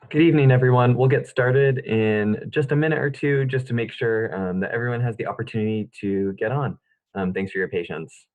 Good evening, everyone. We'll get started in just a minute or two just to make sure that everyone has the opportunity to get on. Thanks for your patience.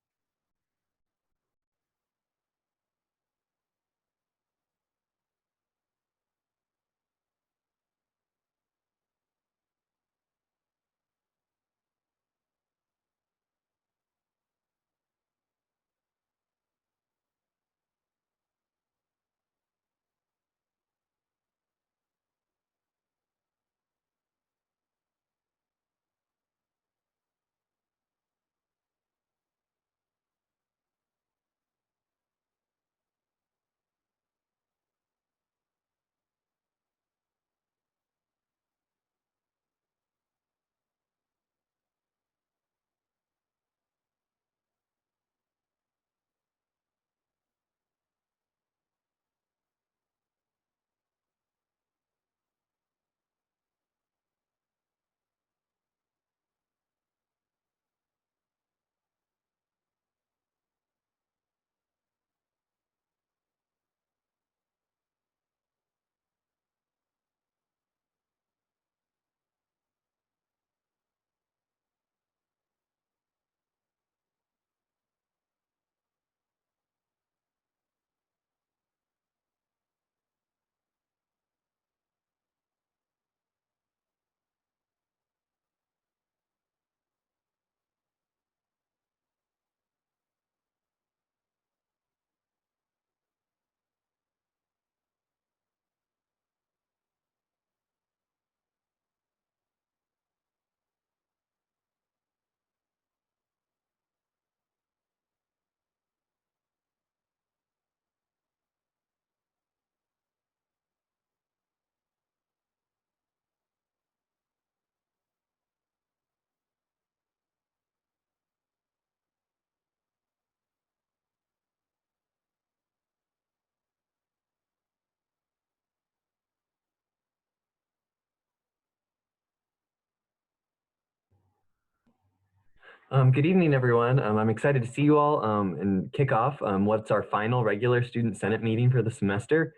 Good evening, everyone. I'm excited to see you all and kick off what's our final regular Student Senate meeting for the semester.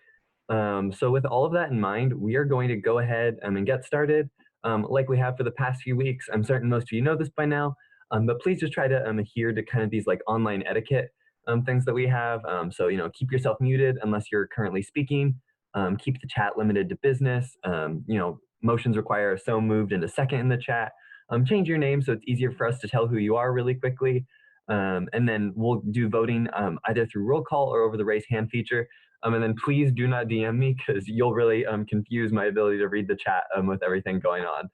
So with all of that in mind, we are going to go ahead and get started like we have for the past few weeks. I'm certain most of you know this by now, but please just try to adhere to kind of these like online etiquette things that we have. So, keep yourself muted unless you're currently speaking. Keep the chat limited to business. Motions require a so moved and a second in the chat. Change your name so it's easier for us to tell who you are really quickly. And then we'll do voting either through roll call or over the raise hand feature. And then please do not DM me because you'll really confuse my ability to read the chat with everything going on.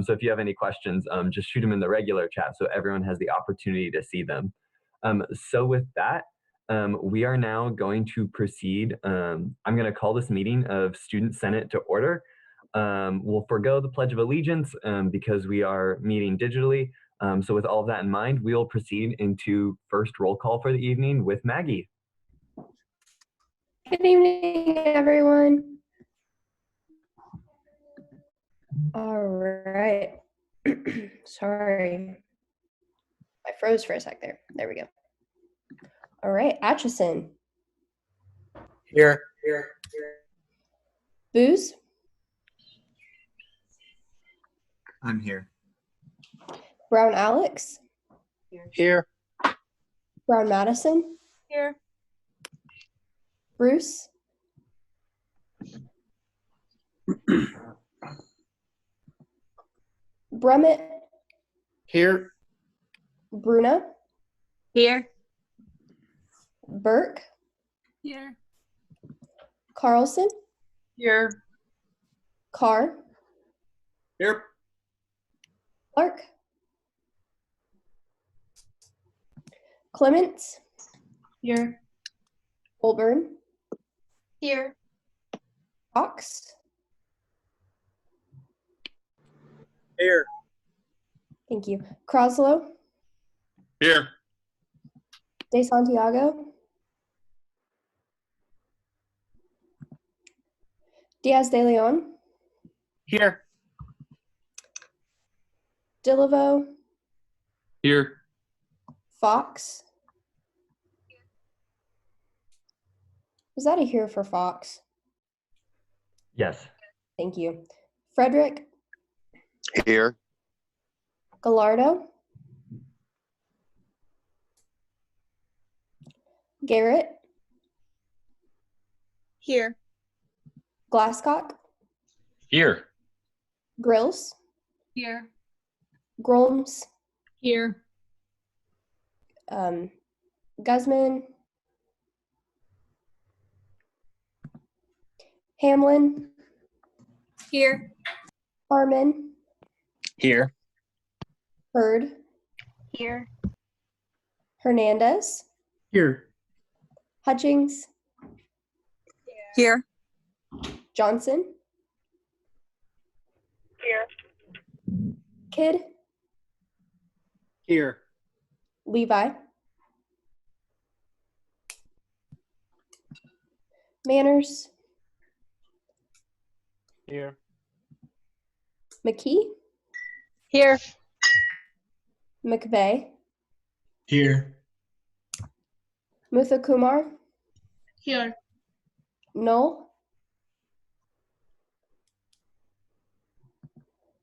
So if you have any questions, just shoot them in the regular chat so everyone has the opportunity to see them. So with that, we are now going to proceed. I'm going to call this meeting of Student Senate to order. We'll forego the Pledge of Allegiance because we are meeting digitally. So with all of that in mind, we'll proceed into first roll call for the evening with Maggie. Good evening, everyone. All right. Sorry. I froze for a sec there. There we go. All right. Atchison. Here. Booze. I'm here. Brown Alex. Here. Brown Madison. Here. Bruce. Brummett. Here. Bruna. Here. Burke. Here. Carlson. Here. Carr. Here. Clark. Clements. Here. Colburn. Here. Cox. Here. Thank you. Croslow. Here. De Santiago. Diaz de Leon. Here. Dilivo. Here. Fox. Was that a here for Fox? Yes. Thank you. Frederick, Here. Gallardo, Garrett, Here. Glasscock, Here. Grills, Here. Grolms, Here. Guzman, Hamlin, Here. Harmon, Here. Hurd, Here. Hernandez, Here. Hutchings, Here. Johnson, Here. Kidd, Here. Levi, Manners, Here. McKee, Here. McVeigh, Here. Muthakumar, Here. Knoll,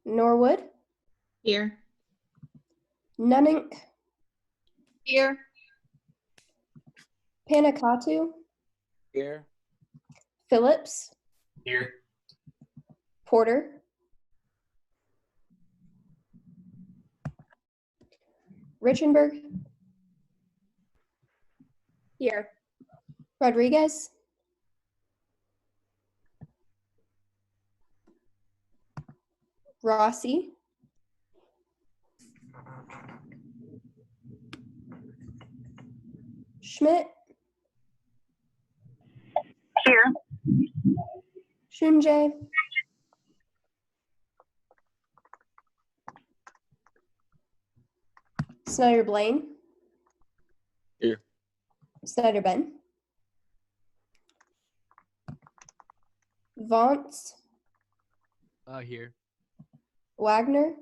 Norwood, Here. Nunnink, Here. Panicatu, Here. Phillips, Here. Porter, Richenberg, Here. Rodriguez, Rossi, Schmidt, Here. Shunjay, Snyder Blaine, Here. Snyder Ben, Vance, Here. Wagner,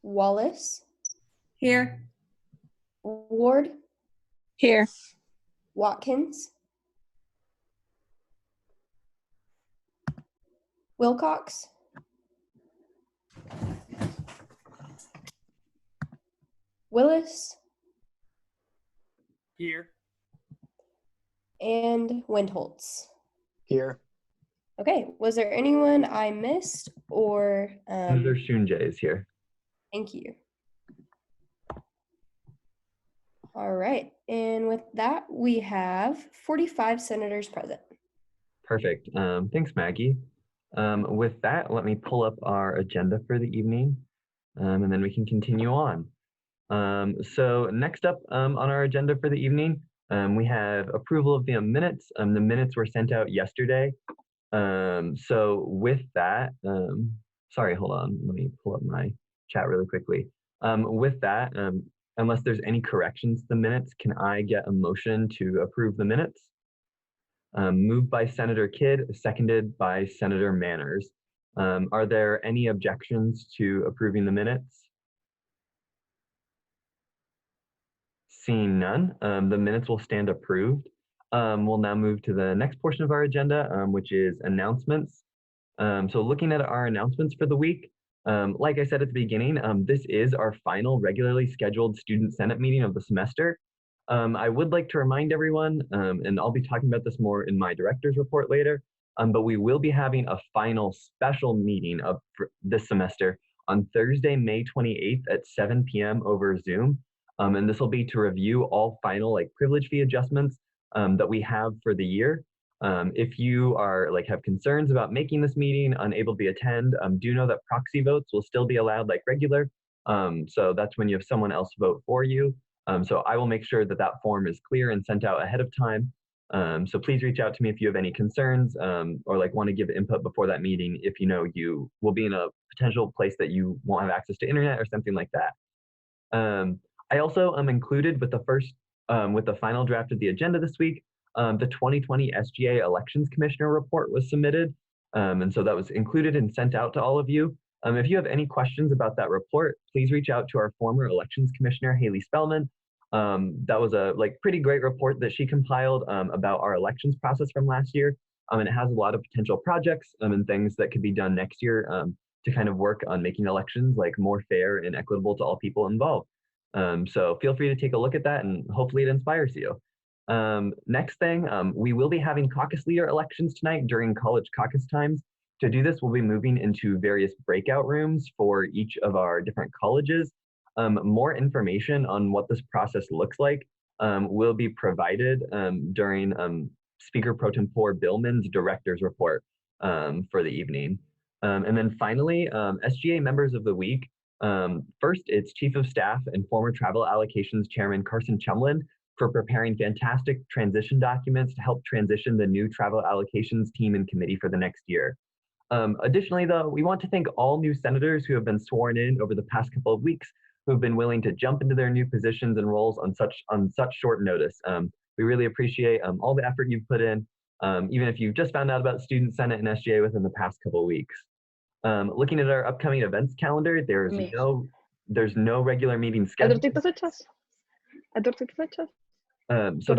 Wallace, Here. Ward, Here. Watkins, Wilcox, Willis, Here. and Windholtz. Here. Okay, was there anyone I missed or Senator Shunjay is here. thank you. All right, and with that, we have 45 senators present. Perfect. Thanks, Maggie. With that, let me pull up our agenda for the evening, and then we can continue on. So next up on our agenda for the evening, we have approval of the minutes. The minutes were sent out yesterday. So with that, sorry, hold on. Let me pull up my chat really quickly. With that, unless there's any corrections to the minutes, can I get a motion to approve the minutes? Moved by Senator Kidd, seconded by Senator Manners. Are there any objections to approving the minutes? Seeing none, the minutes will stand approved. We'll now move to the next portion of our agenda, which is announcements. So looking at our announcements for the week, like I said at the beginning, this is our final regularly scheduled Student Senate meeting of the semester. I would like to remind everyone, and I'll be talking about this more in my director's report later, but we will be having a final special meeting of this semester on Thursday, May 28th at 7 p.m. over Zoom. And this will be to review all final privilege fee adjustments that we have for the year. If you are have concerns about making this meeting unable to attend, do know that proxy votes will still be allowed like regular. So that's when you have someone else vote for you. So I will make sure that that form is clear and sent out ahead of time. So please reach out to me if you have any concerns or want to give input before that meeting if you know you will be in a potential place that you won't have access to internet or something like that. I also am included with the final draft of the agenda this week. The 2020 SGA Elections Commissioner report was submitted. And so that was included and sent out to all of you. If you have any questions about that report, please reach out to our former Elections Commissioner, Haley Spellman. That was a pretty great report that she compiled about our elections process from last year. And it has a lot of potential projects and things that could be done next year to kind of work on making elections more fair and equitable to all people involved. So feel free to take a look at that, and hopefully it inspires you. Next thing, we will be having caucus leader elections tonight during college caucus times. To do this, we'll be moving into various breakout rooms for each of our different colleges. More information on what this process looks like will be provided during Speaker Pro Tempore Billman's director's report for the evening. And then finally, SGA members of the week. First, it's Chief of Staff and former Travel Allocations Chairman Carson Chumlin for preparing fantastic transition documents to help transition the new travel allocations team and committee for the next year. Additionally, though, we want to thank all new senators who have been sworn in over the past couple of weeks, who have been willing to jump into their new positions and roles on such short notice. We really appreciate all the effort you've put in, even if you've just found out about Student Senate and SGA within the past couple of weeks. Looking at our upcoming events calendar, there's no regular meeting scheduled. So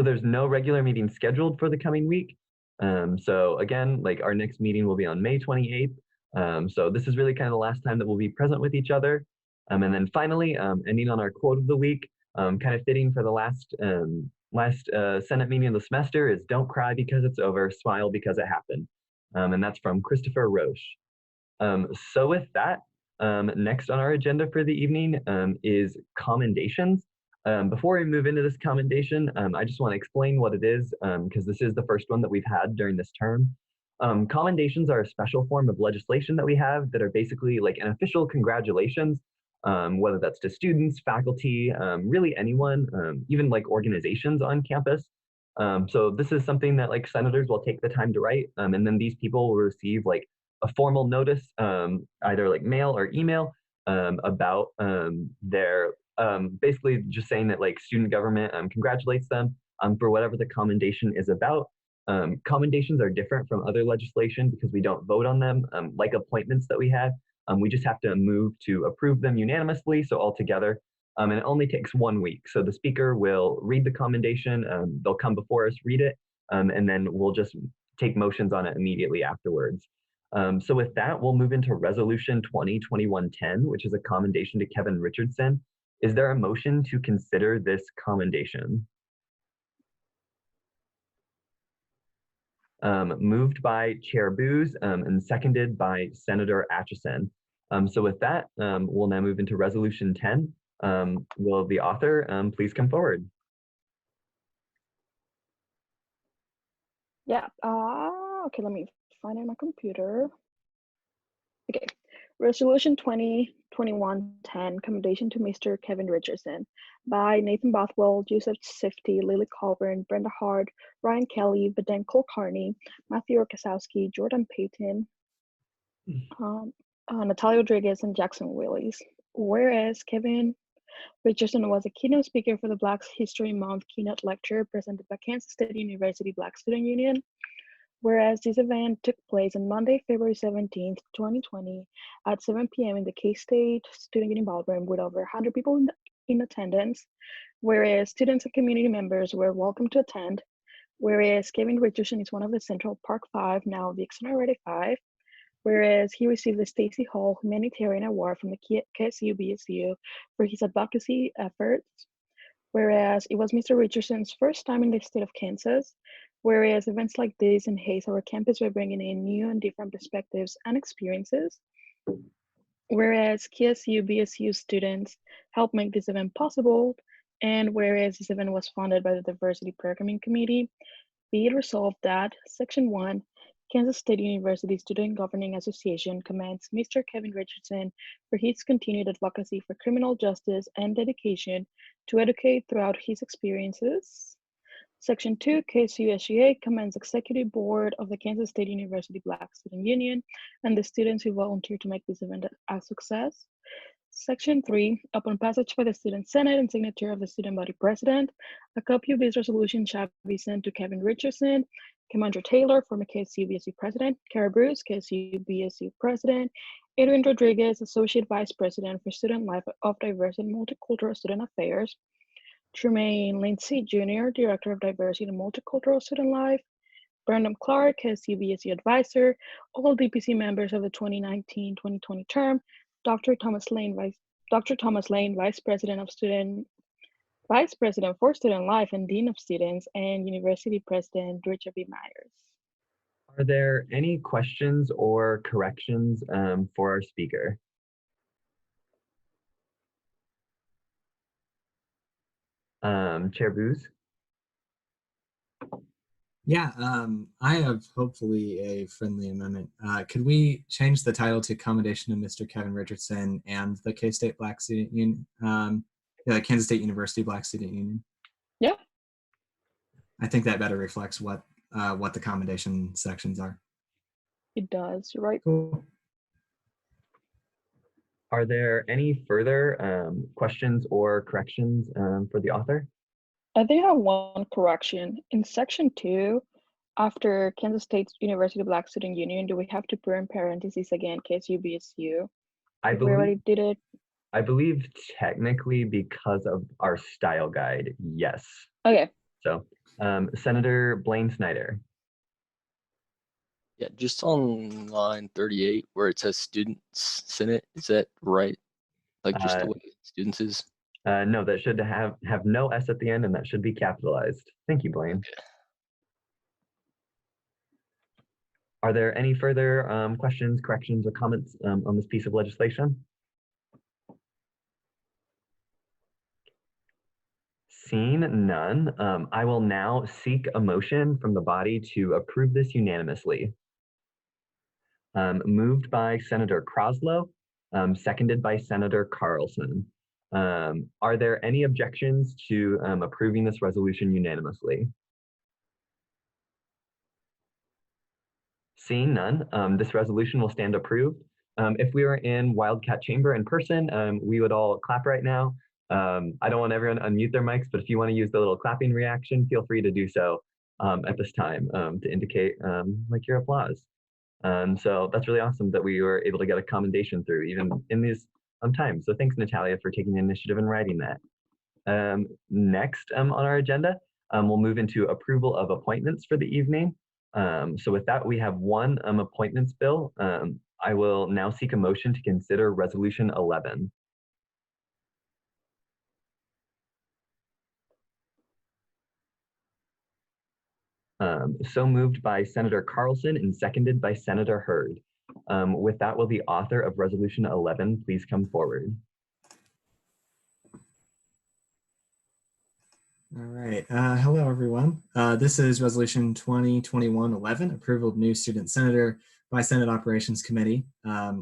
there's no regular meeting scheduled for the coming week. So again, our next meeting will be on May 28th. So this is really kind of the last time that we'll be present with each other. And then finally, ending on our quote of the week, kind of fitting for the last Senate meeting of the semester is "Don't cry because it's over, smile because it happened." And that's from Christopher Roche. So with that, next on our agenda for the evening is commendations. Before we move into this commendation, I just want to explain what it is, because this is the first one that we've had during this term. Commendations are a special form of legislation that we have that are basically an official congratulations, whether that's to students, faculty, really anyone, even organizations on campus. So this is something that senators will take the time to write, and then these people will receive a formal notice, either mail or email, about their basically just saying that student government congratulates them for whatever the commendation is about. Commendations are different from other legislation because we don't vote on them like appointments that we have. We just have to move to approve them unanimously, so all together. And it only takes 1 week. So the speaker will read the commendation, they'll come before us, read it, and then we'll just take motions on it immediately afterwards. So with that, we'll move into Resolution 2021-10, which is a commendation to Kevin Richardson. Is there a motion to consider this commendation? Moved by Chair Booz and seconded by Senator Atchison. So with that, we'll now move into Resolution 10. Will the author please come forward? Yeah, okay, let me find it on my computer. Okay, Resolution 2021-10, commendation to Mr. Kevin Richardson by Nathan Bothwell, Joseph Sifty, Lily Colburn, Brenda Hart, Ryan Kelly, Baden Kulkarni, Matthew Orkasowski, Jordan Payton, Natalia Rodriguez, and Jackson Willis. Whereas Kevin Richardson was a keynote speaker for the Black History Month keynote lecture presented by Kansas State University Black Student Union. Whereas this event took place on Monday, February 17th, 2020 at 7 p.m. in the K-State Student Union Ballroom with over 100 people in attendance. Whereas students and community members were welcome to attend. Whereas Kevin Richardson is one of the Central Park Five, now the Exonerated Five. Whereas he received the Stacy Hall Humanitarian Award from the KSU-BSU for his advocacy efforts. Whereas it was Mr. Richardson's first time in the state of Kansas. Whereas events like this enhance our campus by bringing in new and different perspectives and experiences. Whereas KSU-BSU students helped make this event possible. And whereas this event was funded by the Diversity Programming Committee, be it resolved that Section 1, Kansas State University Student Governing Association commends Mr. Kevin Richardson for his continued advocacy for criminal justice and dedication to educate throughout his experiences. Section 2, KSU-SGA commends Executive Board of the Kansas State University Black Student Union and the students who volunteered to make this event a success. Section 3, upon passage by the Student Senate and signature of the Student Body President, a copy of this resolution shall be sent to Kevin Richardson, Commander Taylor, former KSU-BSU President, Kara Bruce, KSU-BSU President, Adrian Rodriguez, Associate Vice President for Student Life of Diversity and Multicultural Student Affairs. Tremaine Lindsay Jr., Director of Diversity and Multicultural Student Life. Brandon Clark as UBSU Advisor. All DPC members of the 2019-2020 term. Dr. Thomas Lane, Vice President for Student Life and Dean of Students, and University President Richard B. Myers. Are there any questions or corrections for our speaker? Chair Booz? Yeah, I have hopefully a friendly amendment. Could we change the title to Commendation of Mr. Kevin Richardson and the K-State Black Student Union, Kansas State University Black Student Union? Yeah. I think that better reflects what the commendation sections are. It does, you're right. Cool. Are there any further questions or corrections for the author? I think I have one correction. In section 2, after Kansas State University Black Student Union, do we have to put in parentheses again, KSUBSU? I We already did it. I believe technically because of our style guide, yes. Okay. So Senator Blaine Snyder. Yeah, just on line 38 where it says Students Senate, is that right? Like just the way students is? No, that should have no S at the end, and that should be capitalized. Thank you, Blaine. Okay. Are there any further questions, corrections, or comments on this piece of legislation? Seeing none, I will now seek a motion from the body to approve this unanimously. Moved by Senator Croslow, seconded by Senator Carlson. Are there any objections to approving this resolution unanimously? Seeing none, this resolution will stand approved. If we were in Wildcat Chamber in person, we would all clap right now. I don't want everyone to unmute their mics, but if you want to use the little clapping reaction, feel free to do so at this time to indicate like your applause. So that's really awesome that we were able to get a commendation through even in these times. So thanks, Natalia, for taking the initiative and writing that. Next on our agenda, we'll move into approval of appointments for the evening. So with that, we have one appointments bill. I will now seek a motion to consider Resolution 11. So moved by Senator Carlson and seconded by Senator Hurd. With that, will the author of Resolution 11 please come forward? All right. Hello, everyone. This is Resolution 2021-11, approval of new student senator by Senate Operations Committee.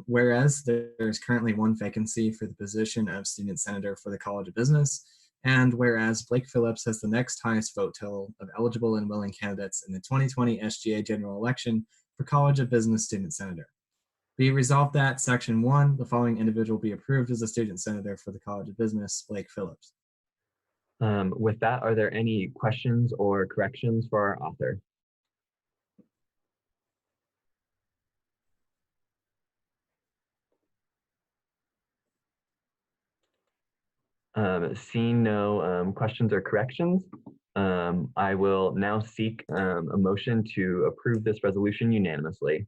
Whereas there's currently one vacancy for the position of student senator for the College of Business, and whereas Blake Phillips has the next highest vote total of eligible and willing candidates in the 2020 SGA general election for College of Business student senator. Be resolved that Section 1, the following individual be approved as a student senator for the College of Business, Blake Phillips. With that, are there any questions or corrections for our author? Seeing no questions or corrections, I will now seek a motion to approve this resolution unanimously.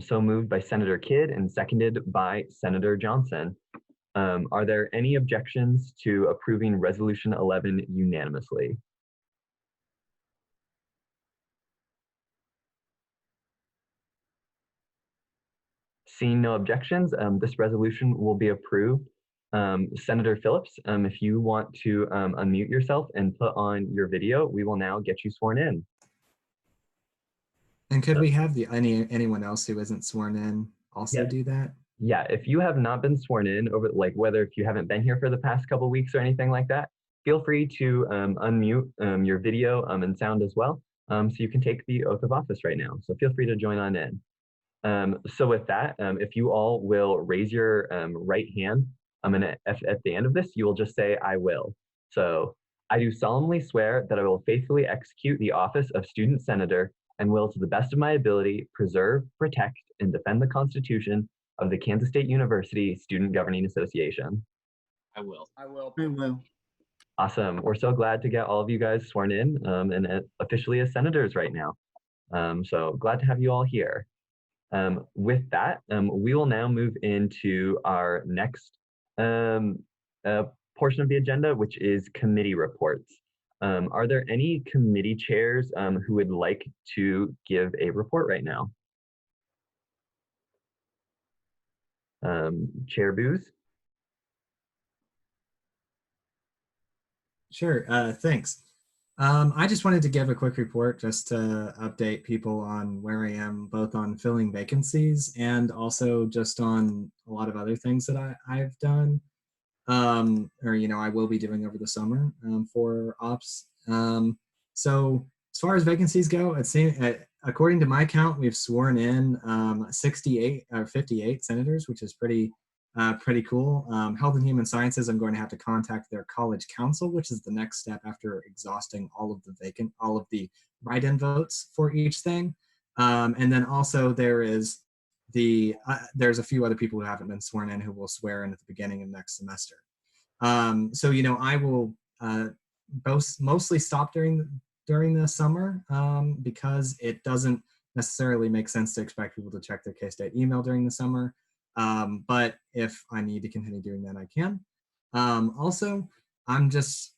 So moved by Senator Kidd and seconded by Senator Johnson. Are there any objections to approving Resolution 11 unanimously? Seeing no objections, this resolution will be approved. Senator Phillips, if you want to unmute yourself and put on your video, we will now get you sworn in. And could we have anyone else who isn't sworn in also do that? Yeah, if you have not been sworn in over, like whether if you haven't been here for the past couple weeks or anything like that, feel free to unmute your video and sound as well. So you can take the oath of office right now. So feel free to join on in. So with that, if you all will raise your right hand, at the end of this, you will just say, I will. So I do solemnly swear that I will faithfully execute the office of student senator and will, to the best of my ability, preserve, protect, and defend the Constitution of the Kansas State University Student Governing Association. I will. I will. I will. Awesome. We're so glad to get all of you guys sworn in and officially as senators right now. So glad to have you all here. With that, we will now move into our next portion of the agenda, which is committee reports. Are there any committee chairs who would like to give a report right now? Chair Booz? Sure, thanks. I just wanted to give a quick report just to update people on where I am, both on filling vacancies and also just on a lot of other things that I've done, or, I will be doing over the summer for ops. So as far as vacancies go, it seems, according to my count, we've sworn in 68 or 58 senators, which is pretty cool. Health and Human Sciences, I'm going to have to contact their college council, which is the next step after exhausting all of the write-in votes for each thing. And then also there's a few other people who haven't been sworn in who will swear in at the beginning of next semester. So I will mostly stop during the summer because it doesn't necessarily make sense to expect people to check their K-State email during the summer. But if I need to continue doing that, I can. Also, I'm just,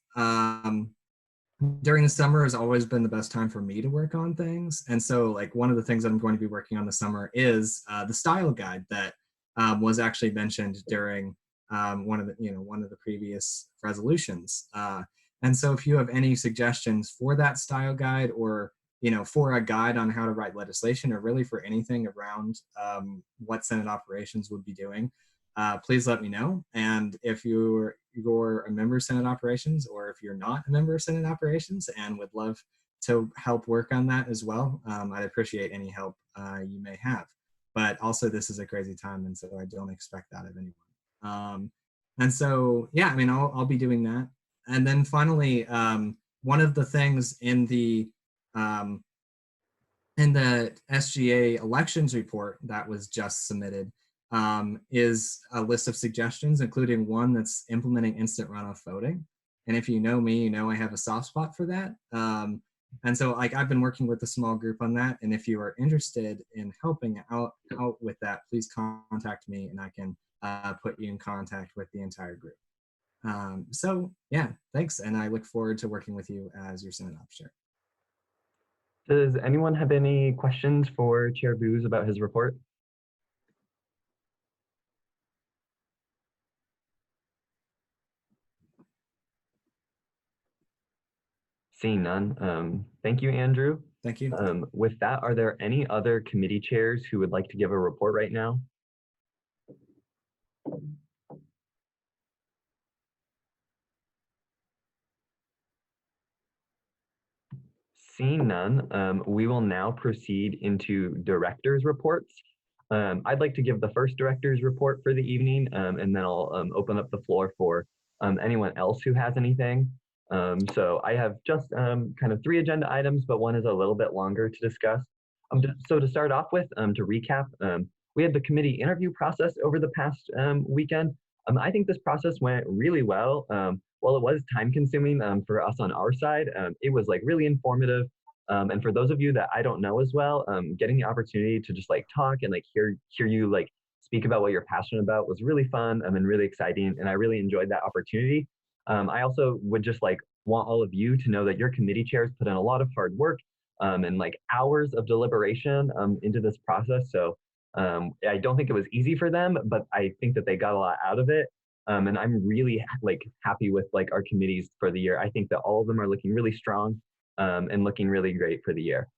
during the summer has always been the best time for me to work on things. And so like one of the things that I'm going to be working on this summer is the style guide that was actually mentioned during one of the previous resolutions. And so if you have any suggestions for that style guide, or for a guide on how to write legislation, or really for anything around what Senate operations would be doing, please let me know. And if you're a member of Senate operations, or if you're not a member of Senate operations and would love to help work on that as well, I'd appreciate any help you may have. But also this is a crazy time, and so I don't expect that of anyone. And so, yeah, I'll be doing that. And then finally, one of the things in the SGA elections report that was just submitted is a list of suggestions, including one that's implementing instant runoff voting. And if you know me, I have a soft spot for that. And so I've been working with a small group on that. And if you are interested in helping out with that, please contact me and I can put you in contact with the entire group. So yeah, thanks. And I look forward to working with you as your Senate Ops Chair. Does anyone have any questions for Chair Booz about his report? Seeing none. Thank you, Andrew. Thank you. With that, are there any other committee chairs who would like to give a report right now? Seeing none, we will now proceed into directors' reports. I'd like to give the first director's report for the evening, and then I'll open up the floor for anyone else who has anything. So I have just kind of 3 agenda items, but one is a little bit longer to discuss. So to start off with, to recap, we had the committee interview process over the past weekend. I think this process went really well. While it was time consuming for us on our side, it was really informative. And for those of you that I don't know as well, getting the opportunity to just talk and hear you speak about what you're passionate about was really fun and really exciting. And I really enjoyed that opportunity. I also would just want all of you to know that your committee chairs put in a lot of hard work and hours of deliberation into this process. So I don't think it was easy for them, but I think that they got a lot out of it. And I'm really happy with our committees for the year. I think that all of them are looking really strong and looking really great for the year.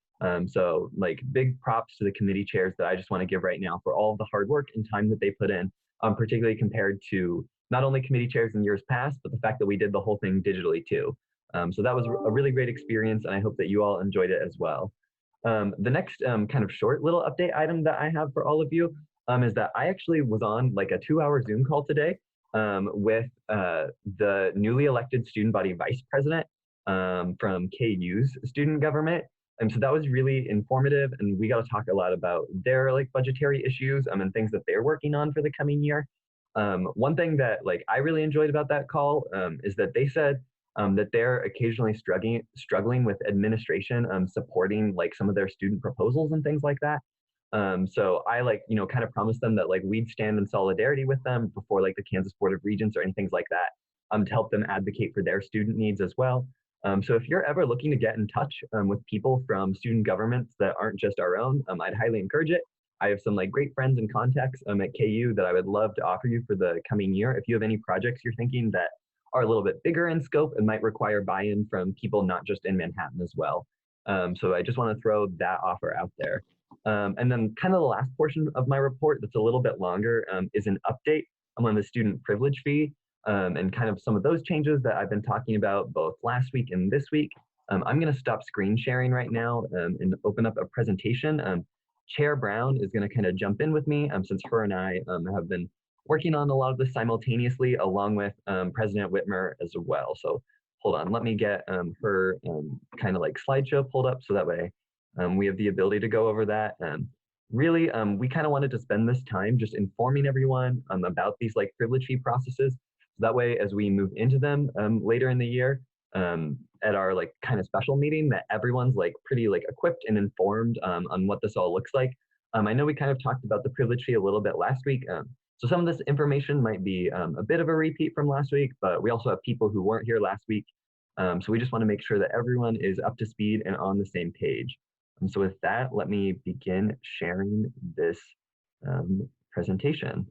So big props to the committee chairs that I just want to give right now for all of the hard work and time that they put in, particularly compared to not only committee chairs in years past, but the fact that we did the whole thing digitally too. So that was a really great experience, and I hope that you all enjoyed it as well. The next kind of short little update item that I have for all of you is that I actually was on a 2-hour Zoom call today with the newly elected student body vice president from KU's student government. So that was really informative, and we got to talk a lot about their like budgetary issues and things that they're working on for the coming year. One thing that like I really enjoyed about that call is that they said that they're occasionally struggling with administration supporting like some of their student proposals and things like that. So I like, you know, kind of promised them that like we'd stand in solidarity with them before like the Kansas Board of Regents or anything like that to help them advocate for their student needs as well. So if you're ever looking to get in touch with people from student governments that aren't just our own, I'd highly encourage it. I have some like great friends and contacts at KU that I would love to offer you for the coming year. If you have any projects you're thinking that are a little bit bigger in scope and might require buy-in from people not just in Manhattan as well. So I just want to throw that offer out there. And then kind of the last portion of my report that's a little bit longer is an update on the student privilege fee and kind of some of those changes that I've been talking about both last week and this week. I'm going to stop screen sharing right now and open up a presentation. Chair Brown is going to kind of jump in with me since her and I have been working on a lot of this simultaneously along with President Whitmer as well. So hold on, let me get her kind of like slideshow pulled up so that way we have the ability to go over that. Really, we kind of wanted to spend this time just informing everyone about these like privilege fee processes. So that way, as we move into them later in the year, at our like kind of special meeting, that everyone's like pretty like equipped and informed on what this all looks like. I know we kind of talked about the privilege fee a little bit last week. So some of this information might be a bit of a repeat from last week, but we also have people who weren't here last week. So we just want to make sure that everyone is up to speed and on the same page. And so with that, let me begin sharing this presentation.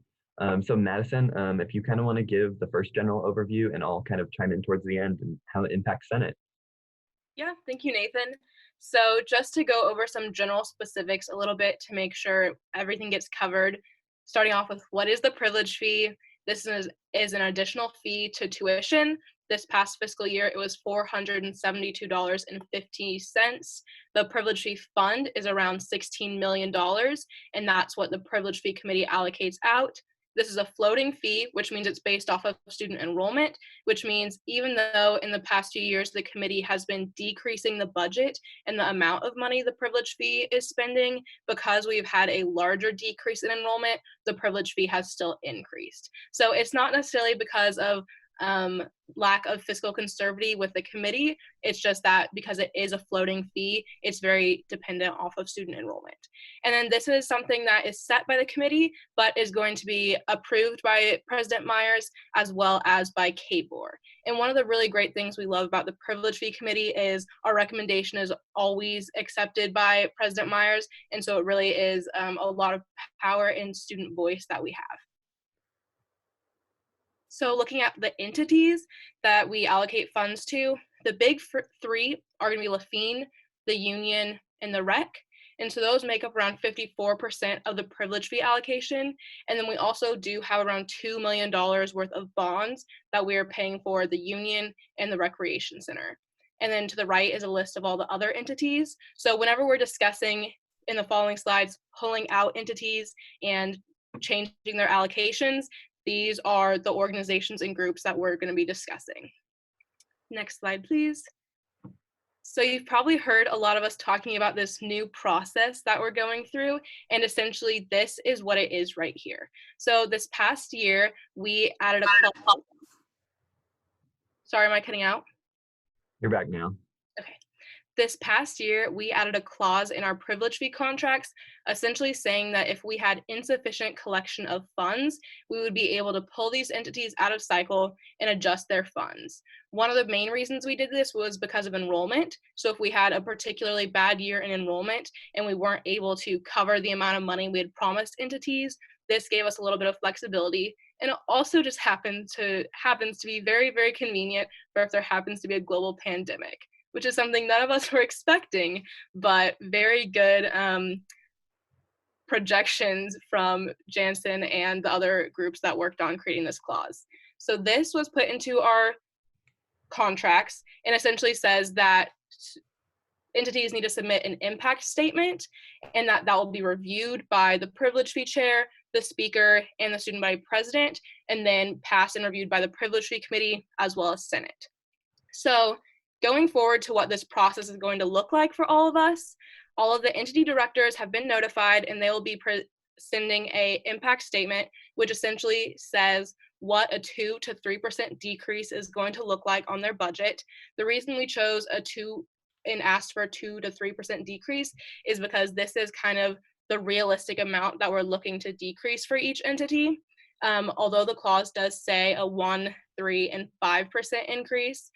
So Madison, if you kind of want to give the first general overview and I'll kind of chime in towards the end and how it impacts Senate. Yeah, thank you, Nathan. So just to go over some general specifics a little bit to make sure everything gets covered, starting off with what is the privilege fee? This is an additional fee to tuition. This past fiscal year, it was $472.50. The privilege fee fund is around $16 million, and that's what the privilege fee committee allocates out. This is a floating fee, which means it's based off of student enrollment, which means even though in the past few years the committee has been decreasing the budget and the amount of money the privilege fee is spending, because we've had a larger decrease in enrollment, the privilege fee has still increased. So it's not necessarily because of lack of fiscal conservativity with the committee. It's just that because it is a floating fee, it's very dependent off of student enrollment. And then this is something that is set by the committee, but is going to be approved by President Myers as well as by KBOR. And one of the really great things we love about the privilege fee committee is our recommendation is always accepted by President Myers. And so it really is a lot of power and student voice that we have. So looking at the entities that we allocate funds to, the big three are going to be Lafine, the Union, and the Rec. And so those make up around 54% of the privilege fee allocation. And then we also do have around $2 million worth of bonds that we are paying for the Union and the Recreation Center. And then to the right is a list of all the other entities. So whenever we're discussing in the following slides, pulling out entities and changing their allocations, these are the organizations and groups that we're going to be discussing. Next slide, please. So you've probably heard a lot of us talking about this new process that we're going through, and essentially this is what it is right here. So this past year, we added a clause. Sorry, am I cutting out? You're back now. Okay. This past year, we added a clause in our privilege fee contracts, essentially saying that if we had insufficient collection of funds, we would be able to pull these entities out of cycle and adjust their funds. One of the main reasons we did this was because of enrollment. So if we had a particularly bad year in enrollment and we weren't able to cover the amount of money we had promised entities, this gave us a little bit of flexibility. And it also just happens to be very, very convenient for if there happens to be a global pandemic, which is something none of us were expecting, but very good projections from Jansen and the other groups that worked on creating this clause. So this was put into our contracts and essentially says that entities need to submit an impact statement, and that will be reviewed by the privilege fee chair, the speaker, and the student body president, and then passed and reviewed by the privilege fee committee as well as Senate. So going forward to what this process is going to look like for all of us, all of the entity directors have been notified, and they will be sending a impact statement, which essentially says what a 2 to 3% decrease is going to look like on their budget. The reason we chose a 2 and asked for a 2 to 3% decrease is because this is kind of the realistic amount that we're looking to decrease for each entity. Although the clause does say a 1, 3, and 5% increase,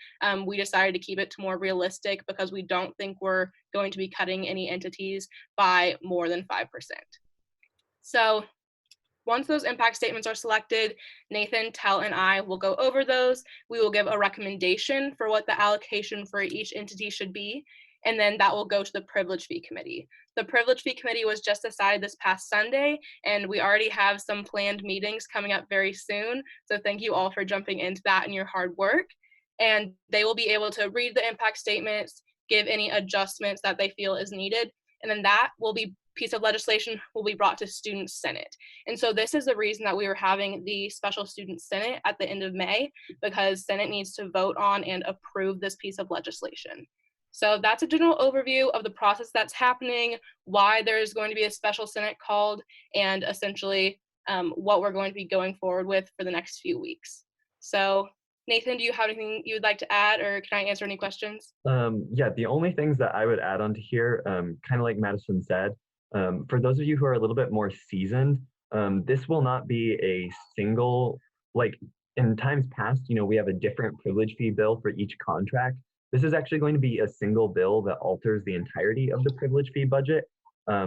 we decided to keep it to more realistic because we don't think we're going to be cutting any entities by more than 5%. So once those impact statements are selected, Nathan, Tell, and I will go over those. We will give a recommendation for what the allocation for each entity should be, and then that will go to the Privilege Fee Committee. The Privilege Fee Committee was just decided this past Sunday, and we already have some planned meetings coming up very soon. So thank you all for jumping into that and your hard work. And they will be able to read the impact statements, give any adjustments that they feel is needed, and then that piece of legislation will be brought to Student Senate. And so this is the reason that we were having the special Student Senate at the end of May, because Senate needs to vote on and approve this piece of legislation. So that's a general overview of the process that's happening, why there's going to be a special Senate called, and essentially what we're going to be going forward with for the next few weeks. So Nathan, do you have anything you would like to add, or can I answer any questions? Yeah, the only things that I would add on to here, kind of like Madison said, for those of you who are a little bit more seasoned, this will not be a single, like in times past, we have a different privilege fee bill for each contract. This is actually going to be a single bill that alters the entirety of the privilege fee budget.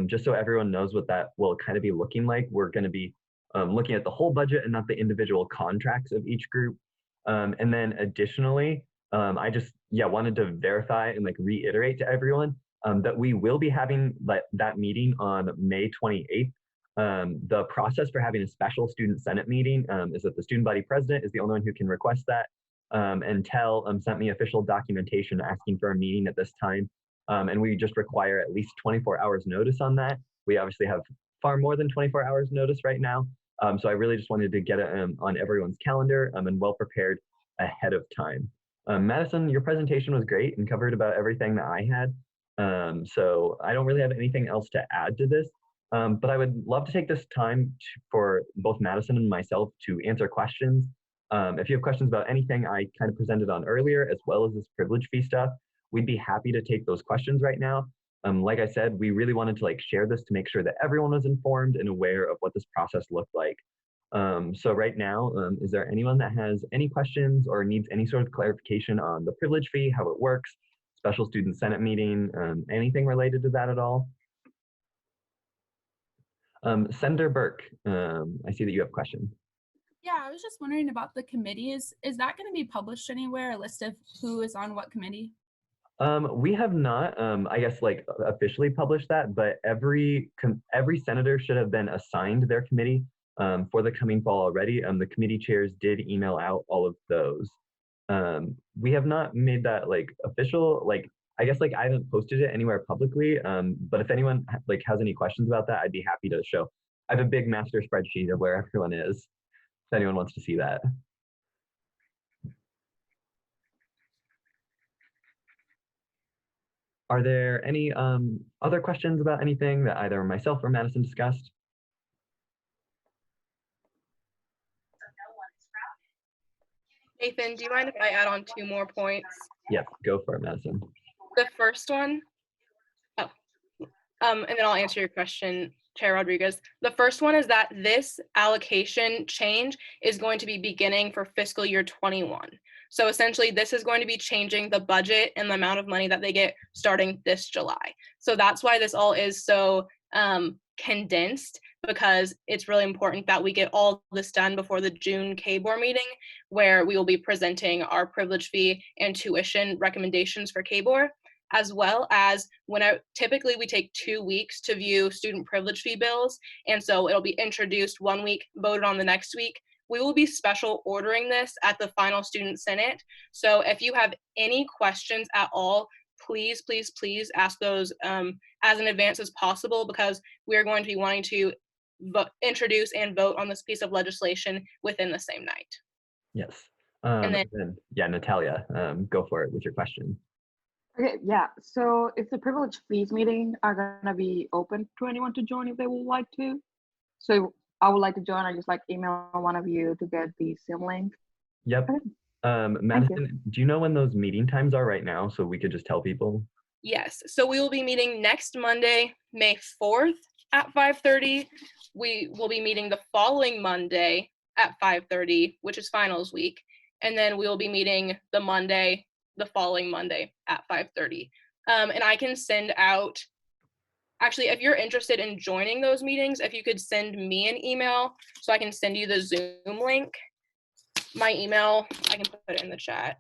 Just so everyone knows what that will kind of be looking like. We're going to be looking at the whole budget and not the individual contracts of each group. And then additionally, I just wanted to verify and reiterate to everyone that we will be having that meeting on May 28th. The process for having a special student senate meeting is that the student body president is the only one who can request that. And Tell sent me official documentation asking for a meeting at this time. And we just require at least 24 hours notice on that. We obviously have far more than 24 hours notice right now. So I really just wanted to get it on everyone's calendar and well prepared ahead of time. Madison, your presentation was great and covered about everything that I had. So I don't really have anything else to add to this, but I would love to take this time for both Madison and myself to answer questions. If you have questions about anything I kind of presented on earlier, as well as this privilege fee stuff, we'd be happy to take those questions right now. Like I said, we really wanted to share this to make sure that everyone was informed and aware of what this process looked like. So right now, is there anyone that has any questions or needs any sort of clarification on the privilege fee, how it works, special student senate meeting, anything related to that at all? Senator Burke, I see that you have a question. Yeah, I was just wondering about the committees. Is that going to be published anywhere, a list of who is on what committee? We have not, I guess, officially published that, but every senator should have been assigned their committee for the coming fall already. The committee chairs did email out all of those. We have not made that official. I guess I haven't posted it anywhere publicly. But if anyone has any questions about that, I'd be happy to show. I have a big master spreadsheet of where everyone is, if anyone wants to see that. Are there any other questions about anything that either myself or Madison discussed? Nathan, do you mind if I add on 2 more points? Yes, go for it, Madison. The first one, and then I'll answer your question, Chair Rodriguez. The first one is that this allocation change is going to be beginning for fiscal year 21. So essentially, this is going to be changing the budget and the amount of money that they get starting this July. So that's why this all is so condensed, because it's really important that we get all this done before the June KBOR meeting, where we will be presenting our privilege fee and tuition recommendations for KBOR, as well as typically we take 2 weeks to view student privilege fee bills. And so it'll be introduced 1 week, voted on the next week. We will be special ordering this at the final student senate. So if you have any questions at all, please, please, please ask those as in advance as possible, because we are going to be wanting to introduce and vote on this piece of legislation within the same night. Yes. And then, yeah, Natalia, go for it with your question. Okay, yeah. So if the privilege fees meeting are gonna be open to anyone to join if they would like to. So I would like to join. I just like email one of you to get the Zoom link. Yep. Okay, thank you. Madison, do you know when those meeting times are right now so we could just tell people? Yes, so we will be meeting next Monday, May 4th at 5:30. We will be meeting the following Monday at 5:30, which is finals week. And then we will be meeting the following Monday at 5:30. And I can send out, actually, if you're interested in joining those meetings, if you could send me an email so I can send you the Zoom link. My email, I can put it in the chat.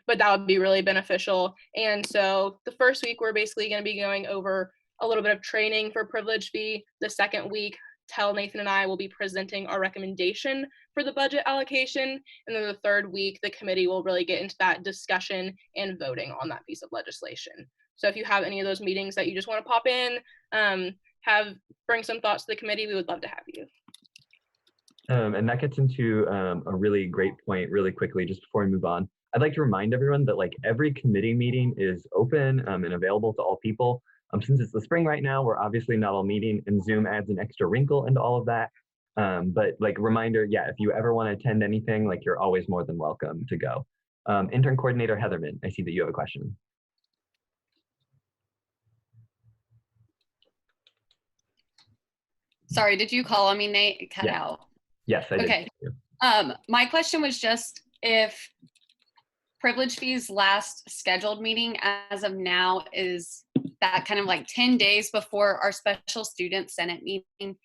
But that would be really beneficial. And so the first week, we're basically going to be going over a little bit of training for privilege fee. The second week, Nathan and I will be presenting our recommendation for the budget allocation. And then the third week, the committee will really get into that discussion and voting on that piece of legislation. So if you have any of those meetings that you just want to pop in, bring some thoughts to the committee, we would love to have you. And that gets into a really great point really quickly, just before we move on. I'd like to remind everyone that like every committee meeting is open and available to all people. Since it's the spring right now, we're obviously not all meeting, and Zoom adds an extra wrinkle into all of that. But like reminder, yeah, if you ever want to attend anything, like you're always more than welcome to go. Intern Coordinator Heatherman, I see that you have a question. Sorry, did you call on me, Nate? It cut out. Yes, I did. Okay. My question was just if privilege fees last scheduled meeting as of now is that kind of like 10 days before our special student Senate meeting.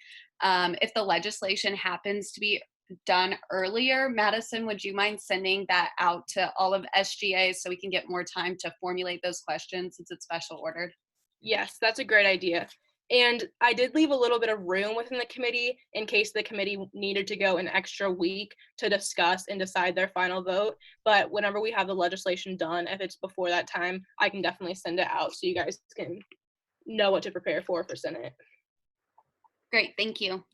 If the legislation happens to be done earlier, Madison, would you mind sending that out to all of SGA so we can get more time to formulate those questions since it's special ordered? Yes, that's a great idea. And I did leave a little bit of room within the committee in case the committee needed to go an extra week to discuss and decide their final vote. But whenever we have the legislation done, if it's before that time, I can definitely send it out so you guys can know what to prepare for Senate. Great, thank you.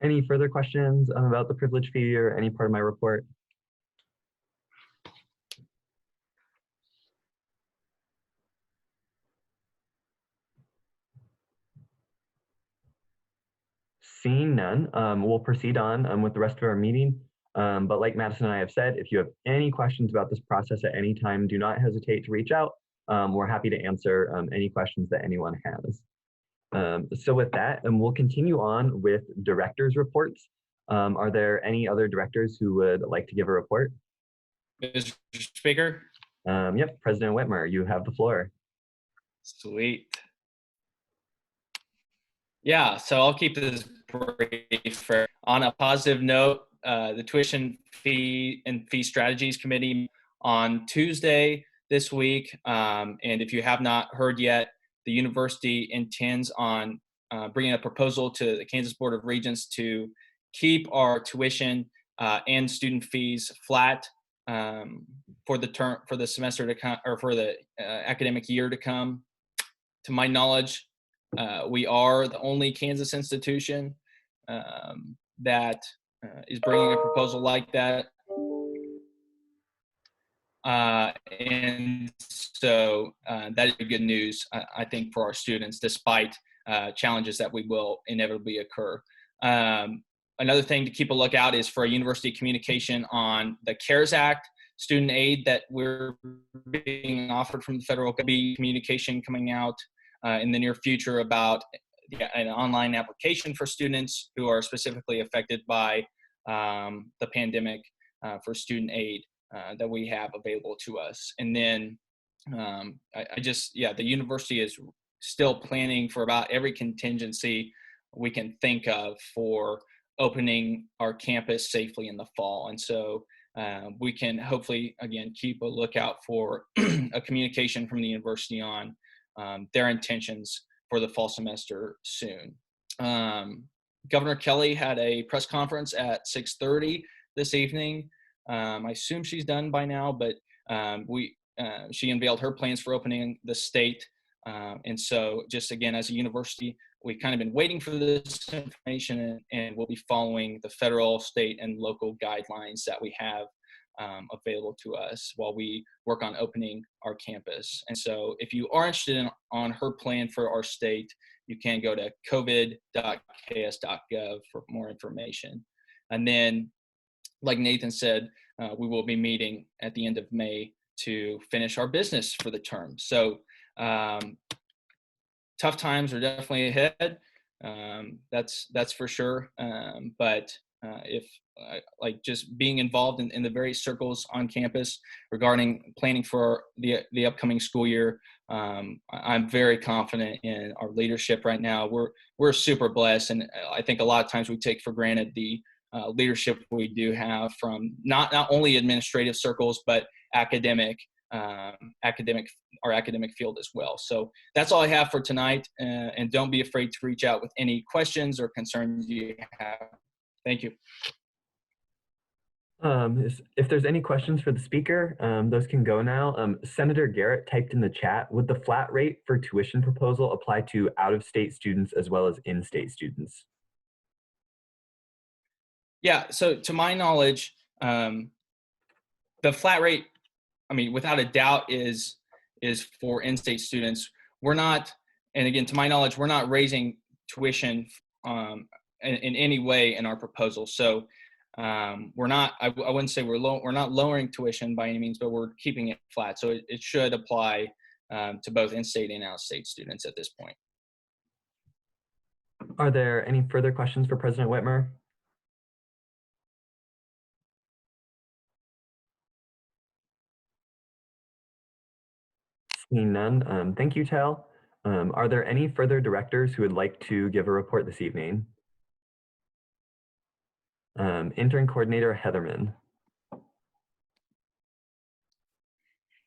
Any further questions about the privilege fee or any part of my report? Seeing none, we'll proceed on with the rest of our meeting. But like Madison and I have said, if you have any questions about this process at any time, do not hesitate to reach out. We're happy to answer any questions that anyone has. So with that, we'll continue on with directors' reports. Are there any other directors who would like to give a report? Mr. Speaker? Yep, President Whitmer, you have the floor. Sweet. Yeah, so I'll keep this brief. On a positive note, the Tuition Fee and Fee Strategies Committee on Tuesday this week. And if you have not heard yet, the university intends on bringing a proposal to the Kansas Board of Regents to keep our tuition and student fees flat for the semester to come, or for the academic year to come. To my knowledge, we are the only Kansas institution that is bringing a proposal like that. And so that is good news, I think, for our students, despite challenges that we will inevitably occur. Another thing to keep a lookout is for a university communication on the CARES Act student aid that we're being offered from the federal communication coming out in the near future about an online application for students who are specifically affected by the pandemic for student aid that we have available to us. And then the university is still planning for about every contingency we can think of for opening our campus safely in the fall. And so we can hopefully, again, keep a lookout for a communication from the university on their intentions for the fall semester soon. Governor Kelly had a press conference at 6:30 this evening. I assume she's done by now, but she unveiled her plans for opening the state. And so just again, as a university, we've kind of been waiting for this information, and we'll be following the federal, state, and local guidelines that we have available to us while we work on opening our campus. And so if you are interested on her plan for our state, you can go to covid.ks.gov for more information. And then, like Nathan said, we will be meeting at the end of May to finish our business for the term. So tough times are definitely ahead. That's for sure. But if like just being involved in the various circles on campus regarding planning for the upcoming school year, I'm very confident in our leadership right now. We're super blessed, and I think a lot of times we take for granted the leadership we do have from not only administrative circles but academic field as well. So that's all I have for tonight, and don't be afraid to reach out with any questions or concerns you have. Thank you. If there's any questions for the speaker, those can go now. Senator Garrett typed in the chat, would the flat rate for tuition proposal apply to out-of-state students as well as in-state students? Yeah, so to my knowledge, the flat rate, I mean, without a doubt is for in-state students. We're not, and again, to my knowledge, we're not raising tuition in any way in our proposal. So we're not, I wouldn't say we're not lowering tuition by any means, but we're keeping it flat. So it should apply to both in-state and out-of-state students at this point. Are there any further questions for President Whitmer? Seeing none, thank you, Tal. Are there any further directors who would like to give a report this evening? Intern Coordinator Heatherman.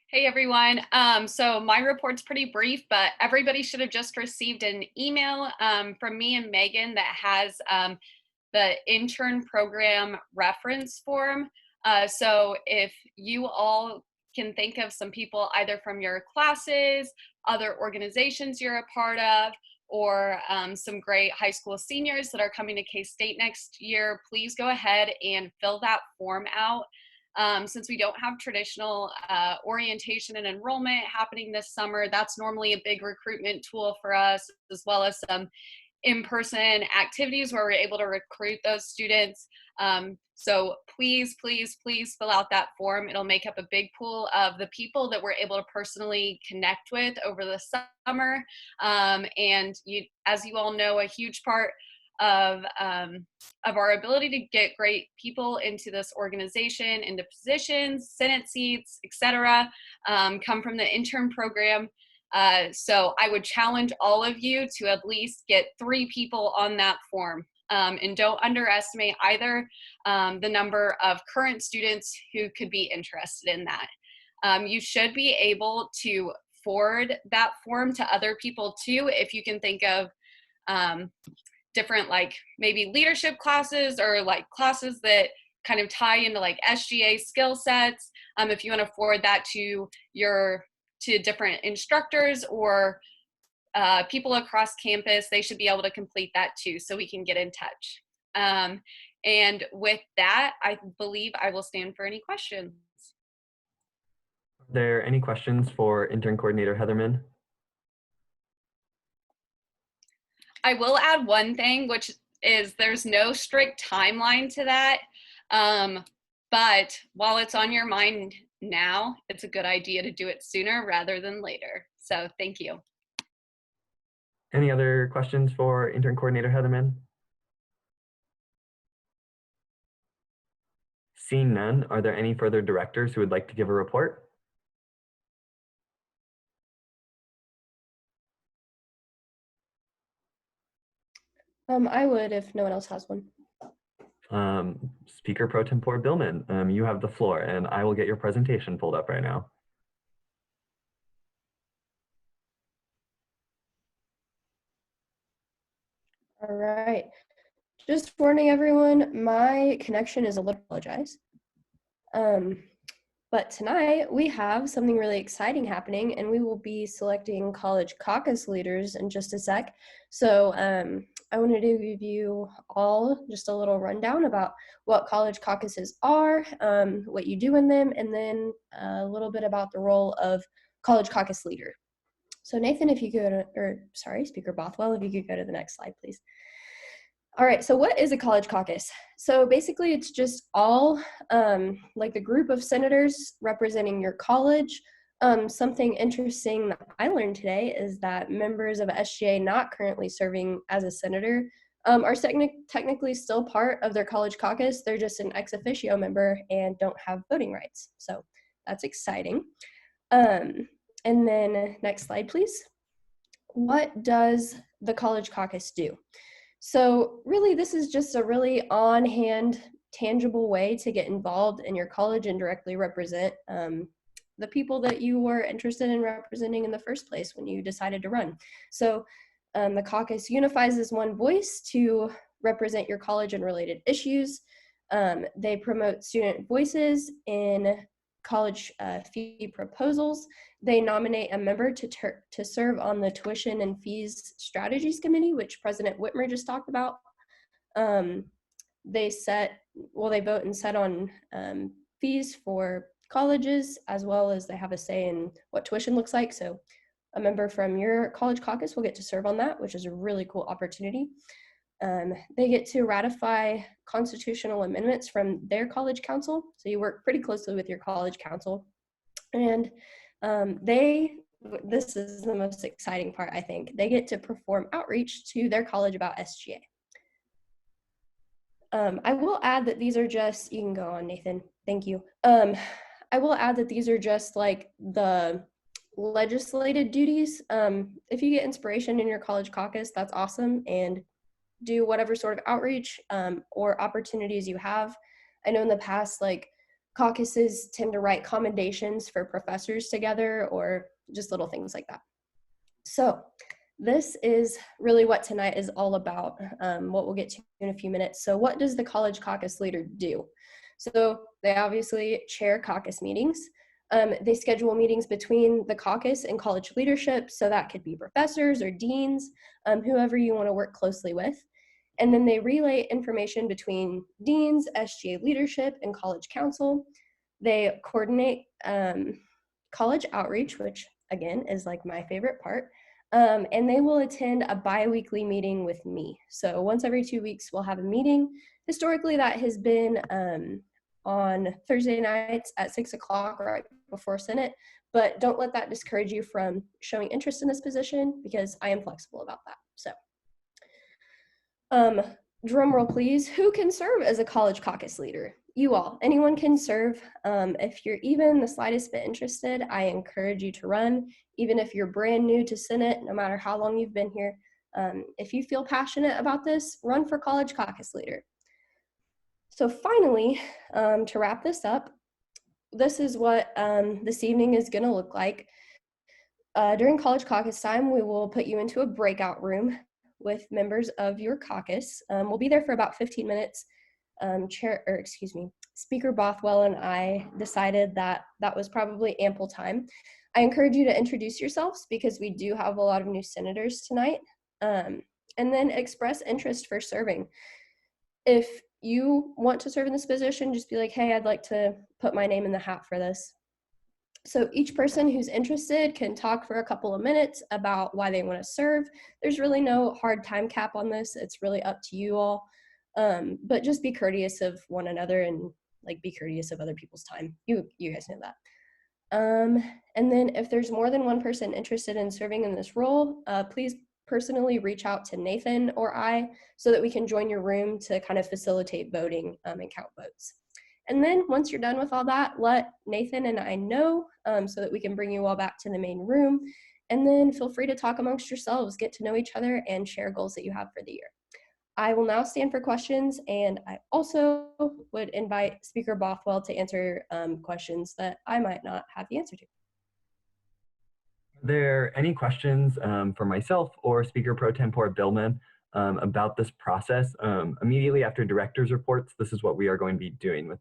Hey everyone. So my report's pretty brief, but everybody should have just received an email from me and Megan that has the intern program reference form. So if you all can think of some people either from your classes, other organizations you're a part of, or some great high school seniors that are coming to K-State next year, please go ahead and fill that form out. Since we don't have traditional orientation and enrollment happening this summer, that's normally a big recruitment tool for us, as well as some in-person activities where we're able to recruit those students. So please, please, please fill out that form. It'll make up a big pool of the people that we're able to personally connect with over the summer. And as you all know, a huge part of our ability to get great people into this organization, into positions, Senate seats, etc., come from the intern program. So I would challenge all of you to at least get 3 people on that form. And don't underestimate either the number of current students who could be interested in that. You should be able to forward that form to other people too, if you can think of different, like maybe leadership classes or like classes that kind of tie into like SGA skill sets. If you want to forward that to different instructors or people across campus, they should be able to complete that too, so we can get in touch. And with that, I believe I will stand for any questions. Are there any questions for Intern Coordinator Heatherman? I will add one thing, which is there's no strict timeline to that. But while it's on your mind now, it's a good idea to do it sooner rather than later. So thank you. Any other questions for Intern Coordinator Heatherman? Seeing none, are there any further directors who would like to give a report? I would if no one else has one. Speaker Pro Tempore Billman, you have the floor, and I will get your presentation pulled up right now. All right. Just warning everyone, my connection is a little apologize. But tonight we have something really exciting happening, and we will be selecting college caucus leaders in just a sec. So I wanted to give you all just a little rundown about what college caucuses are, what you do in them, and then a little bit about the role of college caucus leader. So Nathan, if you could, Speaker Bothwell, if you could go to the next slide, please. All right, so what is a college caucus? So basically it's just all like the group of senators representing your college. Something interesting that I learned today is that members of SGA not currently serving as a senator are technically still part of their college caucus. They're just an ex officio member and don't have voting rights. So that's exciting. And then next slide, please. What does the college caucus do? So really, this is just a really on-hand, tangible way to get involved in your college and directly represent the people that you were interested in representing in the first place when you decided to run. So the caucus unifies as one voice to represent your college and related issues. They promote student voices in college fee proposals. They nominate a member to serve on the Tuition and Fees Strategies Committee, which President Whitmer just talked about. They vote and set on fees for colleges, as well as they have a say in what tuition looks like. So a member from your college caucus will get to serve on that, which is a really cool opportunity. They get to ratify constitutional amendments from their college council. So you work pretty closely with your college council. And this is the most exciting part, I think. They get to perform outreach to their college about SGA. I will add that these are just, you can go on, Nathan, thank you. I will add that these are just like the legislated duties. If you get inspiration in your college caucus, that's awesome, and do whatever sort of outreach or opportunities you have. I know in the past, like caucuses tend to write commendations for professors together or just little things like that. So this is really what tonight is all about, what we'll get to in a few minutes. So what does the college caucus leader do? So they obviously chair caucus meetings. They schedule meetings between the caucus and college leadership. So that could be professors or deans, whoever you want to work closely with. And then they relay information between deans, SGA leadership, and college council. They coordinate college outreach, which again is like my favorite part. And they will attend a bi-weekly meeting with me. So once every 2 weeks, we'll have a meeting. Historically, that has been on Thursday nights at 6 o'clock right before Senate, but don't let that discourage you from showing interest in this position because I am flexible about that. So drum roll, please. Who can serve as a college caucus leader? You all. Anyone can serve. If you're even the slightest bit interested, I encourage you to run. Even if you're brand new to Senate, no matter how long you've been here, if you feel passionate about this, run for college caucus leader. So finally, to wrap this up, this is what this evening is going to look like. During college caucus time, we will put you into a breakout room with members of your caucus. We'll be there for about 15 minutes. Speaker Bothwell and I decided that that was probably ample time. I encourage you to introduce yourselves because we do have a lot of new senators tonight, and then express interest for serving. If you want to serve in this position, just be like, hey, I'd like to put my name in the hat for this. So each person who's interested can talk for a couple of minutes about why they want to serve. There's really no hard time cap on this. It's really up to you all. But just be courteous of one another and like be courteous of other people's time. You guys know that. And then if there's more than one person interested in serving in this role, please personally reach out to Nathan or I so that we can join your room to kind of facilitate voting and count votes. And then once you're done with all that, let Nathan and I know so that we can bring you all back to the main room. And then feel free to talk amongst yourselves, get to know each other, and share goals that you have for the year. I will now stand for questions, and I also would invite Speaker Bothwell to answer questions that I might not have the answer to. Are there any questions for myself or Speaker Pro Tempore Billman about this process? Immediately after director's reports, this is what we are going to be doing with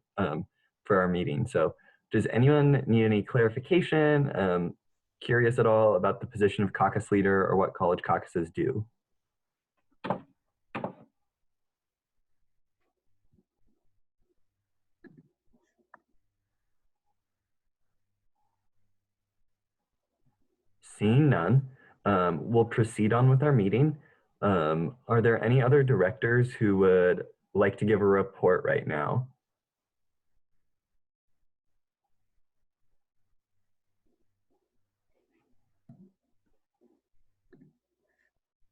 for our meeting. So does anyone need any clarification? Curious at all about the position of caucus leader or what college caucuses do? Seeing none, we'll proceed on with our meeting. Are there any other directors who would like to give a report right now?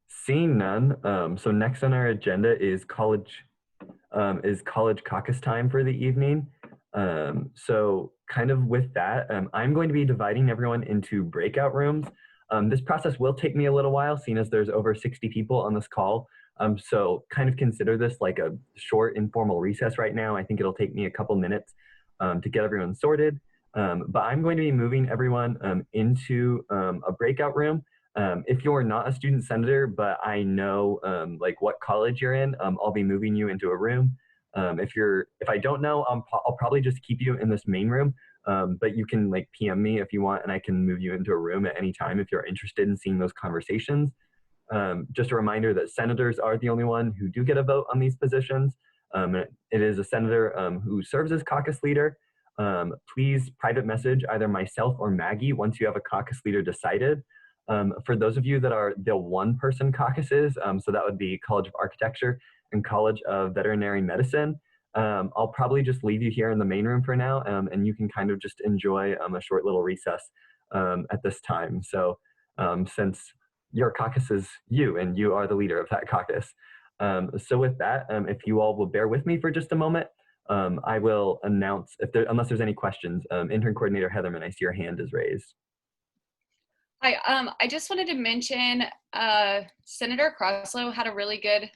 Seeing none, so next on our agenda is college caucus time for the evening. So kind of with that, I'm going to be dividing everyone into breakout rooms. This process will take me a little while, seeing as there's over 60 people on this call. So kind of consider this like a short informal recess right now. I think it'll take me a couple minutes to get everyone sorted. But I'm going to be moving everyone into a breakout room. If you're not a student senator, but I know like what college you're in, I'll be moving you into a room. If I don't know, I'll probably just keep you in this main room. But you can like PM me if you want, and I can move you into a room at any time if you're interested in seeing those conversations. Just a reminder that senators are the only one who do get a vote on these positions. It is a senator who serves as caucus leader. Please private message either myself or Maggie once you have a caucus leader decided. For those of you that are the one-person caucuses, so that would be College of Architecture and College of Veterinary Medicine, I'll probably just leave you here in the main room for now, and you can kind of just enjoy a short little recess at this time. So since your caucus is you and you are the leader of that caucus. So with that, if you all will bear with me for just a moment, I will announce, unless there's any questions, Intern Coordinator Heatherman, I see your hand is raised. Hi, I just wanted to mention Senator Crosslow had a really good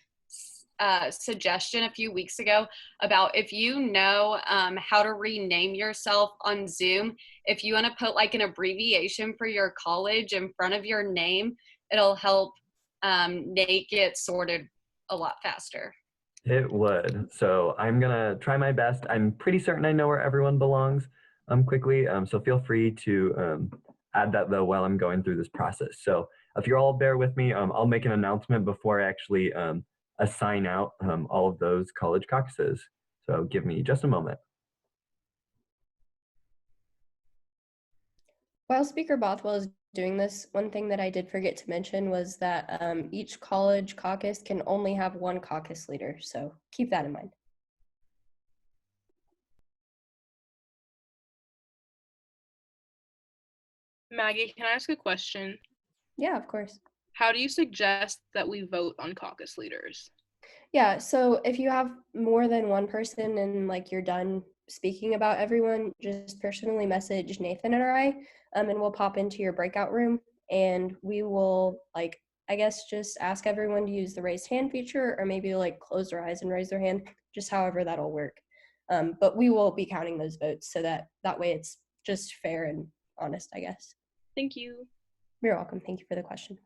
suggestion a few weeks ago about if you know how to rename yourself on Zoom, if you want to put like an abbreviation for your college in front of your name, it'll help Nate get sorted a lot faster. It would. So I'm gonna try my best. I'm pretty certain I know where everyone belongs quickly. So feel free to add that though while I'm going through this process. So if you all bear with me, I'll make an announcement before I actually assign out all of those college caucuses. So give me just a moment. While Speaker Bothwell is doing this, one thing that I did forget to mention was that each college caucus can only have one caucus leader, so keep that in mind. Maggie, can I ask a question? Yeah, of course. How do you suggest that we vote on caucus leaders? Yeah, so if you have more than one person and like you're done speaking about everyone, just personally message Nathan or I, and we'll pop into your breakout room and we will like, I guess just ask everyone to use the raised hand feature or maybe like close their eyes and raise their hand, just however that'll work. But we will be counting those votes so that way it's just fair and honest, I guess. Thank you. You're welcome. Thank you for the question.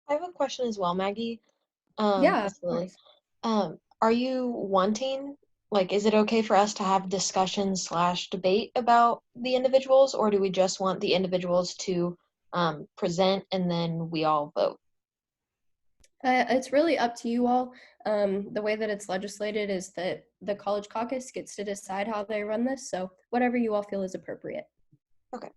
I have a question as well, Maggie. Yeah, It's of Lily. course. Are you wanting, like, is it okay for us to have discussion/debate about the individuals, or do we just want the individuals to present and then we all vote? It's really up to you all. The way that it's legislated is that the college caucus gets to decide how they run this. So whatever you all feel is appropriate. Okay.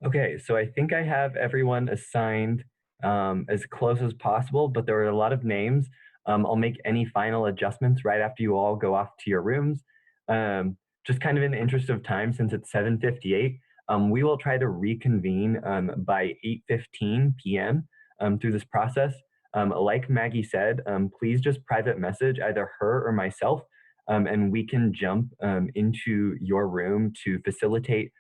Okay, so I think I have everyone assigned as close as possible, but there are a lot of names. I'll make any final adjustments right after you all go off to your rooms. Just kind of in the interest of time, since it's 7:58, we will try to reconvene by 8:15 p.m. Through this process. Like Maggie said, please just private message either her or myself, and we can jump into your room to facilitate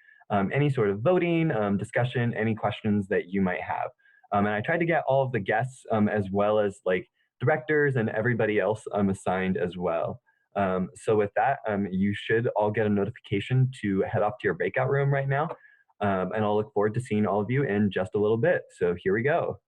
any sort of voting, discussion, any questions that you might have. And I tried to get all of the guests as well as like directors and everybody else assigned as well. So with that, you should all get a notification to head off to your breakout room right now. And I'll look forward to seeing all of you in just a little bit. So here we go.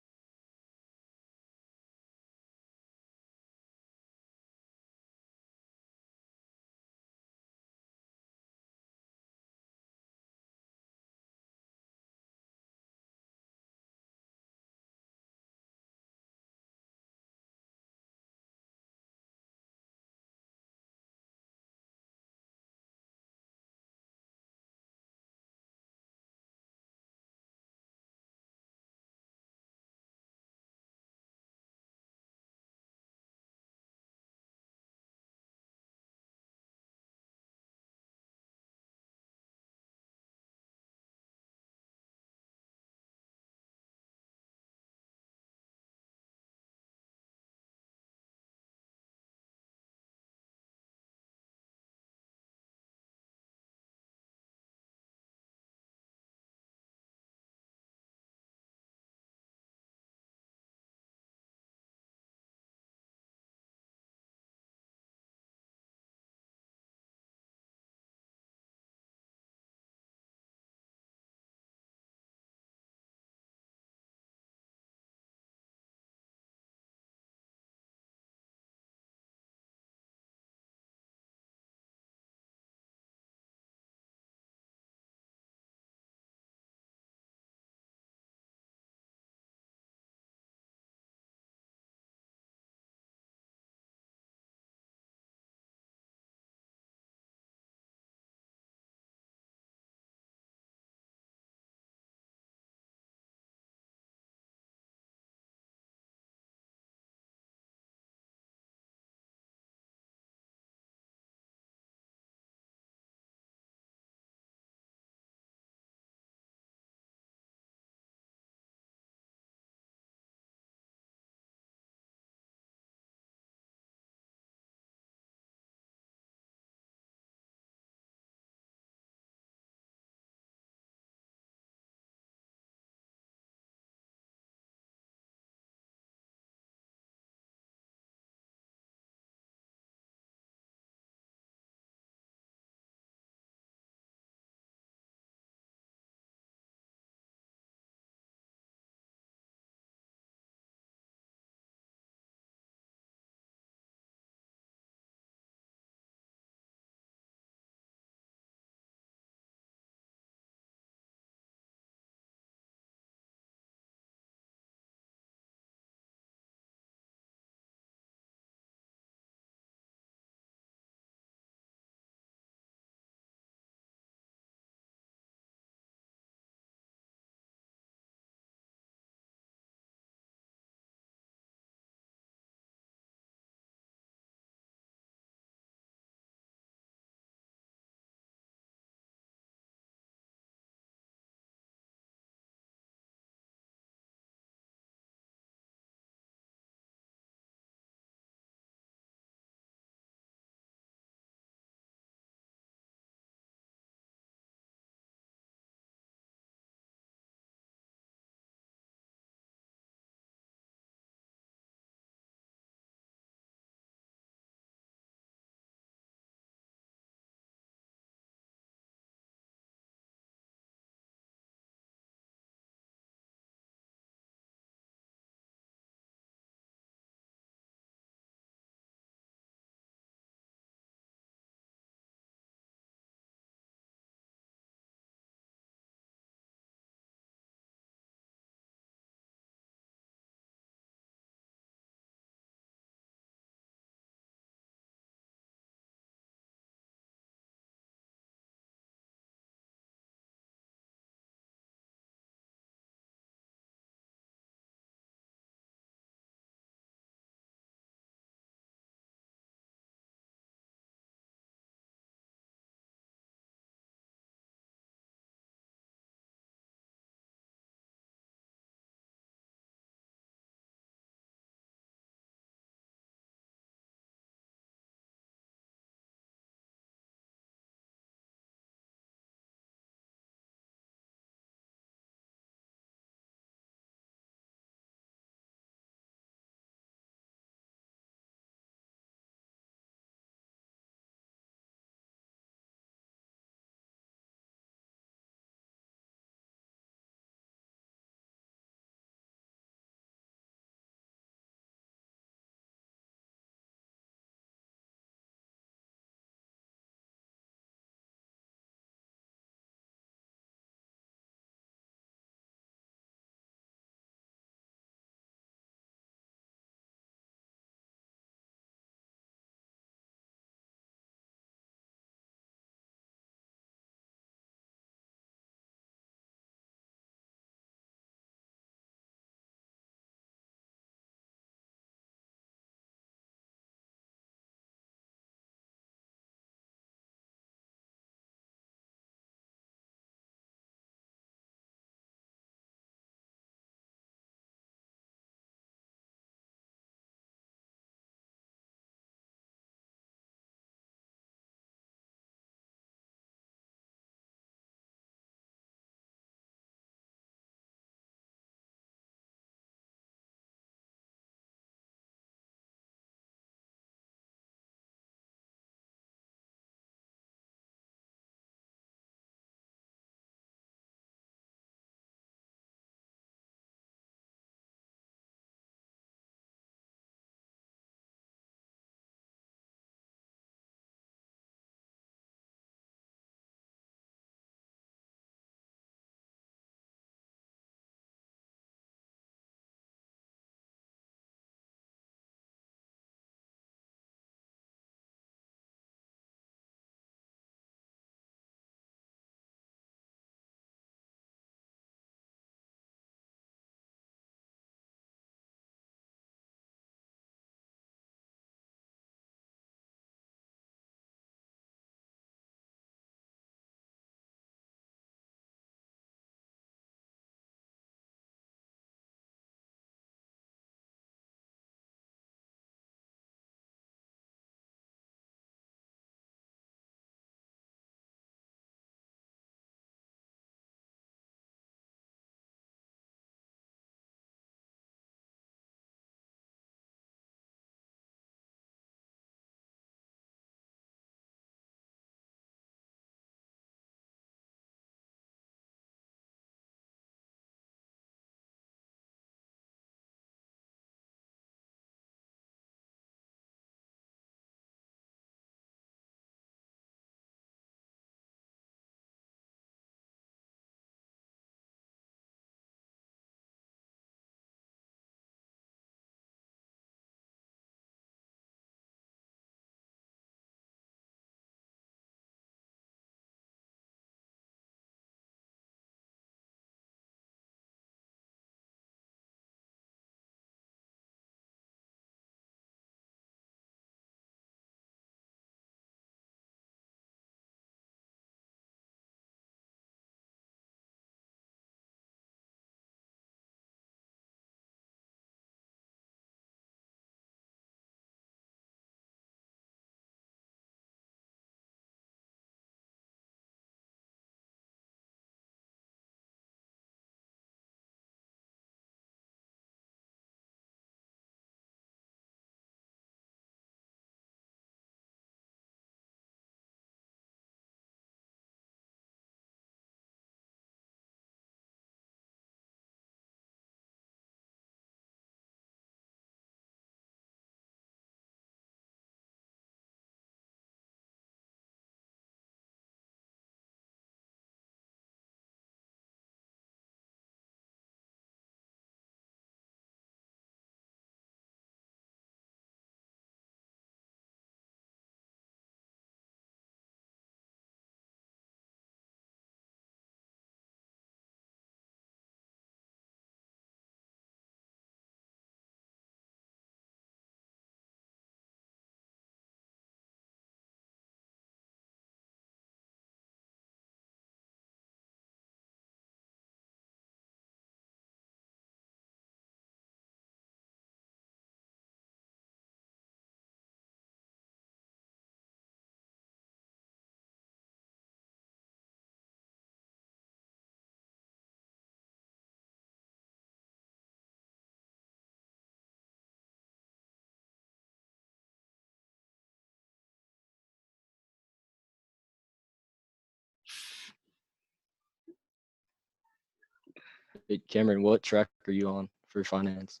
Hey, Cameron, what track are you on for finance?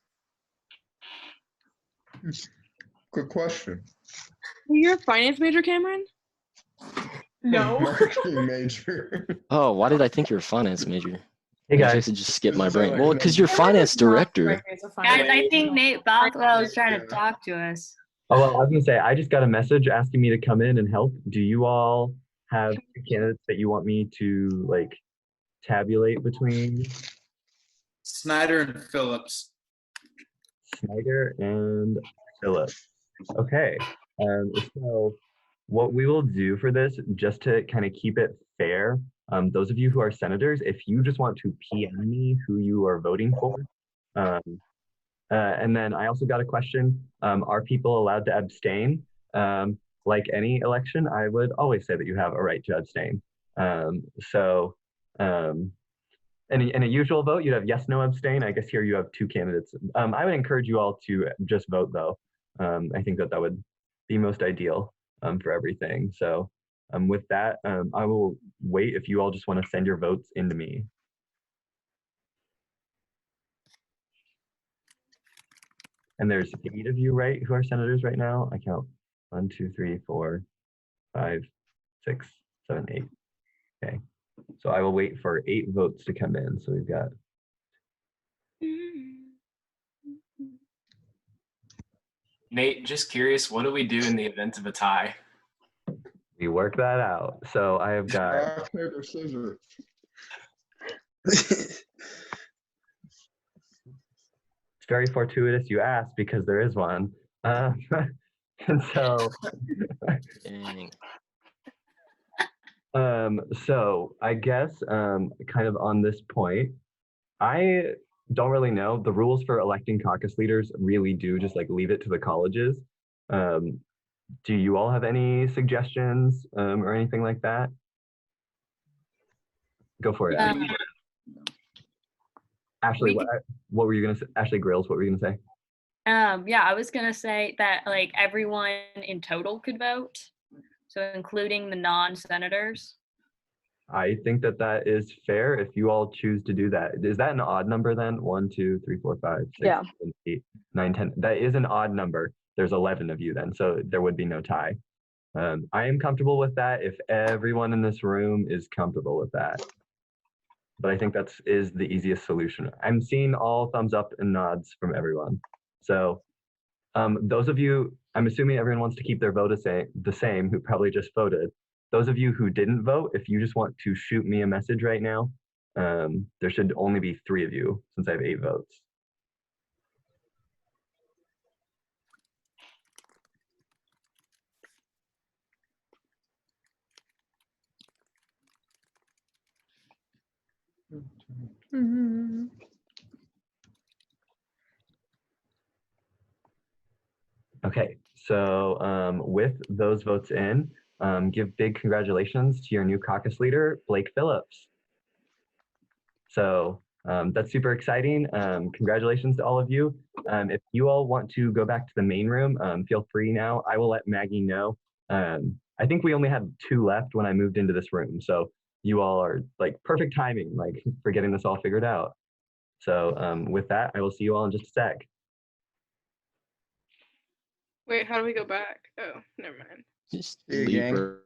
Good question. You're a finance major, Cameron? No. Marketing major. Oh, why did I think you're a finance major? Hey I guys, should just skip my This is brain. like Well, because you're finance director. Guys, I think Nate Bothwell is trying to talk to us. oh, well, I was gonna say, I just got a message asking me to come in and help. Do you all have two candidates that you want me to like tabulate between? Snyder and Phillips. Snyder and Phillips. Okay. So what we will do for this, just to kind of keep it fair, those of you who are senators, if you just want to PM me who you are voting for. And then I also got a question. Are people allowed to abstain? Like any election, I would always say that you have a right to abstain. In a usual vote, you'd have yes, no, abstain. I guess here you have two candidates. I would encourage you all to just vote, though. I think that would be most ideal for everything. So with that, I will wait if you all just want to send your votes into me. And there's 8 of you, right, who are senators right now? I count 1, 2, 3, 4, 5, 6, 7, 8. Okay. So I will wait for 8 votes to come in. So we've got. Nate, just curious, what do we do in the event of a tie? We work that out. So I have got. Rock, paper, scissors. It's very fortuitous you asked because there is one. And so. Dang. So I guess kind of on this point, I don't really know. The rules for electing caucus leaders really do just like leave it to the colleges. Do you all have any suggestions or anything like that? Go for it. Ashley, what were you gonna say? Ashley Grills, what were you gonna say? Yeah, I was gonna say that like everyone in total could vote, so including the non-senators. I think that that is fair if you all choose to do that. Is that an odd number then? 1, 2, 3, 4, 5, 6, Yeah. 7, 8, 9, 10. That is an odd number. There's 11 of you then, so there would be no tie. I am comfortable with that if everyone in this room is comfortable with that. But I think that is the easiest solution. I'm seeing all thumbs up and nods from everyone. So those of you, I'm assuming everyone wants to keep their vote the same, who probably just voted. Those of you who didn't vote, if you just want to shoot me a message right now, there should only be 3 of you since I have 8 votes. Okay, so with those votes in, give big congratulations to your new caucus leader, Blake Phillips. So that's super exciting. Congratulations to all of you. If you all want to go back to the main room, feel free now. I will let Maggie know. I think we only had 2 left when I moved into this room. So you all are like perfect timing, like for getting this all figured out. So with that, I will see you all in just a sec. Wait, how do we go back? Oh, never mind. Just Hey, leave gang. her.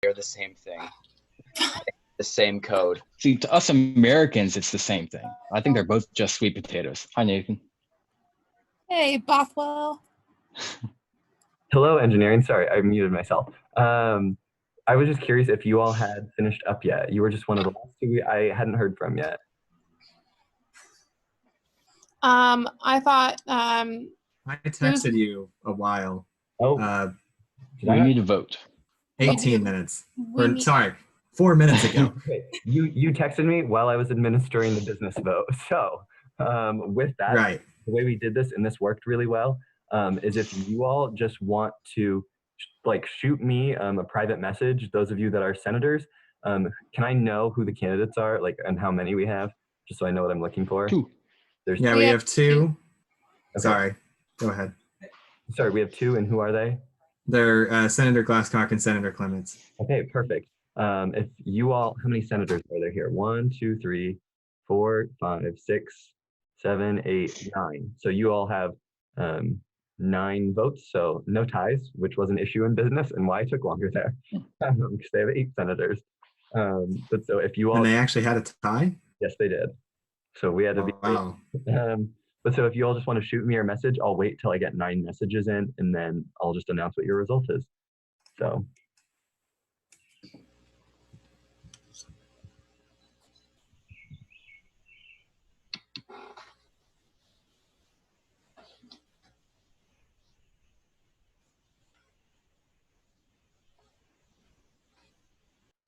They're the same thing. The same code. See, to us Americans, it's the same thing. I think they're both just sweet potatoes. Hi, Nathan. Hey, Bothwell. Hello, engineering. Sorry, I muted myself. I was just curious if you all had finished up yet. You were just one of the last 2 I hadn't heard from yet. I thought I texted you a while. Oh, We need to vote. 18 minutes. we Or need- sorry, 4 minutes ago. Okay, you texted me while I was administering the business vote. So with that, Right. the way we did this, and this worked really well, is if you all just want to like shoot me a private message, those of you that are senators, can I know who the candidates are, like, and how many we have, just so I know what I'm looking for? 2. There's Yeah, we have 2. Okay. Sorry, go ahead. Sorry, we have 2, and who are they? They're Senator Glasscock and Senator Clements. Okay, perfect. If you all, how many senators are there here? 1, 2, 3, 4, 5, 6, 7, 8, 9. So you all have 9 votes, so no ties, which was an issue in business and why it took longer there, because they have 8 senators. But so if you all, And they actually had a tie? yes, they did. So we had to be. Wow. But so if you all just want to shoot me your message, I'll wait till I get 9 messages in, and then I'll just announce what your result is. So.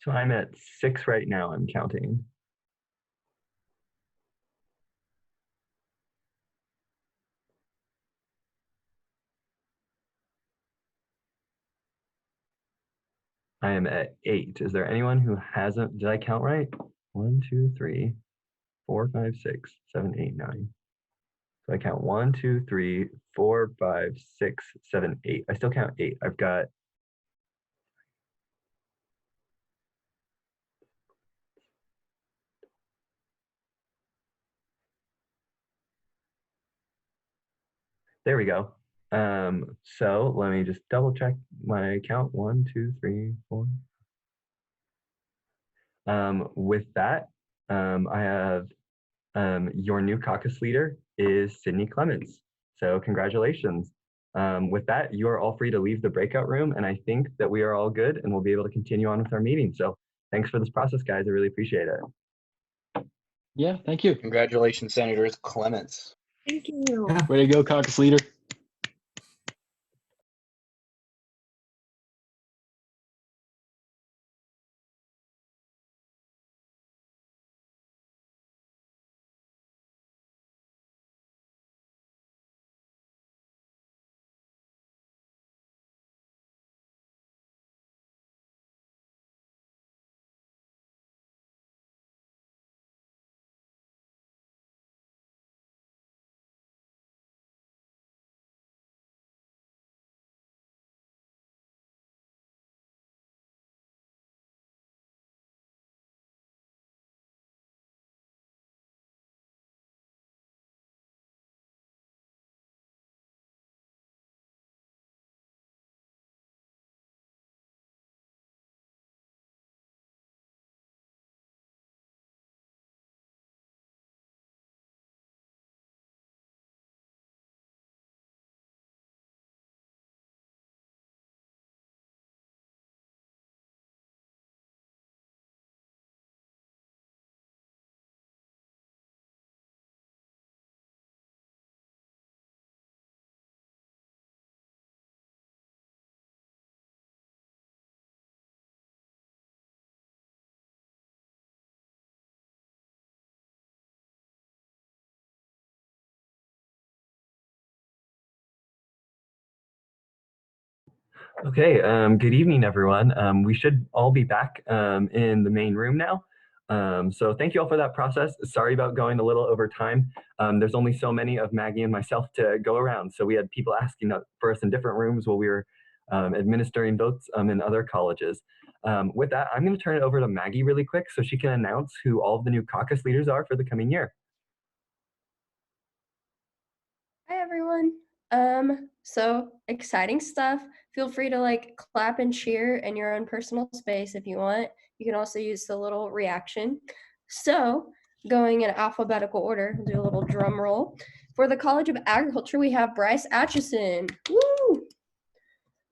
So I'm at 6 right now, I'm counting. I am at 8. Is there anyone who hasn't, did I count right? 1, 2, 3, 4, 5, 6, 7, 8, 9. So I count 1, 2, 3, 4, 5, 6, 7, 8. I still count 8. I've got there we go. So let me just double check my count. 1, 2, 3, 4. With that, I have your new caucus leader is Sydney Clements. So congratulations. With that, you are all free to leave the breakout room, and I think that we are all good and we'll be able to continue on with our meeting. So thanks for this process, guys. I really appreciate it. Yeah, thank you. Congratulations, Senators Clements. Thank you. Yeah, way to go, caucus leader. Okay, good evening, everyone. We should all be back in the main room now. So thank you all for that process. Sorry about going a little over time. There's only so many of Maggie and myself to go around. So we had people asking for us in different rooms while we were administering votes in other colleges. With that, I'm going to turn it over to Maggie really quick so she can announce who all of the new caucus leaders are for the coming year. Hi everyone. So exciting stuff. Feel free to like clap and cheer in your own personal space if you want. You can also use the little reaction. So going in alphabetical order, do a little drum roll. For the College of Agriculture, we have Bryce Atchison. Woo!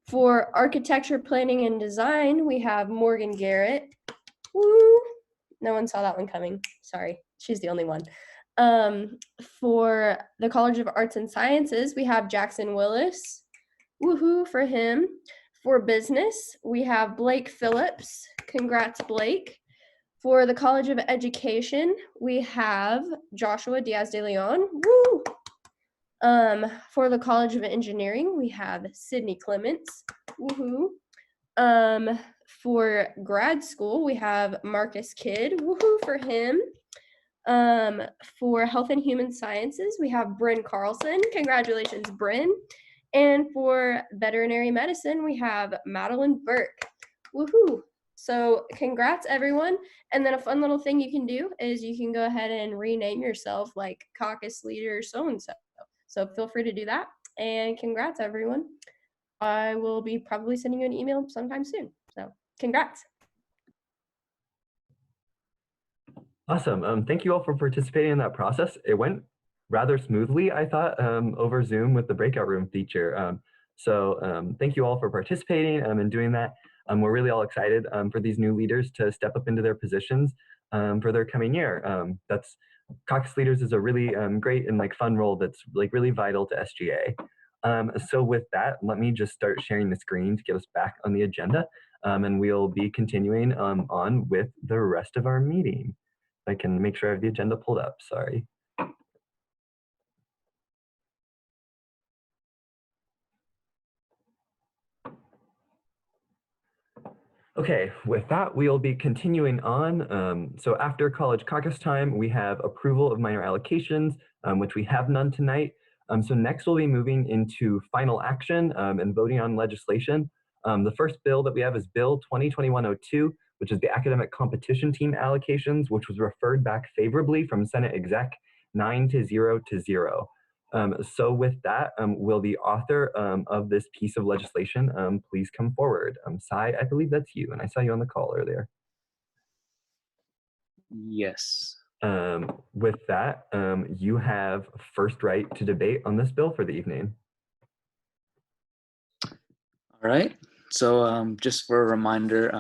For Architecture, Planning, and Design, we have Morgan Garrett. Woo! No one saw that one coming. Sorry, she's the only one. For the College of Arts and Sciences, we have Jackson Willis. Woohoo for him. For business, we have Blake Phillips. Congrats, Blake. For the College of Education, we have Joshua Diaz de Leon. Woo! For the College of Engineering, we have Sydney Clements. Woohoo! For grad school, we have Marcus Kidd. Woohoo for him. For Health and Human Sciences, we have Bryn Carlson. Congratulations, Bryn. And for veterinary medicine, we have Madeline Burke. Woohoo! So congrats, everyone. And then a fun little thing you can do is you can go ahead and rename yourself like Caucus Leader so-and-so. So feel free to do that. And congrats, everyone. I will be probably sending you an email sometime soon. So congrats. Awesome. Thank you all for participating in that process. It went rather smoothly, I thought, over Zoom with the breakout room feature. So thank you all for participating and doing that. We're really all excited for these new leaders to step up into their positions for their coming year. Caucus Leaders is a really great and fun role that's really vital to SGA. So with that, let me just start sharing the screen to get us back on the agenda, and we'll be continuing on with the rest of our meeting. I can make sure I have the agenda pulled up, sorry. Okay, with that, we'll be continuing on. So after college caucus time, we have approval of minor allocations, which we have none tonight. So next we'll be moving into final action and voting on legislation. The first bill that we have is Bill 2021-02, which is the academic competition team allocations, which was referred back favorably from Senate Exec 9-0 to 0. So with that, will the author of this piece of legislation please come forward? Sai, I believe that's you, and I saw you on the call earlier. Yes. With that, you have first right to debate on this bill for the evening. All right. So just for a reminder,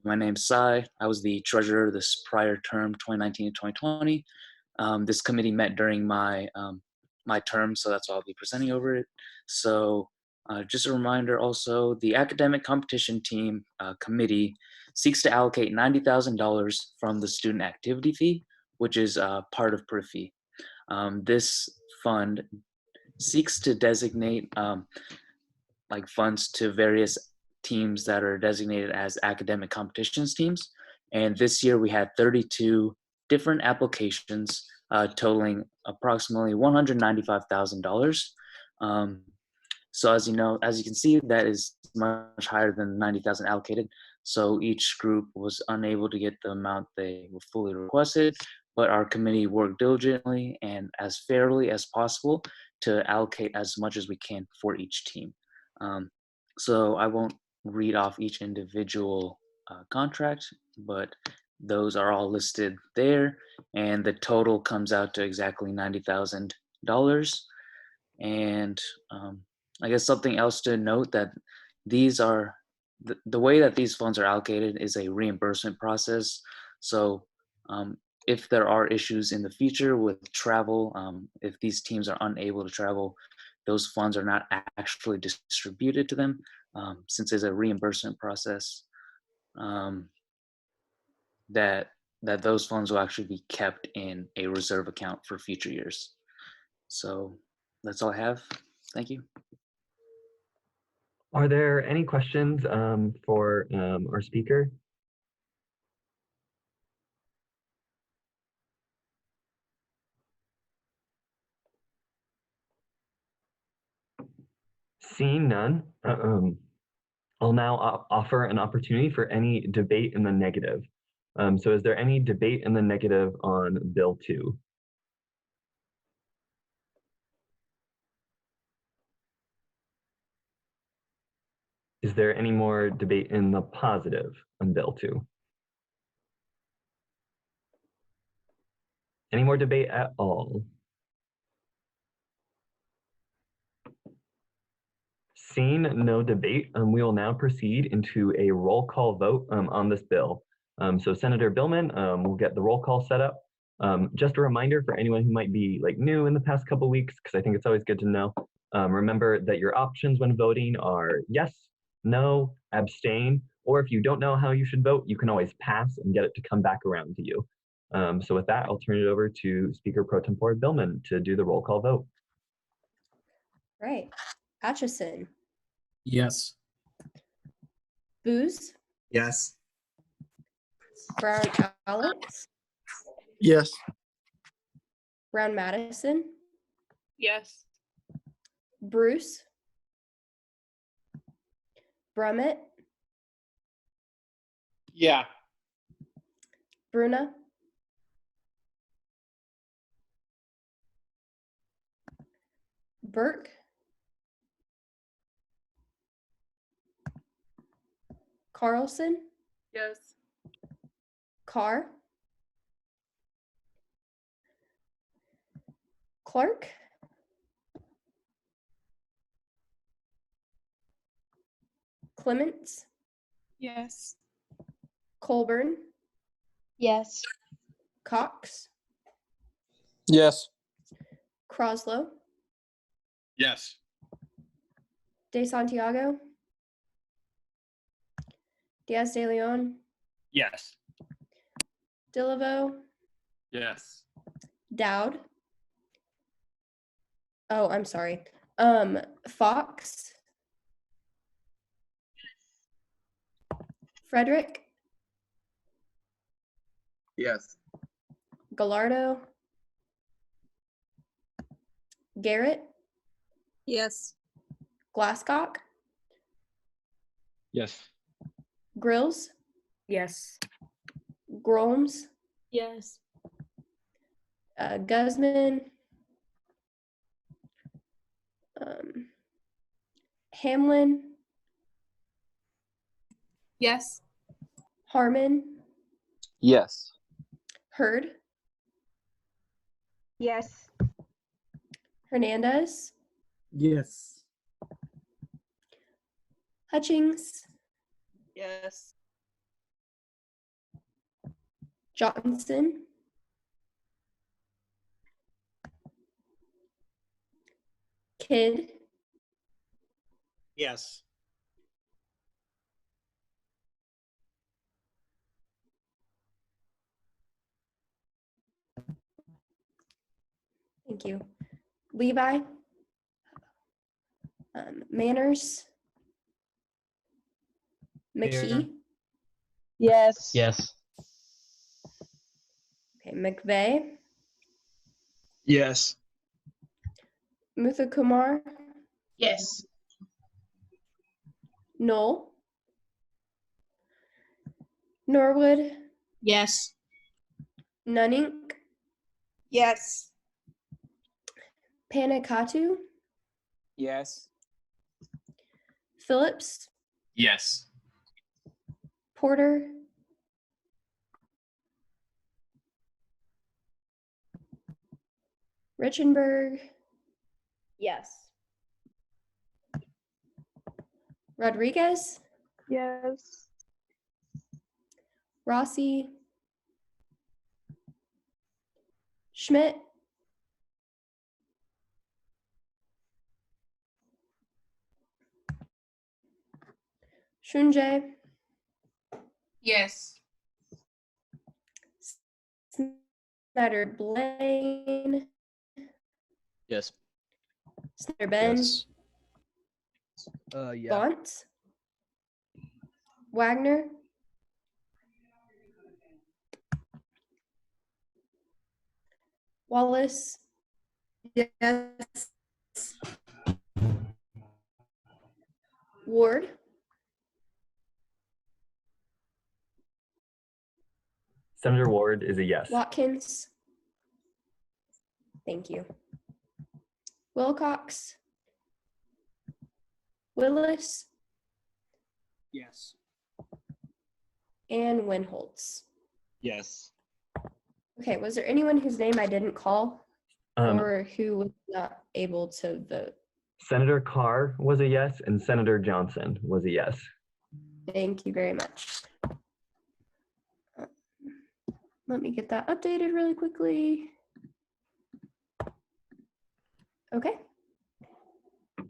my name's Sai. I was the treasurer this prior term, 2019 to 2020. This committee met during my my term, so that's why I'll be presenting over it. So just a reminder also, the academic competition team committee seeks to allocate $90,000 from the student activity fee, which is part of PRIF fee. This fund seeks to designate funds to various teams that are designated as academic competitions teams. And this year we had 32 different applications totaling approximately $195,000. So as you can see, that is much higher than 90,000 allocated. So each group was unable to get the amount they were fully requested, but our committee worked diligently and as fairly as possible to allocate as much as we can for each team. So I won't read off each individual contract, but those are all listed there, and the total comes out to exactly $90,000. And I guess something else to note that these are the way that these funds are allocated is a reimbursement process. So if there are issues in the future with travel, if these teams are unable to travel, those funds are not actually distributed to them, since it's a reimbursement process. That those funds will actually be kept in a reserve account for future years. So that's all I have. Thank you. Are there any questions for our speaker? Seeing none, I'll now offer an opportunity for any debate in the negative. So is there any debate in the negative on Bill 2? Is there any more debate in the positive on Bill 2? Any more debate at all? Seeing no debate, we will now proceed into a roll call vote on this bill. So Senator Billman will get the roll call set up. Just a reminder for anyone who might be new in the past couple weeks, because I think it's always good to know. Remember that your options when voting are yes, no, abstain, or if you don't know how you should vote, you can always pass and get it to come back around to you. So with that, I'll turn it over to Speaker Pro Tempore Billman to do the roll call vote. Right. Atchison. Yes. Booz. Yes. Brown Alex. Yes. Brown Madison. Yes. Bruce. Brummett. Yeah. Bruna. Burke. Carlson. Yes. Carr. Clark. Clements. Yes. Colburn. Yes. Cox. Yes. Croslow. Yes. De Santiago. Diaz de Leon. Yes. Dilivo. Yes. Dowd. Oh, I'm sorry. Fox. Frederick. Yes. Gallardo. Garrett. Yes. Glasscock. Yes. Grills. Yes. Gromes. Yes. Guzman. Hamlin. Yes. Harmon. Yes. Hurd. Yes. Hernandez. Yes. Hutchings. Yes. Johnson. Kidd. Yes. Thank you. Levi. Manners. McKee. Yes. Yes. Okay, McVeigh. Yes. Muthakumar. Yes. Knoll. Norwood. Yes. Nunnink. Yes. Panikatu. Yes. Phillips. Yes. Porter. Richenberg. Yes. Rodriguez. Yes. Rossi. Schmidt. Shunjay. Yes. Snyder Blaine. Yes. Snyder Ben. Yes. Yeah. Gaunt. Wagner. Wallace. Yes. Ward. Senator Ward is a yes. Watkins. Thank you. Wilcox. Willis. Yes. And Winholtz. Yes. Okay, was there anyone whose name I didn't call Um, or who was not able to vote? Senator Carr was a yes, and Senator Johnson was a yes. Thank you very much. Let me get that updated really quickly. Okay.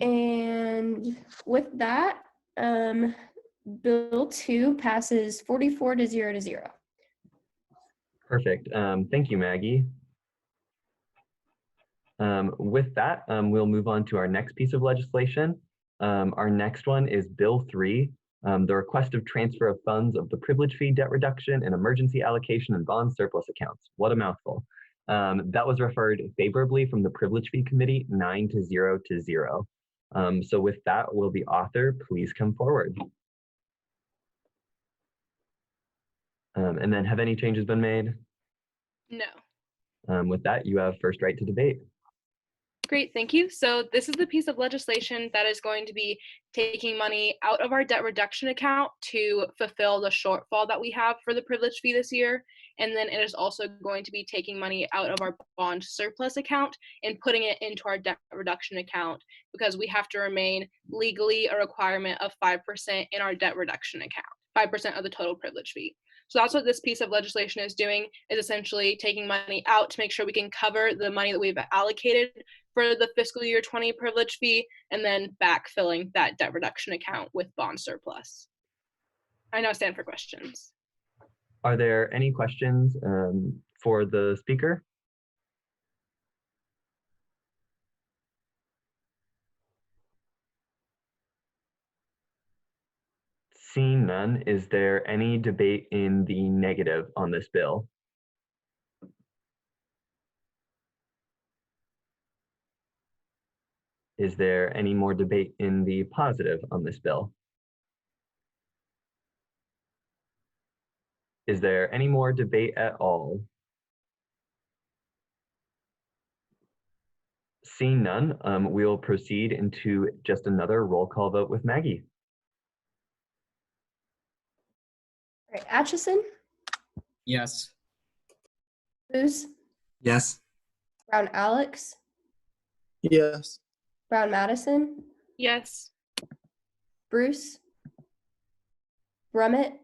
And with that, Bill 2 passes 44 to 0. Perfect. Thank you, Maggie. With that, we'll move on to our next piece of legislation. Our next one is Bill 3, the request of transfer of funds of the privilege fee, debt reduction, and emergency allocation and bond surplus accounts. What a mouthful. That was referred favorably from the privilege fee committee, 9 to 0. So with that, will the author please come forward? And then have any changes been made? No. With that, you have first right to debate. Great, thank you. So this is the piece of legislation that is going to be taking money out of our debt reduction account to fulfill the shortfall that we have for the privilege fee this year. And then it is also going to be taking money out of our bond surplus account and putting it into our debt reduction account because we have to remain legally a requirement of 5% in our debt reduction account, 5% of the total privilege fee. So that's what this piece of legislation is doing, is essentially taking money out to make sure we can cover the money that we've allocated for the fiscal year 20 privilege fee, and then backfilling that debt reduction account with bond surplus. I now stand for questions. Are there any questions for the speaker? Seeing none, is there any debate in the negative on this bill? Is there any more debate in the positive on this bill? Is there any more debate at all? Seeing none, we'll proceed into just another roll call vote with Maggie. All right, Atchison, Yes. Booz, Yes. Brown Alex, Yes. Brown Madison, Yes. Bruce, Brummett,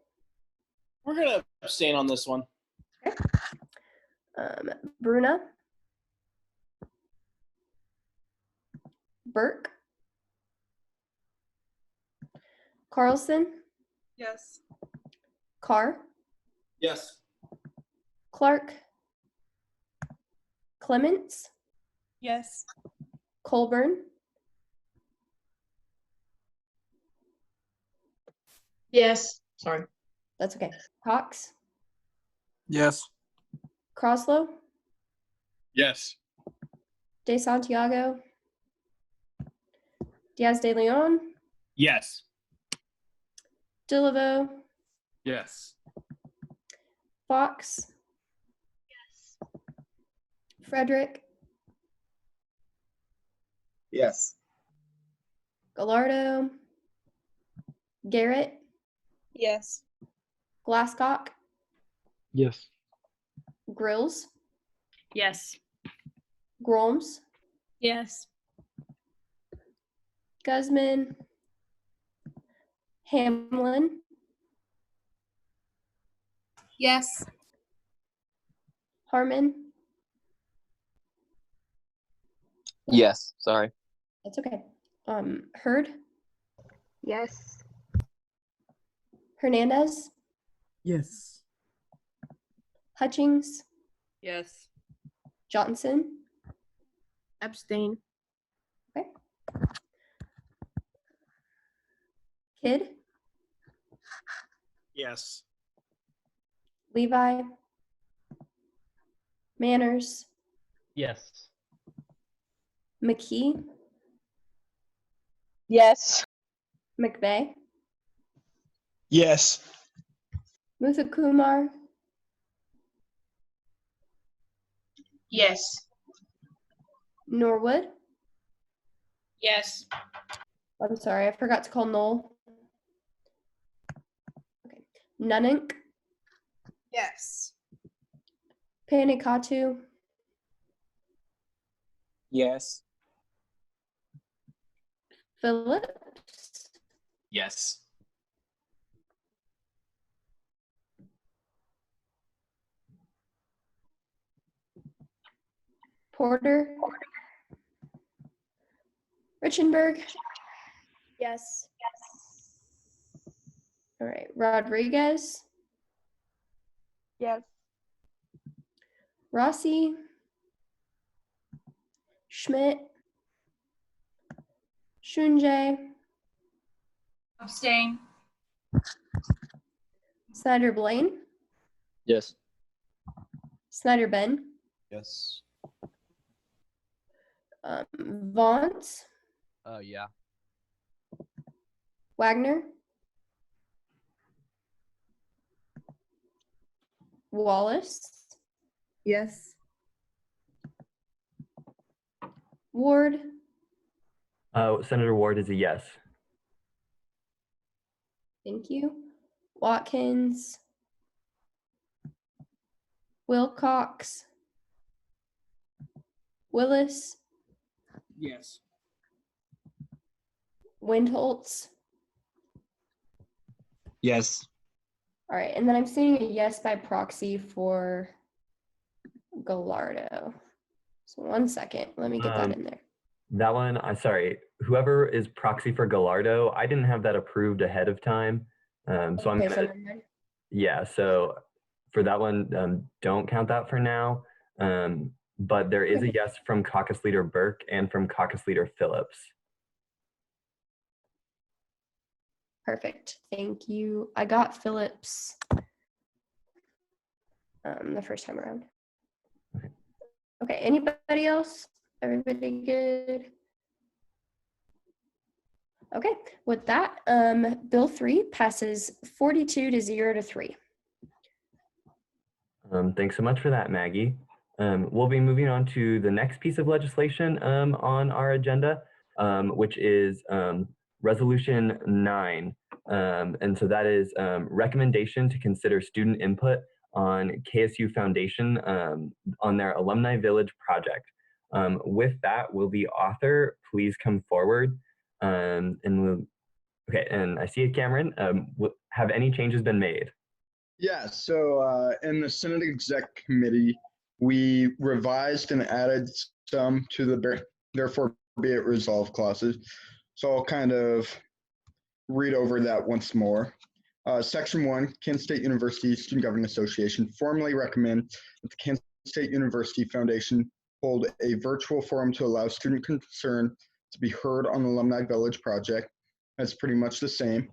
We're gonna abstain on this one. Bruna, Burke, Carlson, Yes. Carr, Yes. Clark, Clements, Yes. Colburn, Yes. Sorry. that's okay, Cox, Yes. Croslow, Yes. De Santiago, Diaz de Leon, Yes. Delaveau, Yes. Fox, Frederick, Yes. Gallardo, Garrett, Yes. Glasscock, Yes. Grills, Yes. Groms, Yes. Guzman, Hamlin, Yes. Harmon, Yes, sorry. that's okay. Hurd, Yes. Hernandez, Yes. Hutchings, Yes. Johnson, Abstain. okay. Kidd, Yes. Levi, Manners, Yes. McKee, Yes. McVeigh, Yes. Muthakumar, Yes. Norwood, Yes. I'm sorry, I forgot to call Noel. Okay. Nunink, Yes. Panikatu, Yes. Phillips, Yes. Porter, Richenberg, Yes. All right, Rodriguez, Yes. Rossi, Schmidt, Shunjay, Abstain. Snyder Blaine, Yes. Snyder Ben, Yes. Vaughns, Yeah. Wagner, Wallace, Yes. Ward, Senator Ward is a yes. thank you, Watkins, Wilcox, Willis, Yes. Windholtz. Yes. All right, and then I'm seeing a yes by proxy for Gallardo. So 1 second, let me get that in there. That one, sorry, whoever is proxy for Gallardo, I didn't have that approved ahead of time. So I'm Okay, so gonna, never mind. yeah, so for that one, don't count that for now. But there is a yes from Caucus Leader Burke and from Caucus Leader Phillips. Perfect, thank you. I got Phillips the first time around. Okay, anybody else? Everybody good? Okay, with that, Bill 3 passes 42 to 0 to 3. Thanks so much for that, Maggie. We'll be moving on to the next piece of legislation on our agenda, which is Resolution 9. And so that is recommendation to consider student input on KSU Foundation on their Alumni Village project. With that, will the author please come forward? And we'll, okay, and I see it, Cameron. Have any changes been made? Yeah, so in the Senate Exec Committee, we revised and added some to the therefore be it resolved clauses. So I'll kind of read over that once more. Section 1, Kansas State University Student Government Association formally recommend that the Kansas State University Foundation hold a virtual forum to allow student concern to be heard on the Alumni Village project. That's pretty much the same.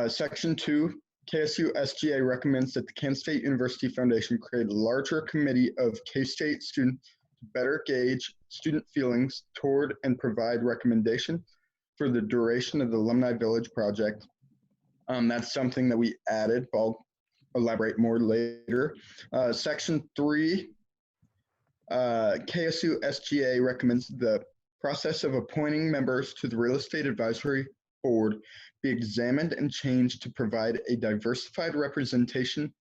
Section 2, KSU SGA recommends that the Kansas State University Foundation create a larger committee of K-State students to better gauge student feelings toward and provide recommendation for the duration of the Alumni Village project. That's something that we added, but I'll elaborate more later. Section 3, KSU SGA recommends the process of appointing members to the Real Estate Advisory Board be examined and changed to provide a diversified representative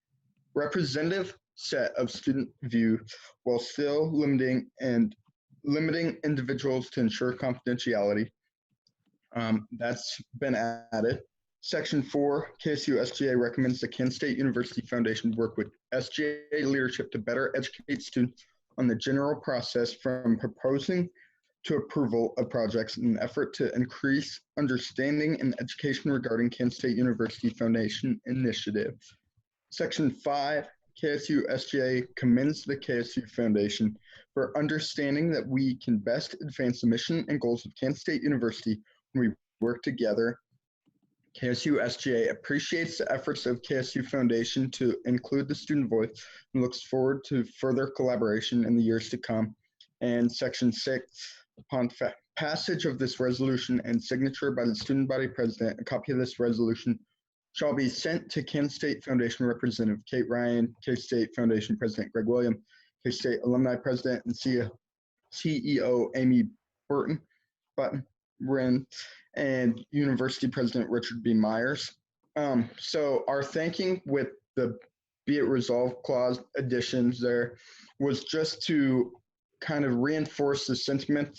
set of student view while still limiting individuals to ensure confidentiality. That's been added. Section 4, KSU SGA recommends the Kansas State University Foundation work with SGA leadership to better educate students on the general process from proposing to approval of projects in an effort to increase understanding and education regarding Kansas State University Foundation initiative. Section 5, KSU SGA commends the KSU Foundation for understanding that we can best advance the mission and goals of Kansas State University when we work together. KSU SGA appreciates the efforts of KSU Foundation to include the student voice and looks forward to further collaboration in the years to come. And Section 6, upon passage of this resolution and signature by the student body president, a copy of this resolution shall be sent to Kansas State Foundation Representative Kate Ryan, K-State Foundation President Greg William, K-State Alumni President and CEO Amy Button, and University President Richard B. Myers. So our thinking with the be it resolved clause additions there was just to kind of reinforce the sentiment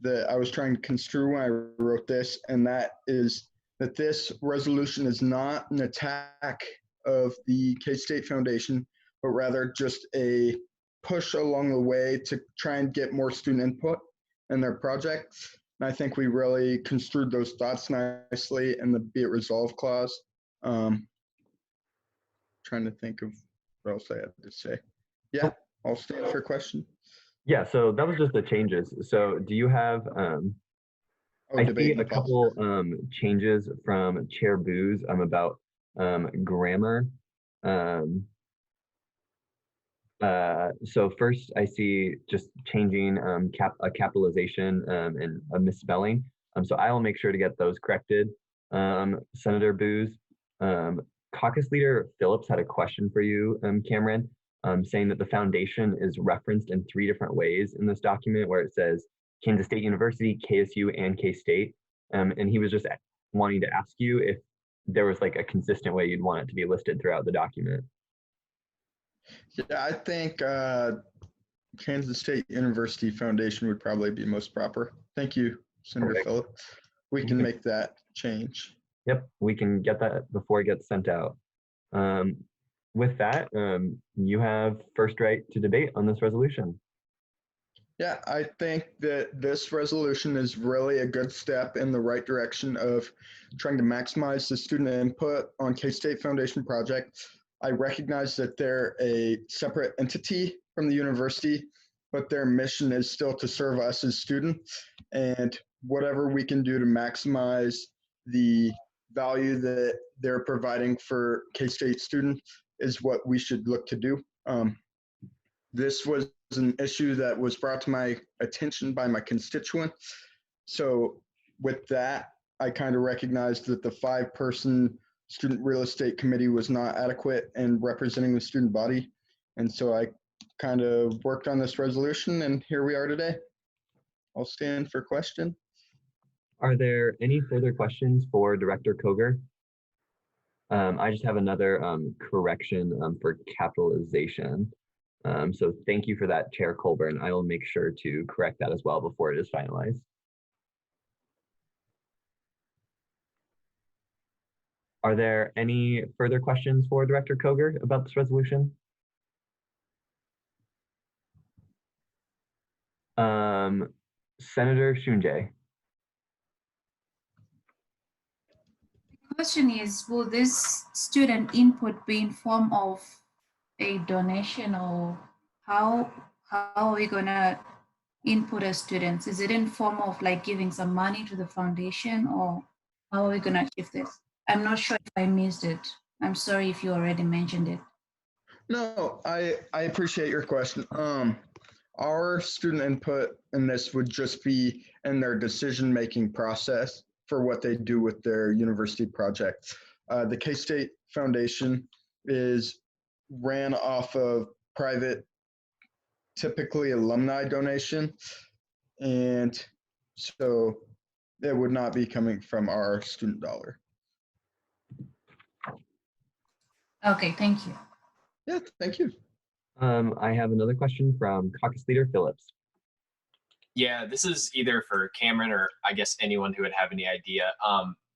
that I was trying to construe when I wrote this, and that is that this resolution is not an attack of the K-State Foundation, but rather just a push along the way to try and get more student input in their project. And I think we really construed those thoughts nicely in the be it resolved clause. Trying to think of what else I had to say. Yeah, I'll stand for a question. Yeah, so that was just the changes. So do you have, I see a couple changes from Chair Booz about grammar. So first I see just changing a capitalization and a misspelling. So I will make sure to get those corrected. Senator Booz, Caucus Leader Phillips had a question for you, Cameron, saying that the foundation is referenced in 3 different ways in this document where it says Kansas State University, KSU, and K-State. And he was just wanting to ask you if there was like a consistent way you'd want it to be listed throughout the document. Yeah, I think Kansas State University Foundation would probably be most proper. Thank you, Senator Phillips. We can make that change. Yep, we can get that before it gets sent out. With that, you have first right to debate on this resolution. Yeah, I think that this resolution is really a good step in the right direction of trying to maximize the student input on K-State Foundation project. I recognize that they're a separate entity from the university, but their mission is still to serve us as students, and whatever we can do to maximize the value that they're providing for K-State students is what we should look to do. This was an issue that was brought to my attention by my constituents. So with that, I kind of recognized that the 5-person student real estate committee was not adequate in representing the student body. And so I kind of worked on this resolution, and here we are today. I'll stand for question. Are there any further questions for Director Koger? I just have another correction for capitalization. So thank you for that, Chair Colburn. I will make sure to correct that as well before it is finalized. Are there any further questions for Director Koger about this resolution? Senator Shunjay. The question is, will this student input be in form of a donation, or how are we gonna input as students? Is it in form of like giving some money to the foundation, or how are we gonna achieve this? I'm not sure if I missed it. I'm sorry if you already mentioned it. No, I appreciate your question. Our student input in this would just be in their decision-making process for what they do with their university project. The K-State Foundation is ran off of private, typically alumni donation. And so it would not be coming from our student dollar. Okay, thank you. Yeah, thank you. I have another question from Caucus Leader Phillips. Yeah, this is either for Cameron or I guess anyone who would have any idea.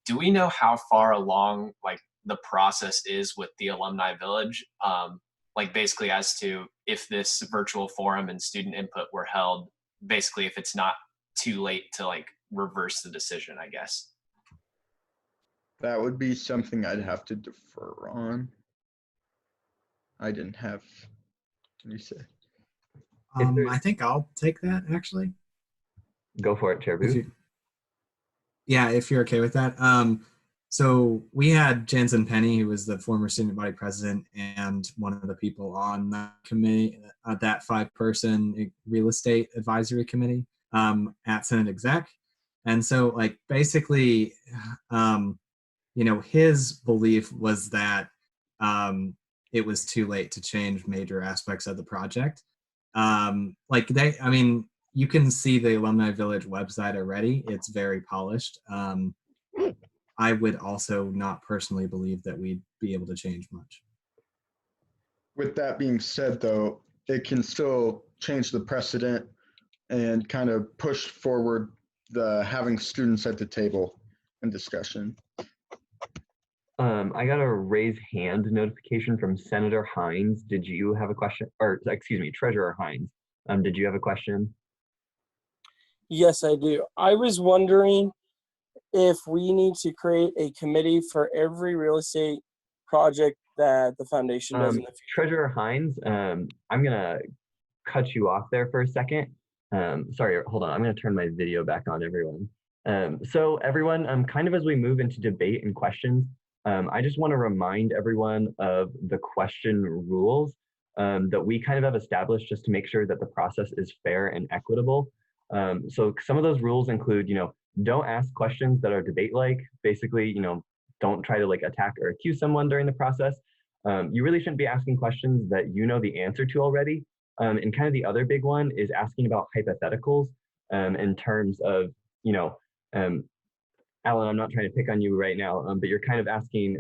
Do we know how far along like the process is with the Alumni Village? Like basically as to if this virtual forum and student input were held, basically if it's not too late to like reverse the decision, I guess. That would be something I'd have to defer on. I didn't have, what do you say? I think I'll take that actually. Go for it, Chair Booth. Yeah, if you're okay with that. So we had Jansen Penny, who was the former student body president and one of the people on that committee, that 5-person real estate advisory committee at Senate Exec. And so like basically, you know, his belief was that it was too late to change major aspects of the project. Like I mean, you can see the Alumni Village website already. It's very polished. I would also not personally believe that we'd be able to change much. With that being said, though, it can still change the precedent and kind of push forward the having students at the table and discussion. I got a raise hand notification from Senator Hines. Did you have a question? Or excuse me, Treasurer Hines. Did you have a question? Yes, I do. I was wondering if we need to create a committee for every real estate project that the foundation does in the future. Treasurer Hines, I'm gonna cut you off there for a second. Sorry, hold on. I'm gonna turn my video back on, everyone. So everyone, kind of as we move into debate and questions, I just want to remind everyone of the question rules that we kind of have established just to make sure that the process is fair and equitable. So some of those rules include, don't ask questions that are debate-like. Basically, don't try to like attack or accuse someone during the process. You really shouldn't be asking questions that you know the answer to already. And kind of the other big one is asking about hypotheticals in terms of, Alan, I'm not trying to pick on you right now, but you're kind of asking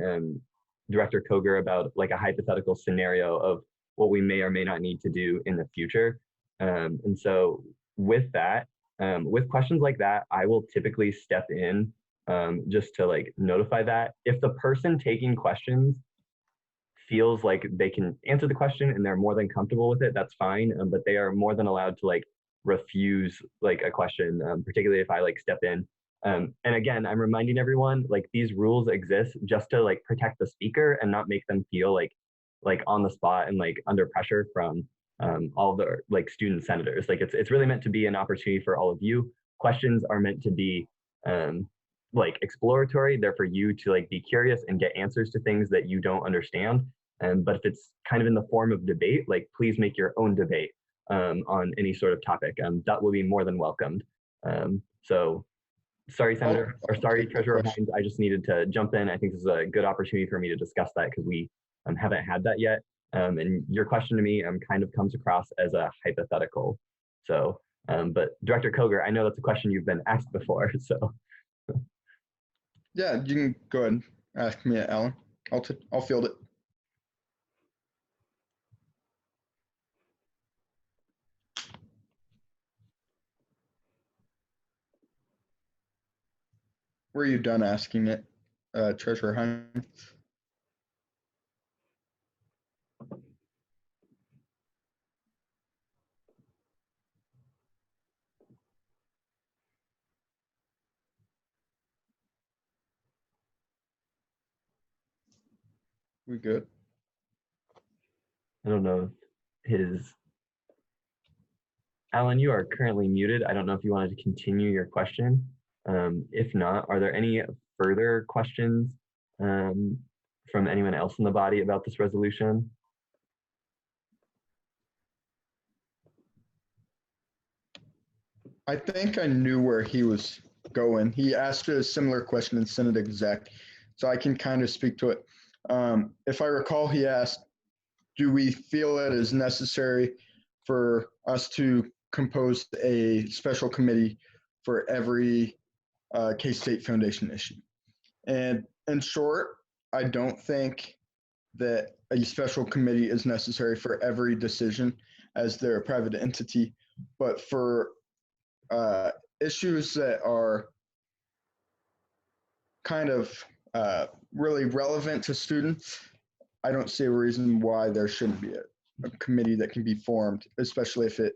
Director Koger about like a hypothetical scenario of what we may or may not need to do in the future. And so with that, with questions like that, I will typically step in just to like notify that. If the person taking questions feels like they can answer the question and they're more than comfortable with it, that's fine. But they are more than allowed to like refuse like a question, particularly if I like step in. And again, I'm reminding everyone, like these rules exist just to like protect the speaker and not make them feel like on the spot and like under pressure from all the like student senators. Like it's really meant to be an opportunity for all of you. Questions are meant to be like exploratory. They're for you to like be curious and get answers to things that you don't understand. But if it's kind of in the form of debate, like please make your own debate on any sort of topic. That will be more than welcomed. So sorry, Senator, or sorry, Treasurer Hines, I just needed to jump in. I think this is a good opportunity for me to discuss that because we haven't had that yet. And your question to me kind of comes across as a hypothetical. So, but Director Koger, I know that's a question you've been asked before, so. Yeah, you can go ahead and ask me, Alan. I'll field it. Were you done asking it, Treasurer Hines? We good? I don't know if Alan, you are currently muted. I don't know if you wanted to continue your question. If not, are there any further questions from anyone else in the body about this resolution? I think I knew where he was going. He asked a similar question in Senate Exec, so I can kind of speak to it. If I recall, he asked, do we feel it is necessary for us to compose a special committee for every K-State Foundation issue? And in short, I don't think that a special committee is necessary for every decision as they're a private entity, but for issues that are kind of really relevant to students, I don't see a reason why there shouldn't be a committee that can be formed, especially if it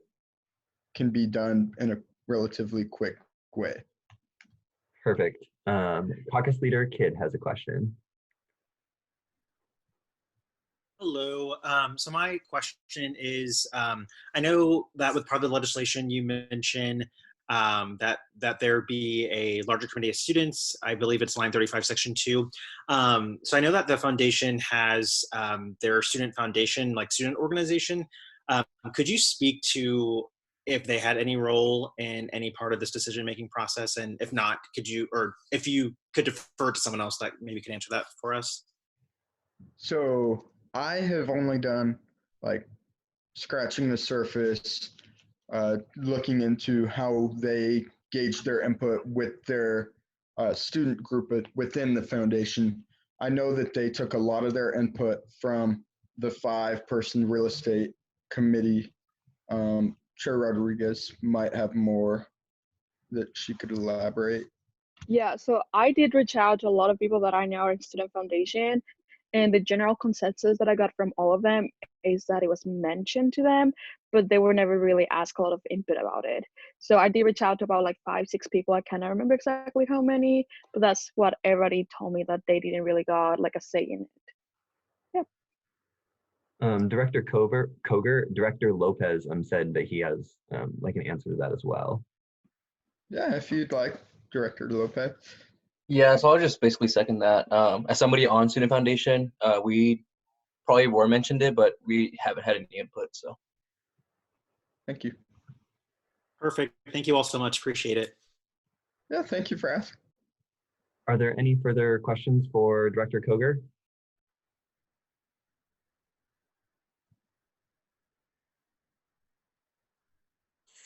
can be done in a relatively quick way. Perfect. Caucus Leader Kidd has a question. Hello. So my question is, I know that with part of the legislation you mentioned that there be a larger committee of students. I believe it's line 35, section 2. So I know that the foundation has their student foundation, like student organization. Could you speak to if they had any role in any part of this decision-making process? And if not, could you, or if you could defer to someone else that maybe could answer that for us? So I have only done like scratching the surface, looking into how they gauge their input with their student group within the foundation. I know that they took a lot of their input from the 5-person real estate committee. Chair Rodriguez might have more that she could elaborate. Yeah, so I did reach out to a lot of people that I know are in Student Foundation, And the general consensus that I got from all of them is that it was mentioned to them, but they were never really asked a lot of input about it. So I did reach out to about like 5-6 people. I cannot remember exactly how many, but that's what everybody told me, that they didn't really got like a say in it. Director Koger, Director Lopez said that he has like an answer to that as well. Yeah, if you'd like, Director Lopez. Yeah, so I'll just basically second that. As somebody on Student Foundation, we probably were mentioned it, but we haven't had any input, so. Thank you. Perfect. Thank you all so much. Appreciate it. Yeah, thank you for asking. Are there any further questions for Director Koger?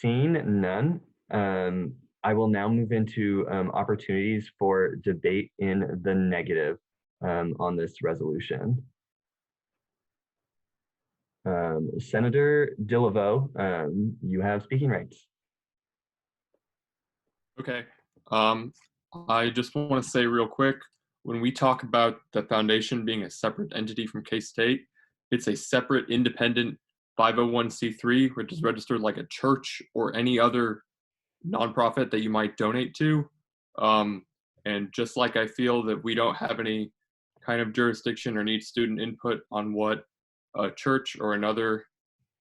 Seeing none, I will now move into opportunities for debate in the negative on this resolution. Senator Delaveau, you have speaking rights. Okay. I just want to say real quick, when we talk about the foundation being a separate entity from K-State, it's a separate independent 501c3, which is registered like a church or any other nonprofit that you might donate to. And just like I feel that we don't have any kind of jurisdiction or need student input on what a church or another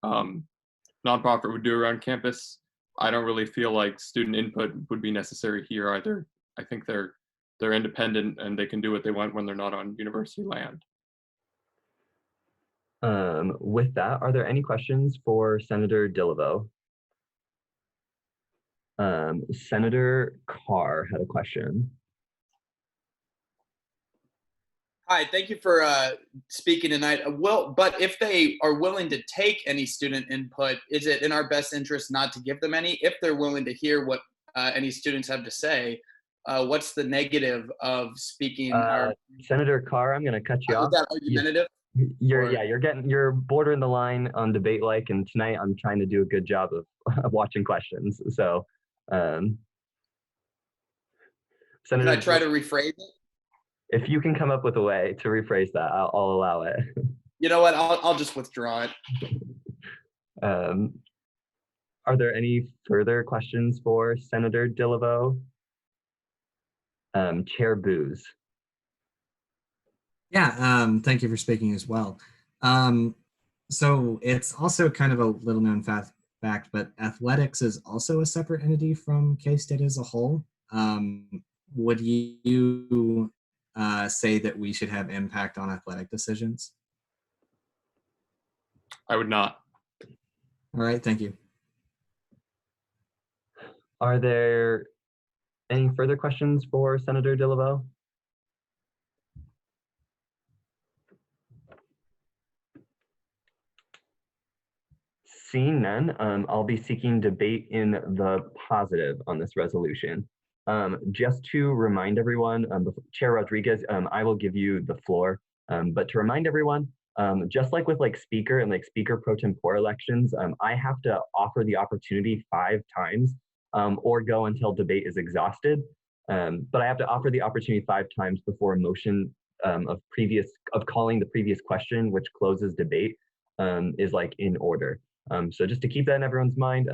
nonprofit would do around campus, I don't really feel like student input would be necessary here either. I think they're independent and they can do what they want when they're not on university land. With that, are there any questions for Senator Delaveau? Senator Carr had a question. Hi, thank you for speaking tonight. Well, but if they are willing to take any student input, is it in our best interest not to give them any? If they're willing to hear what any students have to say, what's the negative of speaking? Senator Carr, I'm going to cut you off. Is that argumentative? You're bordering the line on debate like, and tonight I'm trying to do a good job of watching questions. So, Senator, Senator, can I try to rephrase it? If you can come up with a way to rephrase that, I'll allow it. You know what? I'll just withdraw it. Are there any further questions for Senator Delaveau? Chair Booz. Yeah, thank you for speaking as well. So it's also kind of a little known fact, but athletics is also a separate entity from K-State as a whole. Would you say that we should have impact on athletic decisions? I would not. All right, thank you. Are there any further questions for Senator Delaveau? Seeing none, I'll be seeking debate in the positive on this resolution. Just to remind everyone, Chair Rodriguez, I will give you the floor, but to remind everyone, just like with like speaker and like speaker pro tempore elections, I have to offer the opportunity 5 times or go until debate is exhausted. But I have to offer the opportunity 5 times before a motion of calling the previous question, which closes debate, is like in order. So just to keep that in everyone's mind,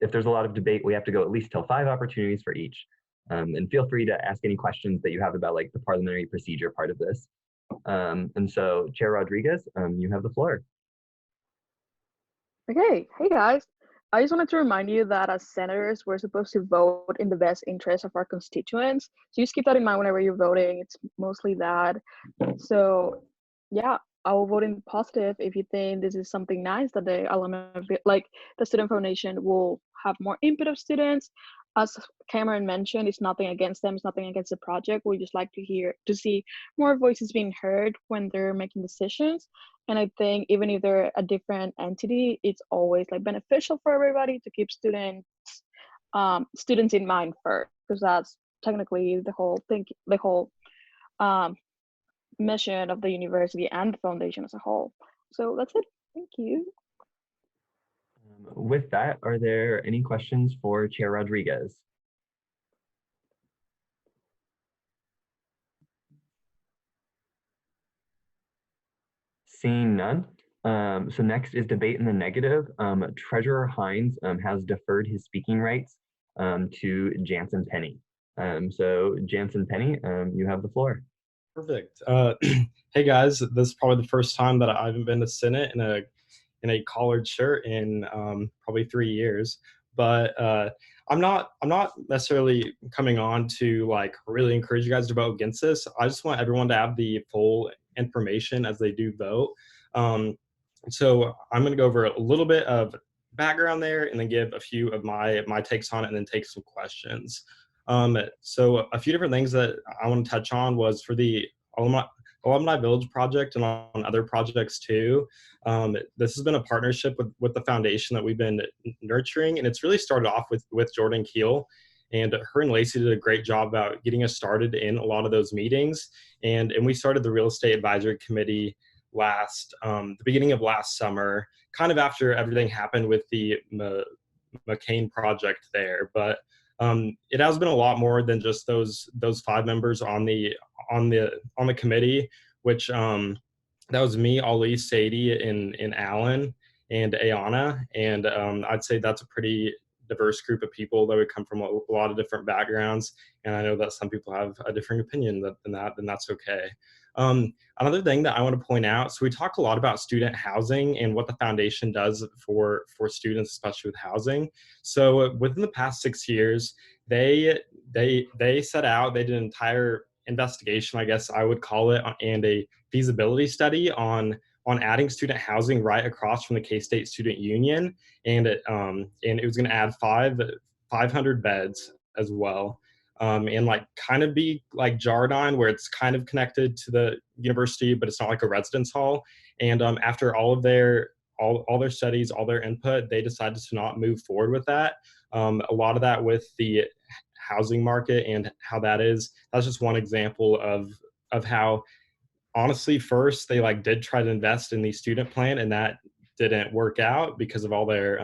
if there's a lot of debate, we have to go at least till 5 opportunities for each. And feel free to ask any questions that you have about like the parliamentary procedure part of this. And so Chair Rodriguez, you have the floor. Okay, hey guys. I just wanted to remind you that as senators, we're supposed to vote in the best interest of our constituents. So just keep that in mind whenever you're voting. It's mostly that. So yeah, I will vote in positive if you think this is something nice that the alumni, like the Student Foundation, will have more input of students. As Cameron mentioned, it's nothing against them, it's nothing against the project. We just like to see more voices being heard when they're making decisions. And I think even if they're a different entity, it's always like beneficial for everybody to keep students in mind first, because that's technically the whole thing, the whole mission of the university and the foundation as a whole. So that's it. Thank you. With that, are there any questions for Chair Rodriguez? Seeing none. So next is debate in the negative. Treasurer Hines has deferred his speaking rights to Jansen Penny. So Jansen Penny, you have the floor. Perfect. Hey guys, this is probably the first time that I haven't been to Senate in a collared shirt in probably 3 years. But I'm not necessarily coming on to like really encourage you guys to vote against this. I just want everyone to have the full information as they do vote. So I'm going to go over a little bit of background there, and then give a few of my takes on it, and then take some questions. So a few different things that I want to touch on was for the Alumni Village project and on other projects too. This has been a partnership with the foundation that we've been nurturing, and it's really started off with Jordan Keel. And her and Lacey did a great job about getting us started in a lot of those meetings. And we started the Real Estate Advisory Committee the beginning of last summer, kind of after everything happened with the McCain project there. But it has been a lot more than just those 5 members on the committee, which that was me, Ali, Sadie, and Alan, and Ayana. And I'd say that's a pretty diverse group of people that would come from a lot of different backgrounds. And I know that some people have a different opinion than that, and that's okay. Another thing that I want to point out, so we talk a lot about student housing and what the foundation does for students, especially with housing. So within the past 6 years, they set out, they did an entire investigation, I guess I would call it, and a feasibility study on adding student housing right across from the K-State Student Union, and it was going to add 500 beds as well. And like kind of be like Jardine, where it's kind of connected to the university, but it's not like a residence hall. And after all their studies, all their input, they decided to not move forward with that. A lot of that with the housing market and how that's just one example of how, honestly, first they like did try to invest in the student plan, and that didn't work out because of all their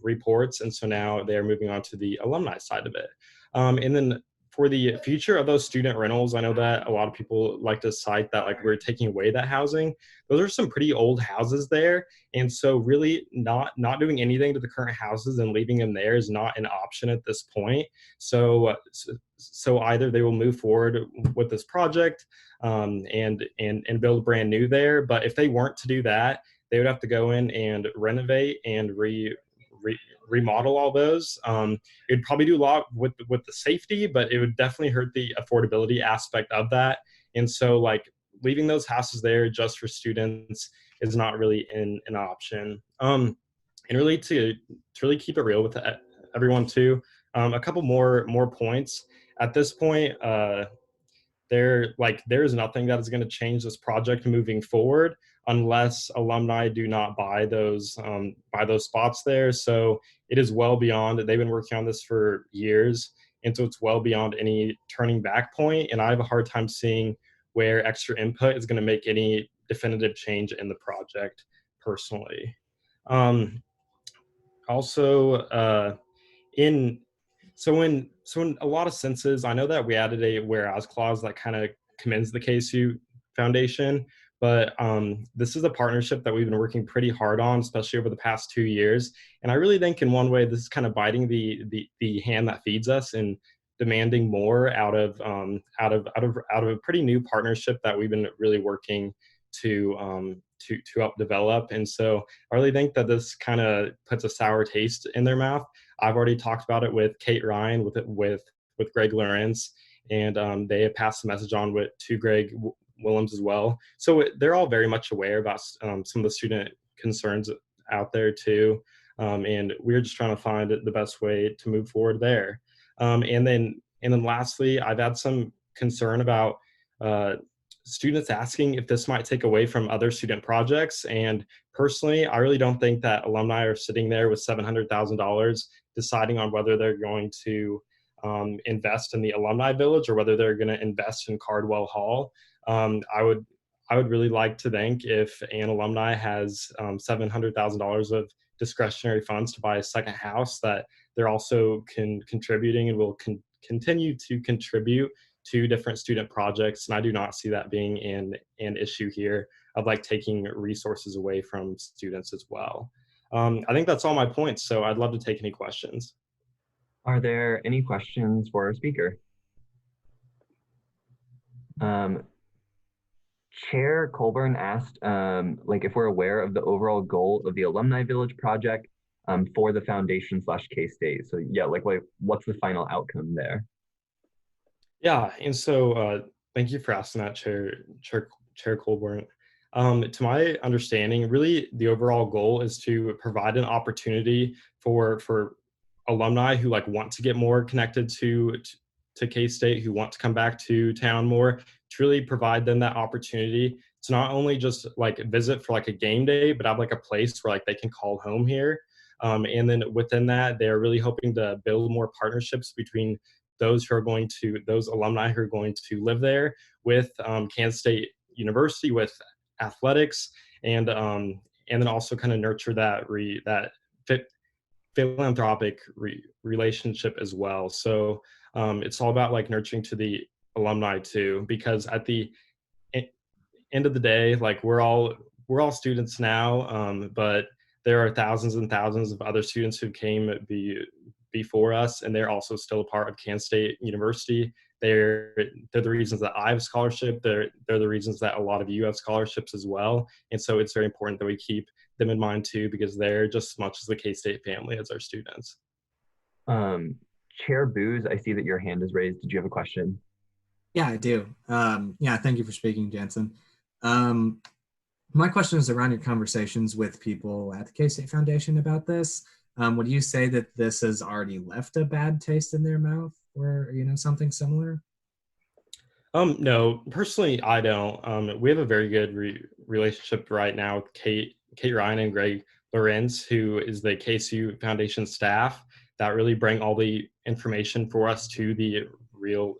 reports, and so now they're moving on to the alumni side of it. And then for the future of those student rentals, I know that a lot of people like to cite that like we're taking away that housing. Those are some pretty old houses there, and so really not doing anything to the current houses and leaving them there is not an option at this point. So either they will move forward with this project and build brand new there, but if they weren't to do that, they would have to go in and renovate and remodel all those. It'd probably do a lot with the safety, but it would definitely hurt the affordability aspect of that. And so like leaving those houses there just for students is not really an option. And really to really keep it real with everyone too, a couple more points. At this point, there is nothing that is going to change this project moving forward unless alumni do not buy those spots there. So it is well beyond, they've been working on this for years, and so it's well beyond any turning back point, and I have a hard time seeing where extra input is going to make any definitive change in the project personally. Also, in a lot of senses, I know that we added a whereas clause that kind of commends the KSU Foundation, but this is a partnership that we've been working pretty hard on, especially over the past 2 years. And I really think in one way this is kind of biting the hand that feeds us and demanding more out of a pretty new partnership that we've been really working to help develop. And so I really think that this kind of puts a sour taste in their mouth. I've already talked about it with Kate Ryan, with Greg Lawrence, and they have passed the message on to Greg Willems as well. So they're all very much aware about some of the student concerns out there too. And we're just trying to find the best way to move forward there. And then lastly, I've had some concern about students asking if this might take away from other student projects. And personally, I really don't think that alumni are sitting there with $700,000 deciding on whether they're going to invest in the Alumni Village or whether they're going to invest in Cardwell Hall. I would really like to think if an alumni has $700,000 of discretionary funds to buy a second house, that they're also contributing and will continue to contribute to different student projects. And I do not see that being an issue here. like taking resources away from students as well. I think that's all my points, so I'd love to take any questions. Are there any questions for our speaker? Chair Colburn asked like if we're aware of the overall goal of the Alumni Village project for the foundation / K-State. So yeah, like what's the final outcome there? Yeah, and so thank you for asking that, Chair Colburn. To my understanding, really the overall goal is to provide an opportunity for alumni who like want to get more connected to K-State, who want to come back to town more, to really provide them that opportunity to not only just like visit for like a game day, but have like a place where like they can call home here. And then within that, they're really hoping to build more partnerships between those alumni who are going to live there with Kansas State University, with athletics, and then also kind of nurture that philanthropic relationship as well. So it's all about like nurturing to the alumni too, because at the end of the day, like we're all students now, but there are thousands and thousands of other students who came before us, and they're also still a part of Kansas State University. They're the reasons that I have scholarship. They're the reasons that a lot of you have scholarships as well. And so it's very important that we keep them in mind too, because they're just as much as the K-State family as our students. Chair Booz, I see that your hand is raised. Did you have a question? Yeah, I do. Yeah, thank you for speaking, Jansen. My question is around your conversations with people at the K-State Foundation about this. Would you say that this has already left a bad taste in their mouth, or something similar? No, personally, I don't. We have a very good relationship right now with Kate Ryan and Greg Lorenz, who is the KSU Foundation staff that really bring all the information for us to the real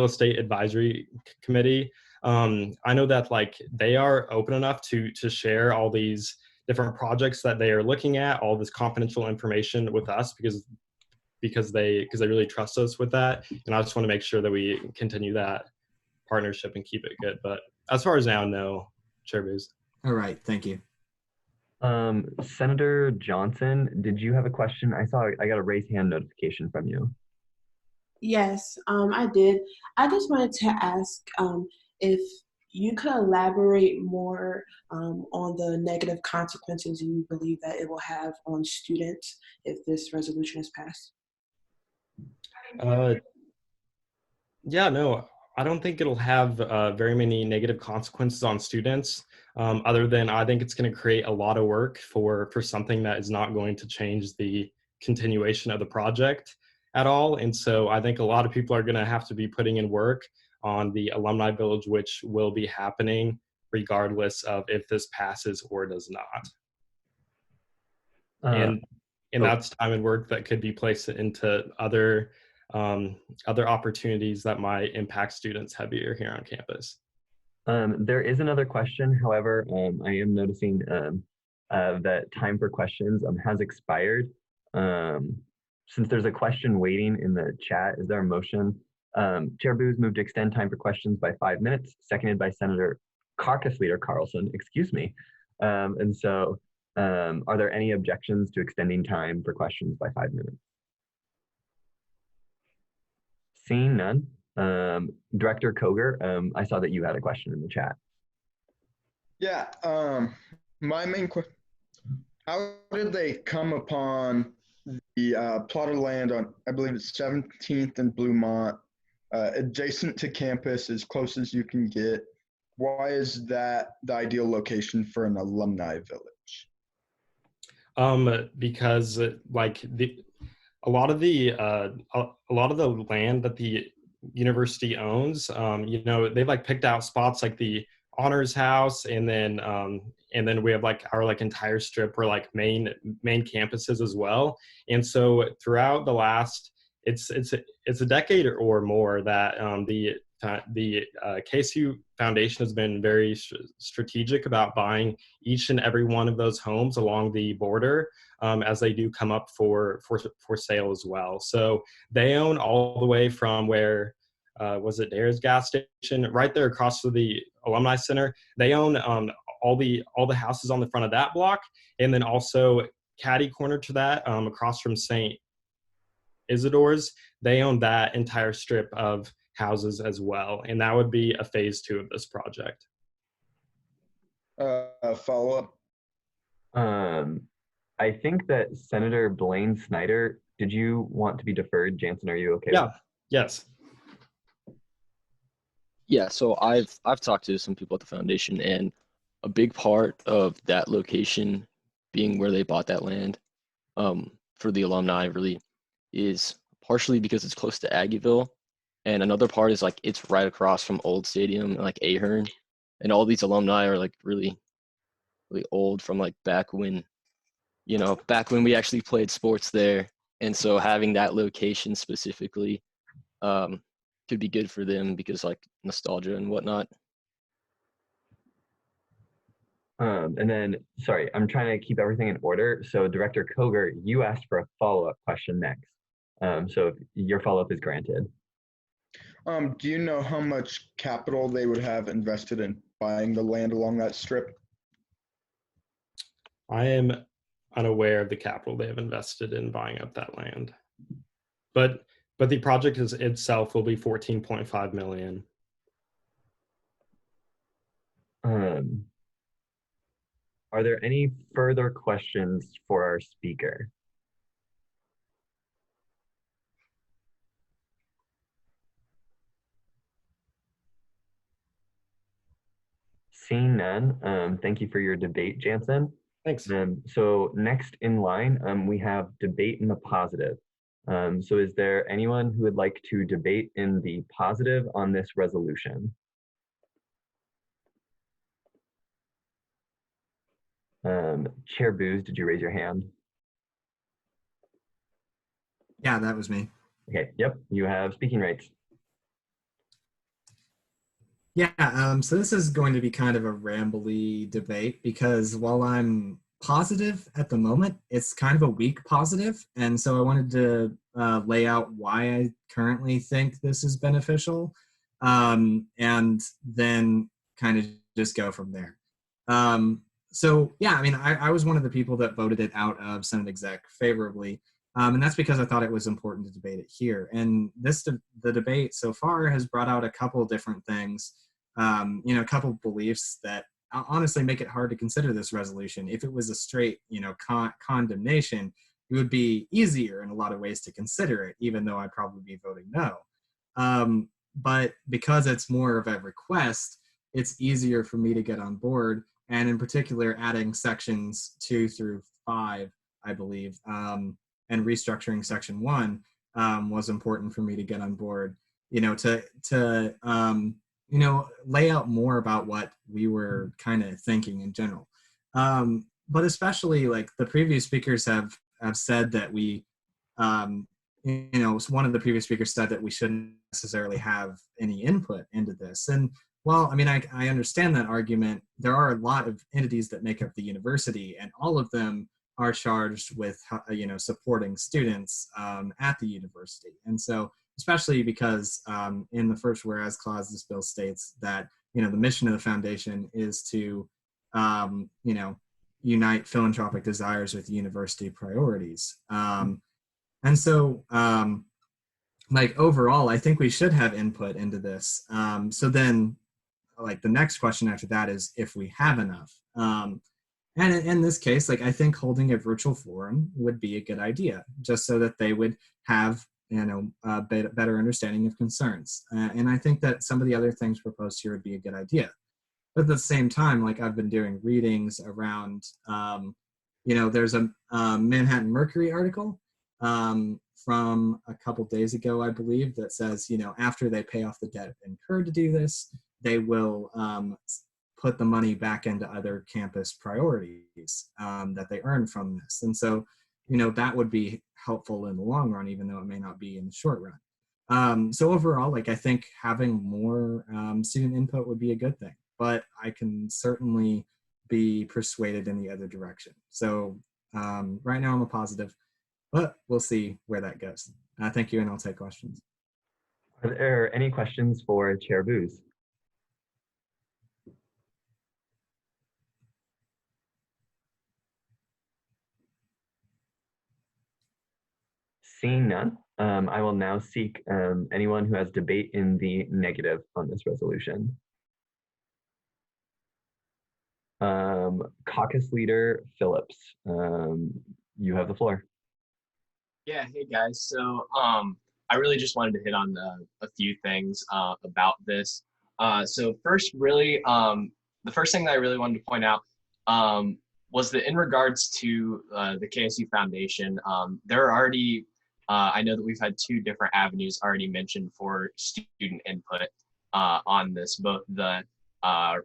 estate advisory committee. I know that like they are open enough to share all these different projects that they are looking at, all this confidential information with us because they really trust us with that. And I just want to make sure that we continue that partnership and keep it good. But as far as now, no, Chair Booz. All right, thank you. Senator Johnson, did you have a question? I got a raise hand notification from you. Yes, I did. I just wanted to ask if you could elaborate more on the negative consequences you believe that it will have on students if this resolution is passed. Yeah, no, I don't think it'll have very many negative consequences on students, other than I think it's going to create a lot of work for something that is not going to change the continuation of the project at all. And so I think a lot of people are going to have to be putting in work on the Alumni Village, which will be happening regardless of if this passes or does not. And that's time and work that could be placed into other opportunities that might impact students heavier here on campus. There is another question. However, I am noticing that time for questions has expired. Since there's a question waiting in the chat, is there a motion? Chair Booz moved to extend time for questions by 5 minutes, seconded by Senator Caucus Leader Carlson, excuse me. And so are there any objections to extending time for questions by 5 minutes? Seeing none. Director Koger, I saw that you had a question in the chat. Yeah, my main question, how did they come upon the plot of land on, I believe it's 17th and Bluemont, adjacent to campus, as close as you can get? Why is that the ideal location for an alumni village? Because like a lot of the land that the university owns, they've like picked out spots like the honors house, and then we have like our like entire strip where like main campuses as well. And so throughout the last, it's a decade or more that the KSU Foundation has been very strategic about buying each and every one of those homes along the border as they do come up for sale as well. So they own all the way from where was it Dare's gas station right there across from the Alumni Center. They own all the houses on the front of that block, and then also catty corner to that, across from St. Isidore's, they own that entire strip of houses as well, and that would be a phase 2 of this project. Follow up. I think that Senator Blaine Snyder, did you want to be deferred? Jansen, are you okay? Yeah. Yes. Yeah, so I've talked to some people at the foundation, and a big part of that location being where they bought that land for the alumni really is partially because it's close to Aggieville, and another part is like it's right across from Old Stadium and like Ahern, and all these alumni are like really old from like back when we actually played sports there, and so having that location specifically could be good for them because like nostalgia and whatnot. And then, sorry, I'm trying to keep everything in order. So Director Koger, you asked for a follow-up question next. So your follow-up is granted. Do you know how much capital they would have invested in buying the land along that strip? I am unaware of the capital they have invested in buying up that land, but the project itself will be $14.5 million. Are there any further questions for our speaker? Seeing none, thank you for your debate, Jansen. Thanks. So next in line, we have debate in the positive. So is there anyone who would like to debate in the positive on this resolution? Chair Booz, did you raise your hand? Yeah, that was me. Okay, yep, you have speaking rights. Yeah, so this is going to be kind of a rambly debate because while I'm positive at the moment, it's kind of a weak positive. And so I wanted to lay out why I currently think this is beneficial, and then kind of just go from there. So yeah, I mean, I was one of the people that voted it out of Senate Exec favorably. And that's because I thought it was important to debate it here. And the debate so far has brought out a couple different things, a couple beliefs that honestly make it hard to consider this resolution. If it was a straight, condemnation, it would be easier in a lot of ways to consider it, even though I'd probably be voting no. But because it's more of a request, it's easier for me to get on board. And in particular, adding sections 2 through 5, I believe, and restructuring section 1 was important for me to get on board, to lay out more about what we were kind of thinking in general. But especially like the previous speakers have said that we, one of the previous speakers said that we shouldn't necessarily have any input into this. And well, I mean, I understand that argument. There are a lot of entities that make up the university, and all of them are charged with, supporting students at the university. And so, especially because in the first whereas clause, this bill states that, the mission of the foundation is to, unite philanthropic desires with university priorities. And so, overall, I think we should have input into this. So then, the next question after that is if we have enough. And in this case, I think holding a virtual forum would be a good idea, just so that they would have, a better understanding of concerns. And I think that some of the other things proposed here would be a good idea. But at the same time, I've been doing readings around, there's a Manhattan Mercury article from a couple days ago, I believe, that says, after they pay off the debt incurred to do this, they will put the money back into other campus priorities that they earn from this. And so, that would be helpful in the long run, even though it may not be in the short run. So overall, I think having more student input would be a good thing, but I can certainly be persuaded in the other direction. So right now I'm a positive, but we'll see where that goes. Thank you, and I'll take questions. Are there any questions for Chair Booz? Seeing none, I will now seek anyone who has debate in the negative on this resolution. Caucus Leader Phillips, you have the floor. Yeah, hey guys. So I really just wanted to hit on a few things about this. So first, really, the first thing that I really wanted to point out was that in regards to the KSU Foundation, there are already, I know that we've had two different avenues already mentioned for student input on this, both the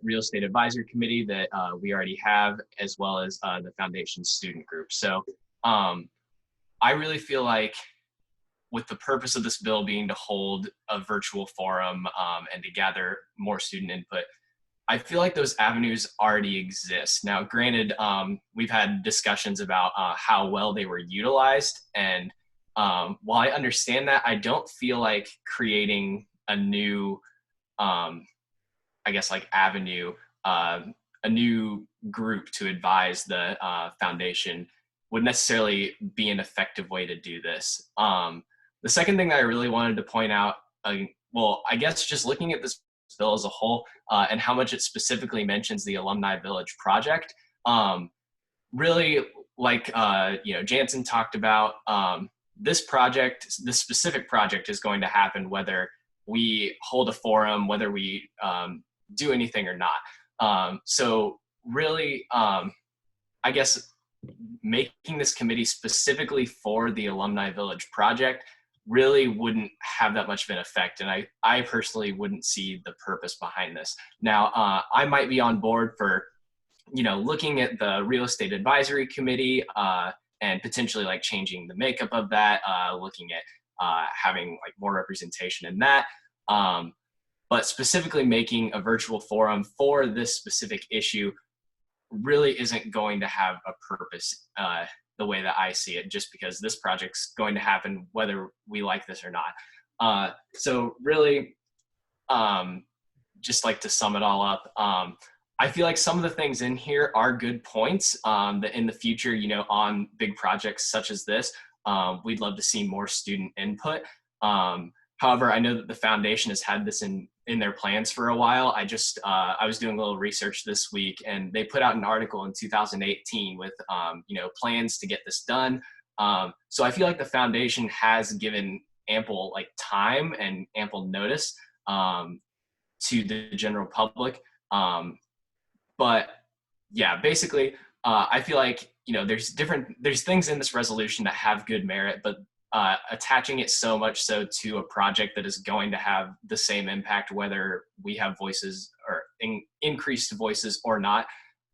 Real Estate Advisory Committee that we already have, as well as the Foundation student group. So I really feel like with the purpose of this bill being to hold a virtual forum and to gather more student input, I feel like those avenues already exist. Now, granted, we've had discussions about how well they were utilized. And while I understand that, I don't feel like creating a new, I guess, like avenue, a new group to advise the foundation would necessarily be an effective way to do this. The second thing that I really wanted to point out, well, I guess just looking at this bill as a whole and how much it specifically mentions the Alumni Village project, really, like Jansen talked about, this project, this specific project is going to happen whether we hold a forum, whether we do anything or not. So really, I guess making this committee specifically for the Alumni Village project really wouldn't have that much of an effect. And I personally wouldn't see the purpose behind this. Now, I might be on board for, looking at the Real Estate Advisory Committee and potentially like changing the makeup of that, looking at having like more representation in that. But specifically making a virtual forum for this specific issue really isn't going to have a purpose the way that I see it, just because this project's going to happen whether we like this or not. So really, just like to sum it all up, I feel like some of the things in here are good points that in the future, on big projects such as this, we'd love to see more student input. However, I know that the foundation has had this in their plans for a while. I was doing a little research this week, and they put out an article in 2018 with plans to get this done. So I feel like the foundation has given ample time and ample notice to the general public. But yeah, basically, I feel like there's things in this resolution that have good merit, but attaching it so much so to a project that is going to have the same impact whether we have voices or increased voices or not,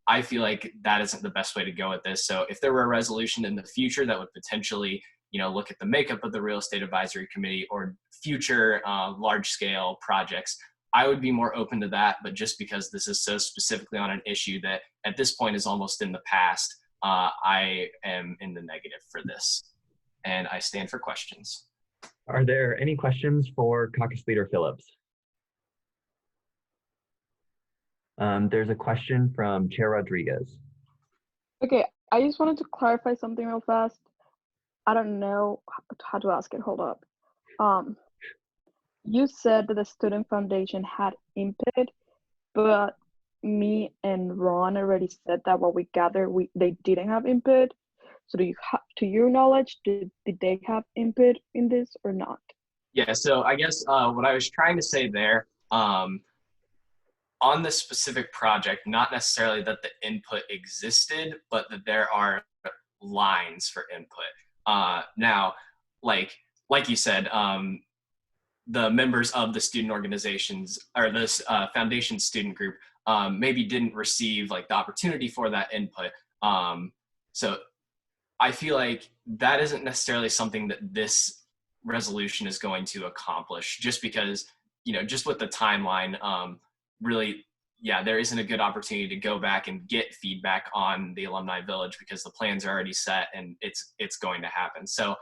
I feel like that isn't the best way to go with this. So if there were a resolution in the future that would potentially look at the makeup of the Real Estate Advisory Committee or future large-scale projects, I would be more open to that. But just because this is so specifically on an issue that at this point is almost in the past, I am in the negative for this. And I stand for questions. Are there any questions for Caucus Leader Phillips? There's a question from Chair Rodriguez. Okay, I just wanted to clarify something real fast. I don't know how to ask it. Hold up. You said that the Student Foundation had input, but me and Ron already said that what we gathered, they didn't have input. So to your knowledge, did they have input in this or not? Yeah, so I guess what I was trying to say there, on this specific project, not necessarily that the input existed, but that there are lines for input. Now, like you said, the members of the student organizations or this foundation student group maybe didn't receive the opportunity for that input. So I feel like that isn't necessarily something that this resolution is going to accomplish, just because, just with the timeline, really, yeah, there isn't a good opportunity to go back and get feedback on the Alumni Village because the plans are already set and it's going to happen. So,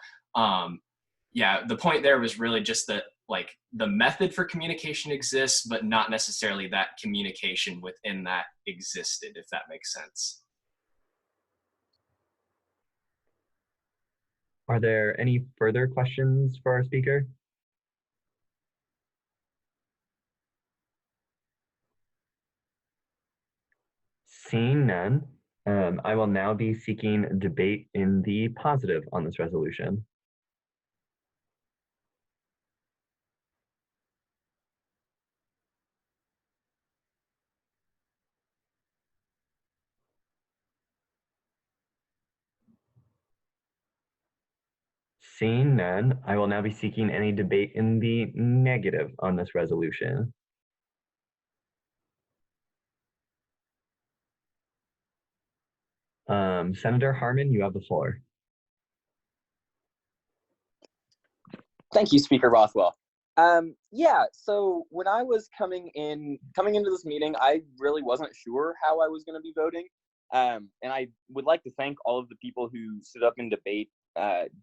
yeah, the point there was really just that like the method for communication exists, but not necessarily that communication within that existed, if that makes sense. Are there any further questions for our speaker? Seeing none, I will now be seeking debate in the positive on this resolution. Seeing none, I will now be seeking any debate in the negative on this resolution. Senator Harmon, you have the floor. Thank you, Speaker Rothwell. Yeah, so when I was coming into this meeting, I really wasn't sure how I was going to be voting. And I would like to thank all of the people who stood up in debate,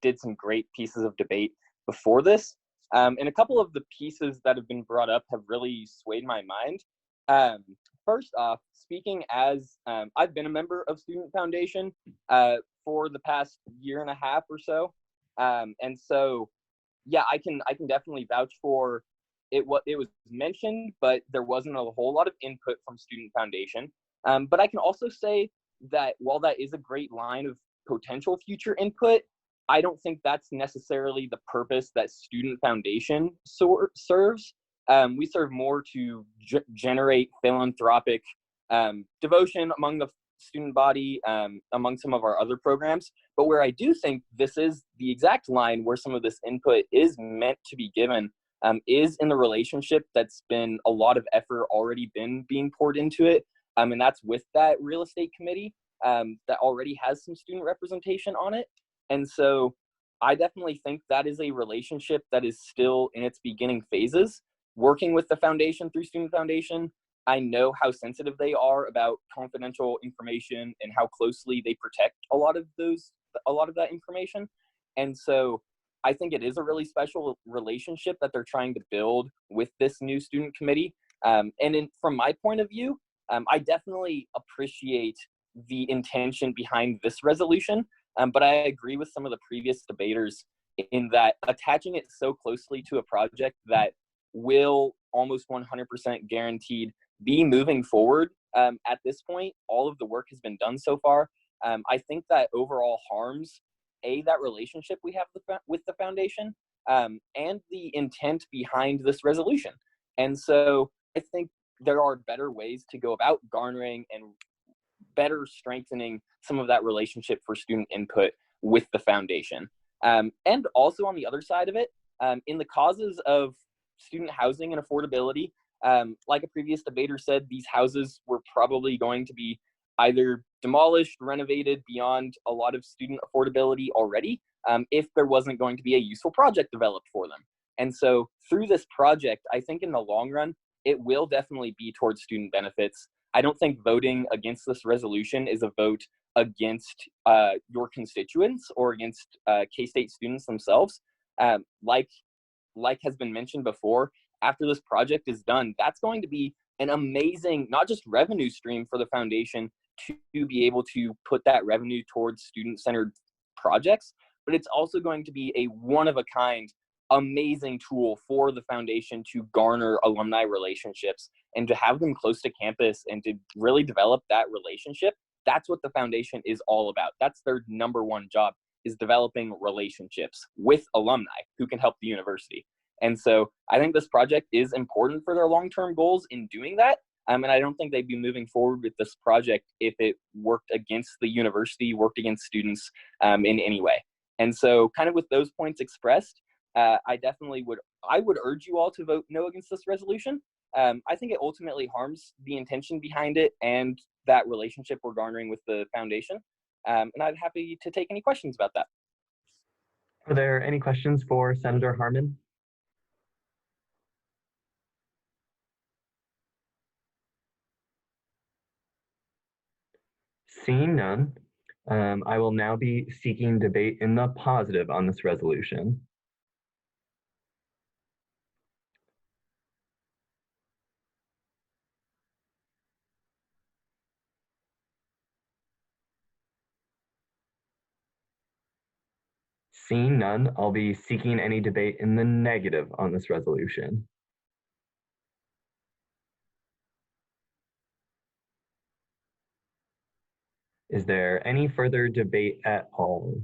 did some great pieces of debate before this. And a couple of the pieces that have been brought up have really swayed my mind. First off, speaking as I've been a member of Student Foundation for the past year and a half or so. And so, yeah, I can definitely vouch for it. What it was mentioned, but there wasn't a whole lot of input from Student Foundation. But I can also say that while that is a great line of potential future input, I don't think that's necessarily the purpose that Student Foundation serves. We serve more to generate philanthropic devotion among the student body, among some of our other programs. But where I do think this is the exact line where some of this input is meant to be given is in the relationship that's been a lot of effort already been being poured into it. And that's with that real estate committee that already has some student representation on it. And so I definitely think that is a relationship that is still in its beginning phases. Working with the foundation through Student Foundation, I know how sensitive they are about confidential information and how closely they protect a lot of that information. And so I think it is a really special relationship that they're trying to build with this new student committee. From my point of view, I definitely appreciate the intention behind this resolution, but I agree with some of the previous debaters in that attaching it so closely to a project that will almost 100% guaranteed be moving forward. At this point, all of the work has been done so far. I think that overall harms that relationship we have with the foundation and the intent behind this resolution. And so I think there are better ways to go about garnering and better strengthening some of that relationship for student input with the foundation. And also on the other side of it, in the causes of student housing and affordability, like a previous debater said, these houses were probably going to be either demolished, renovated beyond a lot of student affordability already, if there wasn't going to be a useful project developed for them. And so through this project, I think in the long run, it will definitely be towards student benefits. I don't think voting against this resolution is a vote against your constituents or against K-State students themselves. Like has been mentioned before, after this project is done, that's going to be an amazing, not just revenue stream for the foundation to be able to put that revenue towards student-centered projects, but it's also going to be a one-of-a-kind, amazing tool for the foundation to garner alumni relationships and to have them close to campus and to really develop that relationship. That's what the foundation is all about. That's their number one job, is developing relationships with alumni who can help the university. And so I think this project is important for their long-term goals in doing that. And I don't think they'd be moving forward with this project if it worked against the university, worked against students in any way. And so kind of with those points expressed, I would urge you all to vote no against this resolution. I think it ultimately harms the intention behind it and that relationship we're garnering with the foundation. And I'd be happy to take any questions about that. Are there any questions for Senator Harmon? Seeing none, I will now be seeking debate in the positive on this resolution. Seeing none, I'll be seeking any debate in the negative on this resolution. Is there any further debate at all?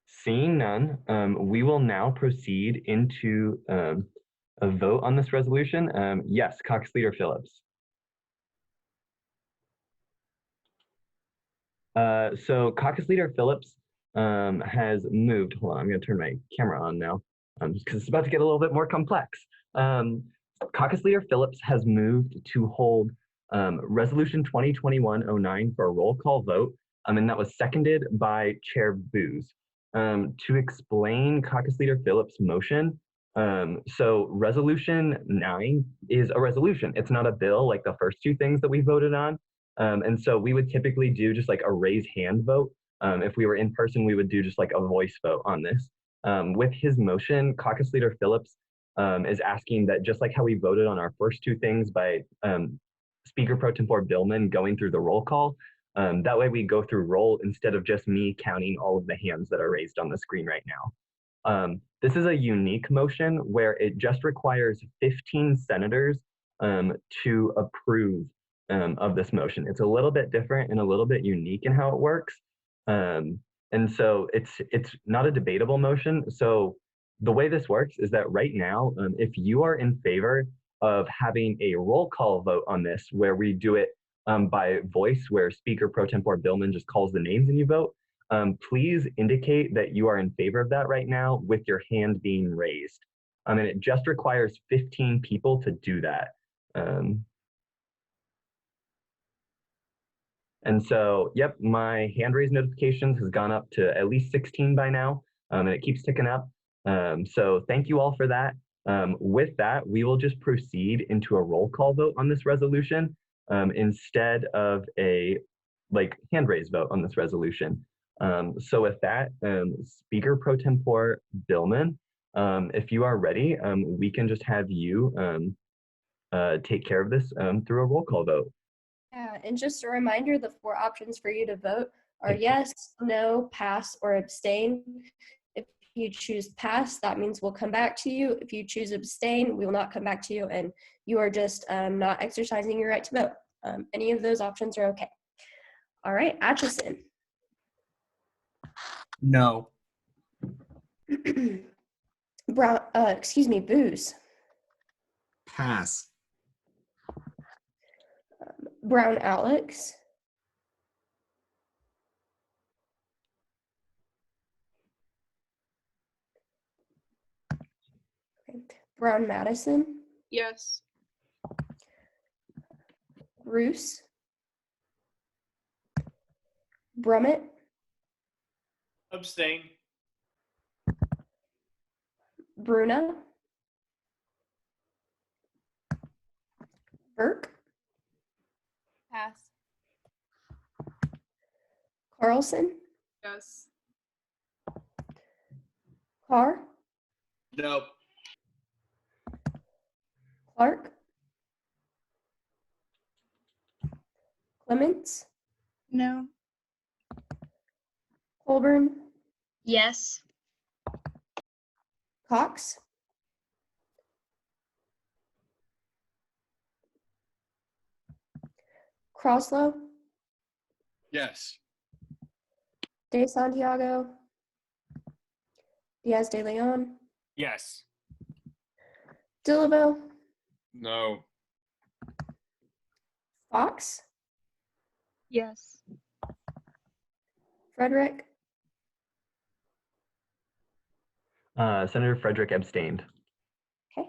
Seeing none, we will now proceed into a vote on this resolution. Yes, Caucus Leader Phillips. So Caucus Leader Phillips has moved. Hold on, I'm going to turn my camera on now just because it's about to get a little bit more complex. Caucus Leader Phillips has moved to hold Resolution 2021-09 for a roll call vote, and that was seconded by Chair Booz. To explain Caucus Leader Phillips' motion, so Resolution 9 is a resolution. It's not a bill like the first two things that we voted on. And so we would typically do just like a raise hand vote. If we were in person, we would do just like a voice vote on this. With his motion, Caucus Leader Phillips is asking that just like how we voted on our first two things by Speaker Pro Tempore Billman going through the roll call, that way we go through roll instead of just me counting all of the hands that are raised on the screen right now. This is a unique motion where it just requires 15 senators to approve of this motion. It's a little bit different and a little bit unique in how it works. And so it's not a debatable motion. So the way this works is that right now, if you are in favor of having a roll call vote on this, where we do it by voice, where Speaker Pro Tempore Billman just calls the names and you vote, please indicate that you are in favor of that right now with your hand being raised. And it just requires 15 people to do that. And so, yep, my hand raise notifications has gone up to at least 16 by now, and it keeps ticking up. So thank you all for that. With that, we will just proceed into a roll call vote on this resolution instead of a hand raise vote on this resolution. So with that, Speaker Pro Tempore Billman, if you are ready, we can just have you take care of this through a roll call vote. Yeah, and just a reminder, the 4 options for you to vote are yes, no, pass, or abstain. If you choose pass, that means we'll come back to you. If you choose abstain, we will not come back to you, and you are just not exercising your right to vote. Any of those options are okay. All right, Atchison. No. Booz. Pass. Brown Alex. Okay. Brown Madison. Yes. Roos. Brummett. Abstain. Bruna. Burke. Pass. Carlson. Yes. Carr. No. Clark. Clements. No. Colburn. Yes. Cox. Croslow. Yes. De Santiago. Diaz de Leon. Yes. Dillavo. No. Fox. Yes. Frederick. Senator Frederick abstained. Okay.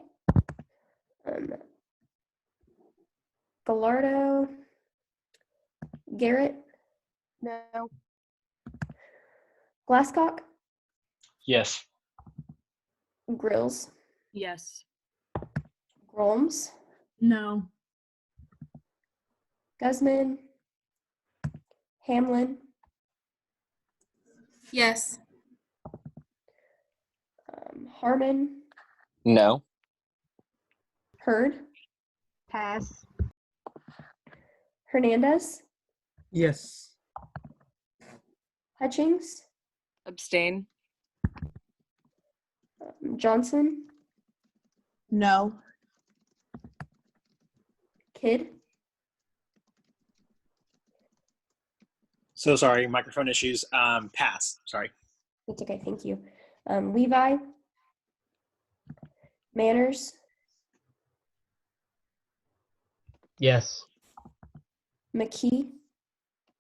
Gallardo. Garrett. No. Glasscock. Yes. Grills. Yes. Grolms. No. Guzman. Hamlin. Yes. Harmon. No. Hurd. Pass. Hernandez, Yes. Hutchings, Abstain. Johnson, No. Kidd, So sorry, microphone issues. Pass. Sorry. that's okay, thank you. Levi, Manners, Yes. McKee,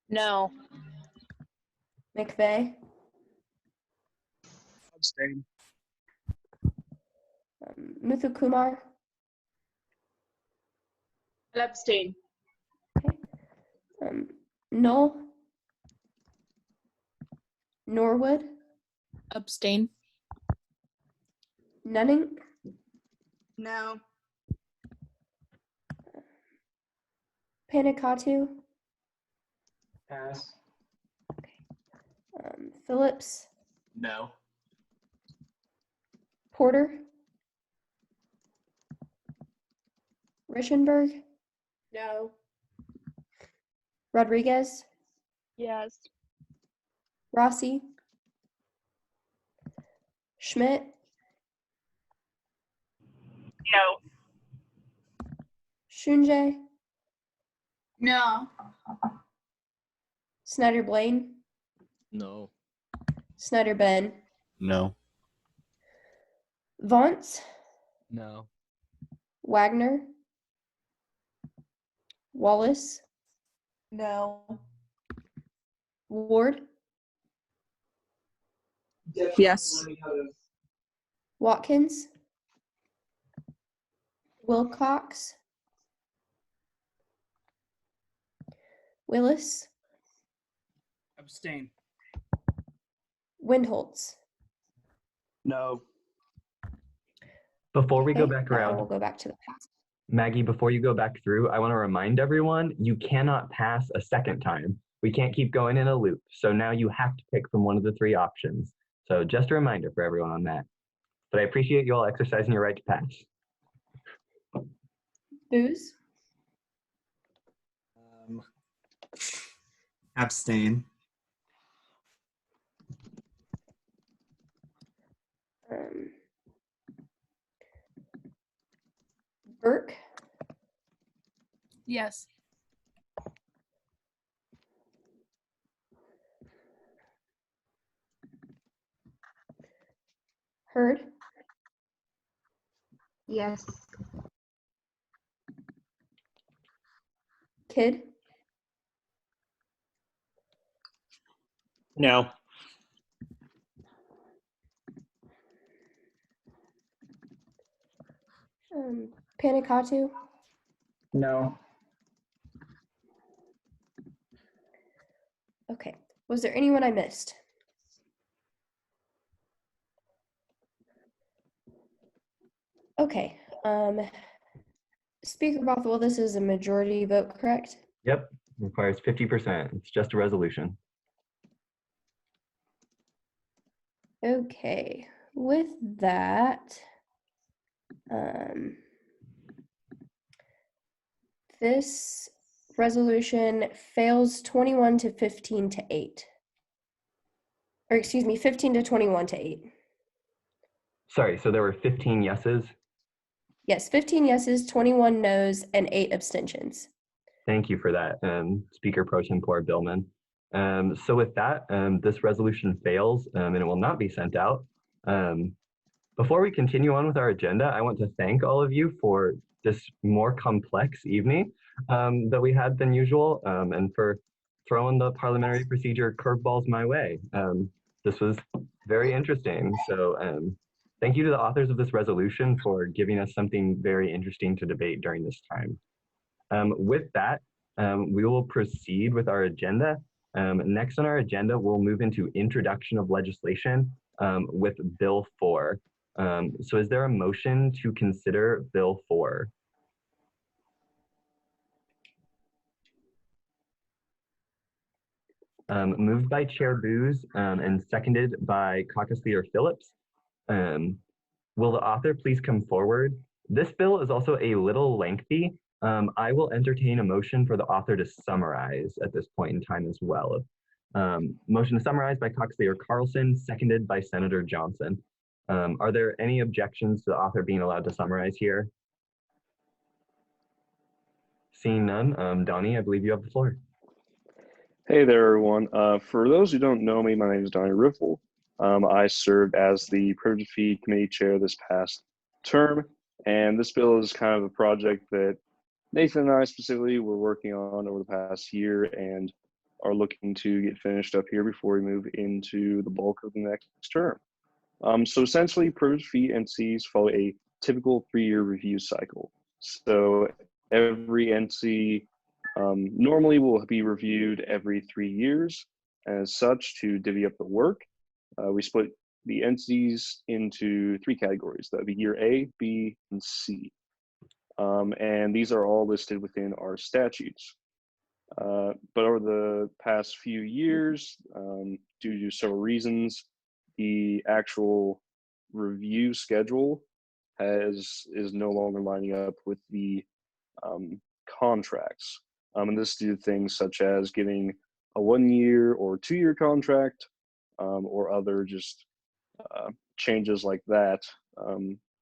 No. McVeigh, Abstain. Muthukumar, I'll abstain. Null, Norwood, Abstain. Nunning, No. Panicatu, Pass. Phillips, No. Porter, Rischenberg, No. Rodriguez, Yes. Rossi, Schmidt, No. Shunjay, No. Snyder Blaine, No. Snyder Ben, No. Vance, No. Wagner, Wallace, No. Ward, Yes. Watkins, Wilcox, Willis, Abstain. Windholtz. No. Before we go Okay, back we'll around, go back to the past. Maggie, before you go back through, I want to remind everyone, you cannot pass a second time. We can't keep going in a loop. So now you have to pick from one of the three options. So just a reminder for everyone on that. But I appreciate you all exercising your right to pass. Booze, Abstain. Burke, Yes. Hurd, Yes. Kidd, No. Panicatu, No. okay. Was there anyone I missed? Okay. Speaker Bothwell, this is a majority vote, correct? Yep, requires 50%. It's just a resolution. Okay, with that, this resolution fails 21 to 15 to 8. Or excuse me, 15 to 21 to 8. Sorry, so there were 15 yeses. Yes, 15 yeses, 21 noes, and 8 abstentions. Thank you for that, Speaker Pro Tempore Billman. So with that, this resolution fails and it will not be sent out. Before we continue on with our agenda, I want to thank all of you for this more complex evening that we had than usual and for throwing the parliamentary procedure curveballs my way. This was very interesting. So thank you to the authors of this resolution for giving us something very interesting to debate during this time. With that, we will proceed with our agenda. Next on our agenda, we'll move into introduction of legislation with Bill 4. So is there a motion to consider Bill 4? Moved by Chair Booz and seconded by Caucus Leader Phillips. Will the author please come forward? This bill is also a little lengthy, I will entertain a motion for the author to summarize at this point in time as well. Motion to summarize by Caucus Leader Carlson, seconded by Senator Johnson. Are there any objections to the author being allowed to summarize here? Seeing none, Donnie, I believe you have the floor. Hey there, everyone. For those who don't know me, my name is Donnie Riffle. I served as the Privilege Fee Committee Chair this past term, and this bill is kind of a project that Nathan and I specifically were working on over the past year and are looking to get finished up here before we move into the bulk of the next term. So essentially, Privilege Fee NCs follow a typical 3-year review cycle. So every NC normally will be reviewed every 3 years. As such, to divvy up the work, we split the NCs into 3 categories. That would be year A, B, and C. And these are all listed within our statutes. But over the past few years, due to several reasons, the actual review schedule is no longer lining up with the contracts. And this due to things such as getting a 1-year or 2-year contract, or other just changes like that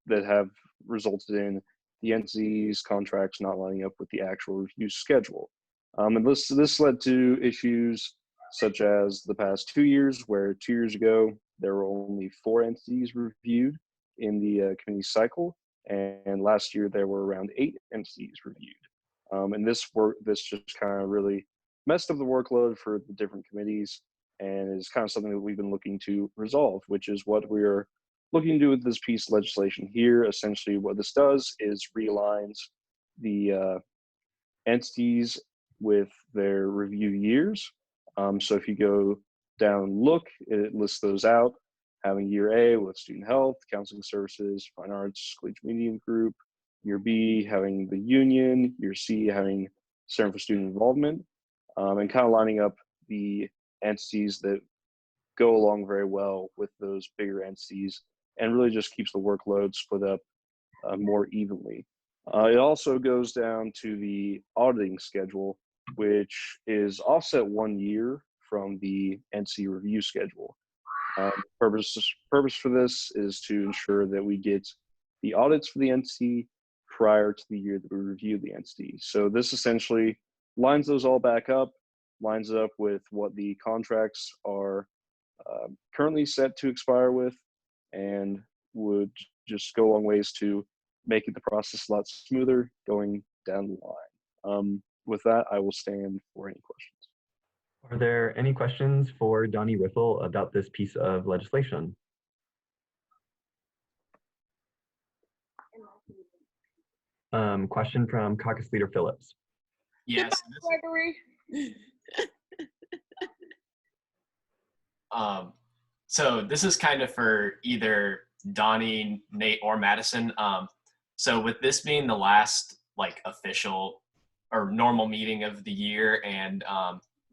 that have resulted in the NC's contracts not lining up with the actual review schedule. And this led to issues such as the past 2 years, where 2 years ago there were only 4 entities reviewed in the committee cycle, and last year there were around 8 entities reviewed. And this just kind of really messed up the workload for the different committees, and is kind of something that we've been looking to resolve, which is what we're looking to do with this piece of legislation here. Essentially, what this does is realigns the entities with their review years. So if you go down and look, it lists those out, having year A with student health, counseling services, fine arts, collegiate medium group, year B having the union, year C having Center for Student Involvement, and kind of lining up the entities that go along very well with those bigger entities, and really just keeps the workload split up more evenly. It also goes down to the auditing schedule, which is offset 1 year from the NC review schedule. Purpose for this is to ensure that we get the audits for the NC prior to the year that we review the NC. So this essentially lines those all back up, lines it up with what the contracts are currently set to expire with, and would just go a long ways to making the process a lot smoother going down the line. With that, I will stand for any questions. Are there any questions for Donnie Riffle about this piece of legislation? Question from Caucus Leader Phillips. Yes. Gregory. So this is kind of for either Donnie, Nate, or Madison. So with this being the last like official or normal meeting of the year, and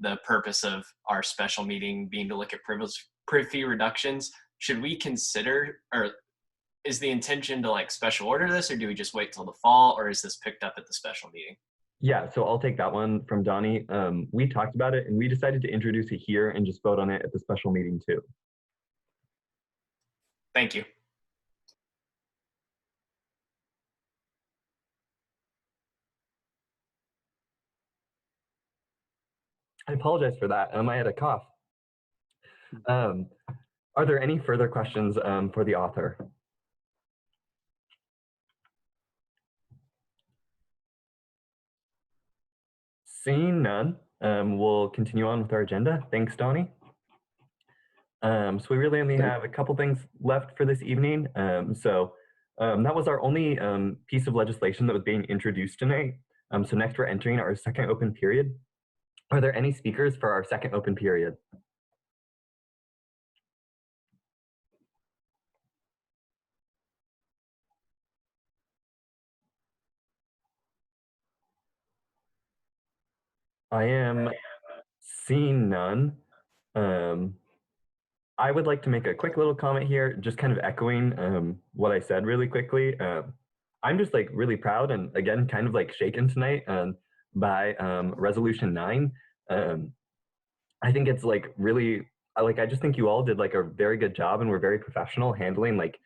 the purpose of our special meeting being to look at priv fee reductions, should we consider, or is the intention to like special order this, or do we just wait till the fall, or is this picked up at the special meeting? Yeah, so I'll take that one from Donnie. We talked about it and we decided to introduce it here and just vote on it at the special meeting too. Thank you. I apologize for that. I had a cough. Are there any further questions for the author? Seeing none, we'll continue on with our agenda. Thanks, Donnie. So we really only have a couple things left for this evening. That was our only piece of legislation that was being introduced tonight. So next we're entering our second open period. Are there any speakers for our second open period? I am seeing none. I would like to make a quick little comment here, just kind of echoing what I said really quickly. I'm just like really proud and again, kind of like shaken tonight by resolution 9. I think it's like really, I just think you all did like a very good job and were very professional handling like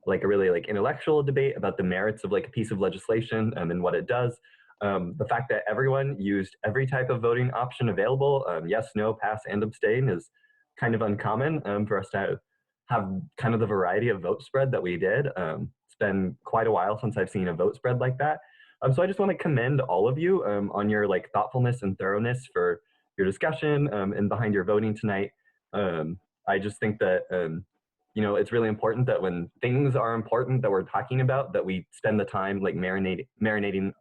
a really like intellectual debate about the merits of like a piece of legislation and what it does. The fact that everyone used every type of voting option available, yes, no, pass, and abstain, is kind of uncommon for us to have kind of the variety of vote spread that we did. It's been quite a while since I've seen a vote spread like that. So I just want to commend all of you on your like thoughtfulness and thoroughness for your discussion and behind your voting tonight. I just think that you know, it's really important that when things are important that we're talking about, that we spend the time like marinating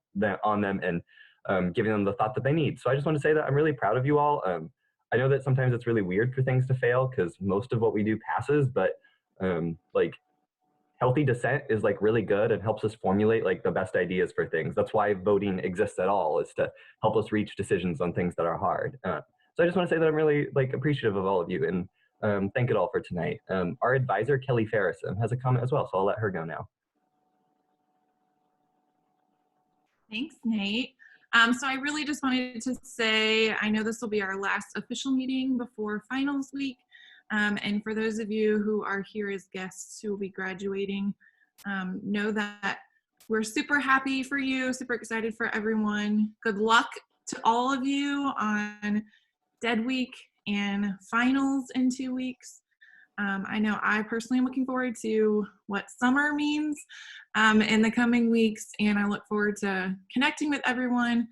on them and giving them the thought that they need. So I just want to say that I'm really proud of you all. I know that sometimes it's really weird for things to fail because most of what we do passes, but like healthy dissent is like really good and helps us formulate like the best ideas for things. That's why voting exists at all, is to help us reach decisions on things that are hard. So I just want to say that I'm really like appreciative of all of you and thank it all for tonight. Our advisor, Kelly Ferris, has a comment as well, so I'll let her go now. Thanks, Nate. So I really just wanted to say, I know this will be our last official meeting before finals week. And for those of you who are here as guests who will be graduating, know that we're super happy for you, super excited for everyone. Good luck to all of you on dead week and finals in 2 weeks. I know I personally am looking forward to what summer means in the coming weeks, and I look forward to connecting with everyone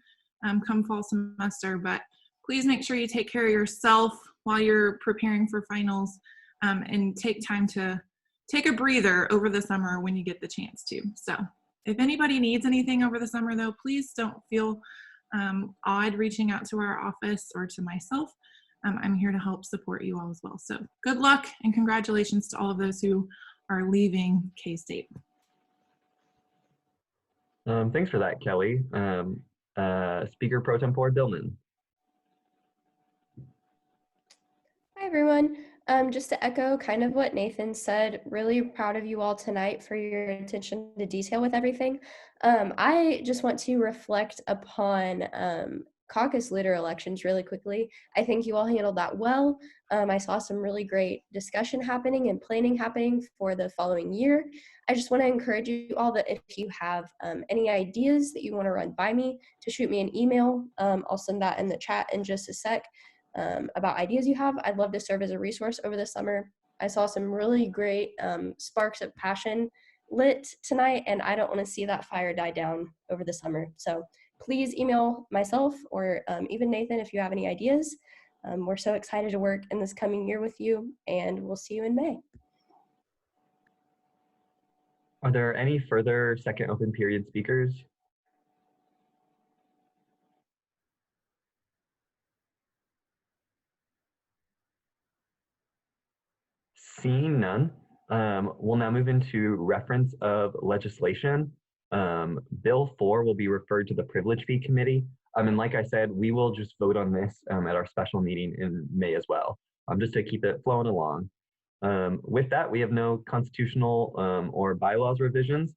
come fall semester. But please make sure you take care of yourself while you're preparing for finals and take time to take a breather over the summer when you get the chance to. So if anybody needs anything over the summer, though, please don't feel odd reaching out to our office or to myself. I'm here to help support you all as well. So good luck and congratulations to all of those who are leaving K-State. Thanks for that, Kelly. Speaker Pro Tempore Billman. Hi, everyone. Just to echo kind of what Nathan said, really proud of you all tonight for your attention to detail with everything. I just want to reflect upon caucus leader elections really quickly. I think you all handled that well. I saw some really great discussion happening and planning happening for the following year. I just want to encourage you all that if you have any ideas that you want to run by me, to shoot me an email. I'll send that in the chat in just a sec. About ideas you have. I'd love to serve as a resource over the summer. I saw some really great sparks of passion lit tonight, and I don't want to see that fire die down over the summer. So please email myself or even Nathan if you have any ideas. We're so excited to work in this coming year with you, and we'll see you in May. Are there any further second open period speakers? Seeing none, we'll now move into reference of legislation. Bill 4 will be referred to the Privilege Fee Committee. And like I said, we will just vote on this at our special meeting in May as well, just to keep it flowing along. With that, we have no constitutional or bylaws revisions,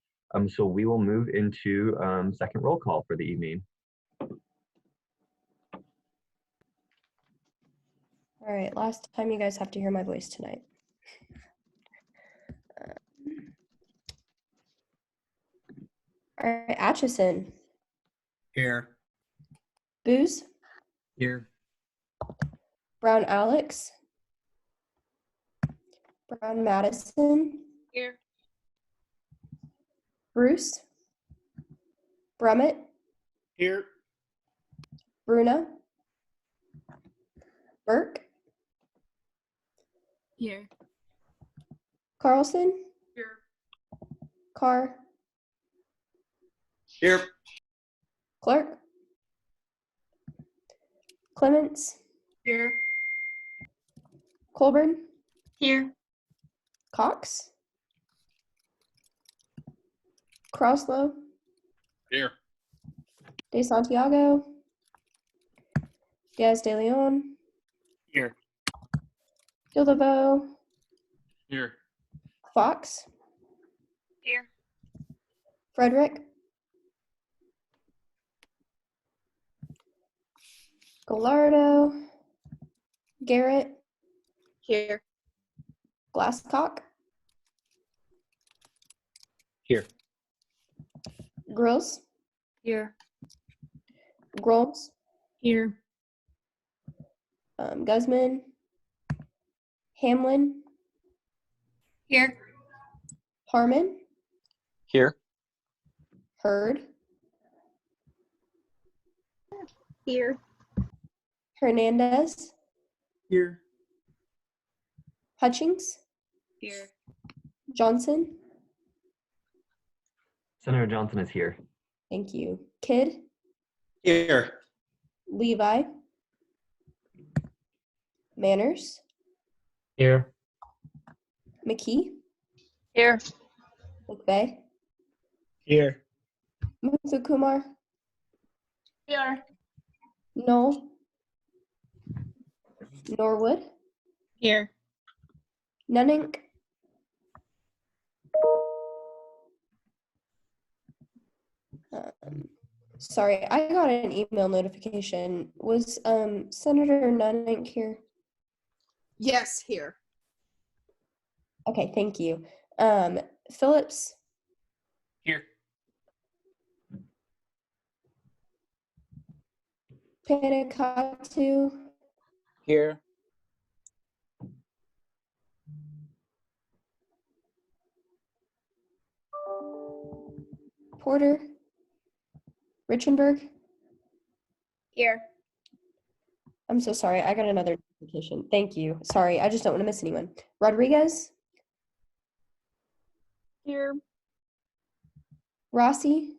so we will move into second roll call for the evening. All right, last time you guys have to hear my voice tonight. All right, Atchison. Here. Booz. Here. Brown Alex. Brown Madison. Here. Bruce. Brummett. Here. Bruna. Burke. Here. Carlson. Here. Carr. Here. Clark. Clements. Here. Colburn. Here. Cox. Croslow. Here. De Santiago. Diaz de Leon. Here. Gildevo. Here. Fox. Here. Frederick, Gallardo, Garrett, Here. Glasscock, Here. Grills, Here. Grolms, Here. Guzman, Hamlin, Here. Harmon, Here. Hurd, Here. Hernandez, Here. Hutchings, Here. Johnson. Senator Johnson is here. Thank you. Kidd, Here. Levi, Manners, Here. McKee, Here. McVeigh, Here. Muthukumar, Here. Knoll, Norwood, Here. Nunink, sorry, I got an email notification. Was Senator Nunink here? Yes, here. Okay, thank you. Phillips, Here. Panicatu, Here. Porter, Richenberg. Here. I'm so sorry. I got another notification. Thank you. Sorry, I just don't want to miss anyone. Rodriguez, Here. Rossi,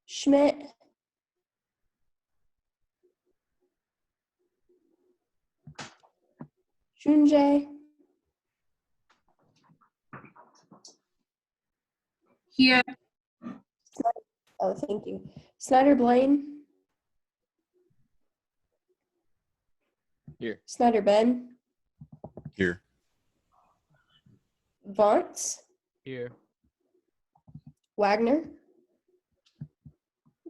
Schmidt, Junjay, Here. oh, thank you. Snyder Blaine, Here. Snyder Ben, Here. Vance, Here. Wagner,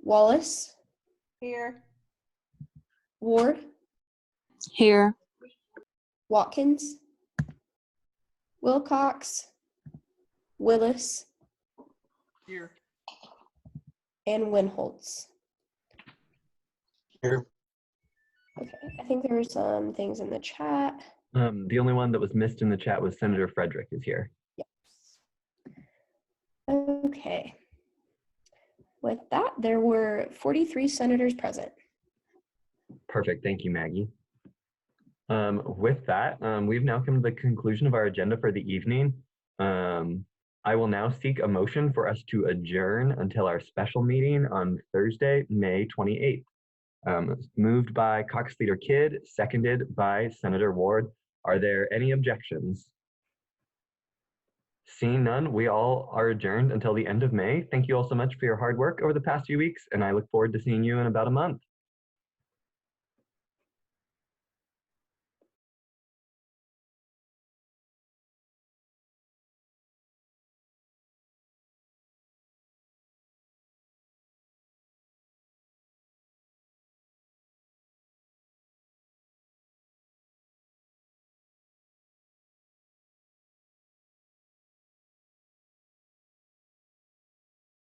Wallace, Here. Ward, Here. Watkins, Wilcox, Willis, Here. and Winholtz. Here. Okay, I think there were some things in the chat. The only one that was missed in the chat was Senator Frederick is here. Yes. Okay. With that, there were 43 senators present. Perfect. Thank you, Maggie. With that, we've now come to the conclusion of our agenda for the evening. I will now seek a motion for us to adjourn until our special meeting on Thursday, May 28th. Moved by Caucus Leader Kidd, seconded by Senator Ward. Are there any objections? Seeing none, we all are adjourned until the end of May. Thank you all so much for your hard work over the past few weeks, and I look forward to seeing you in about a month.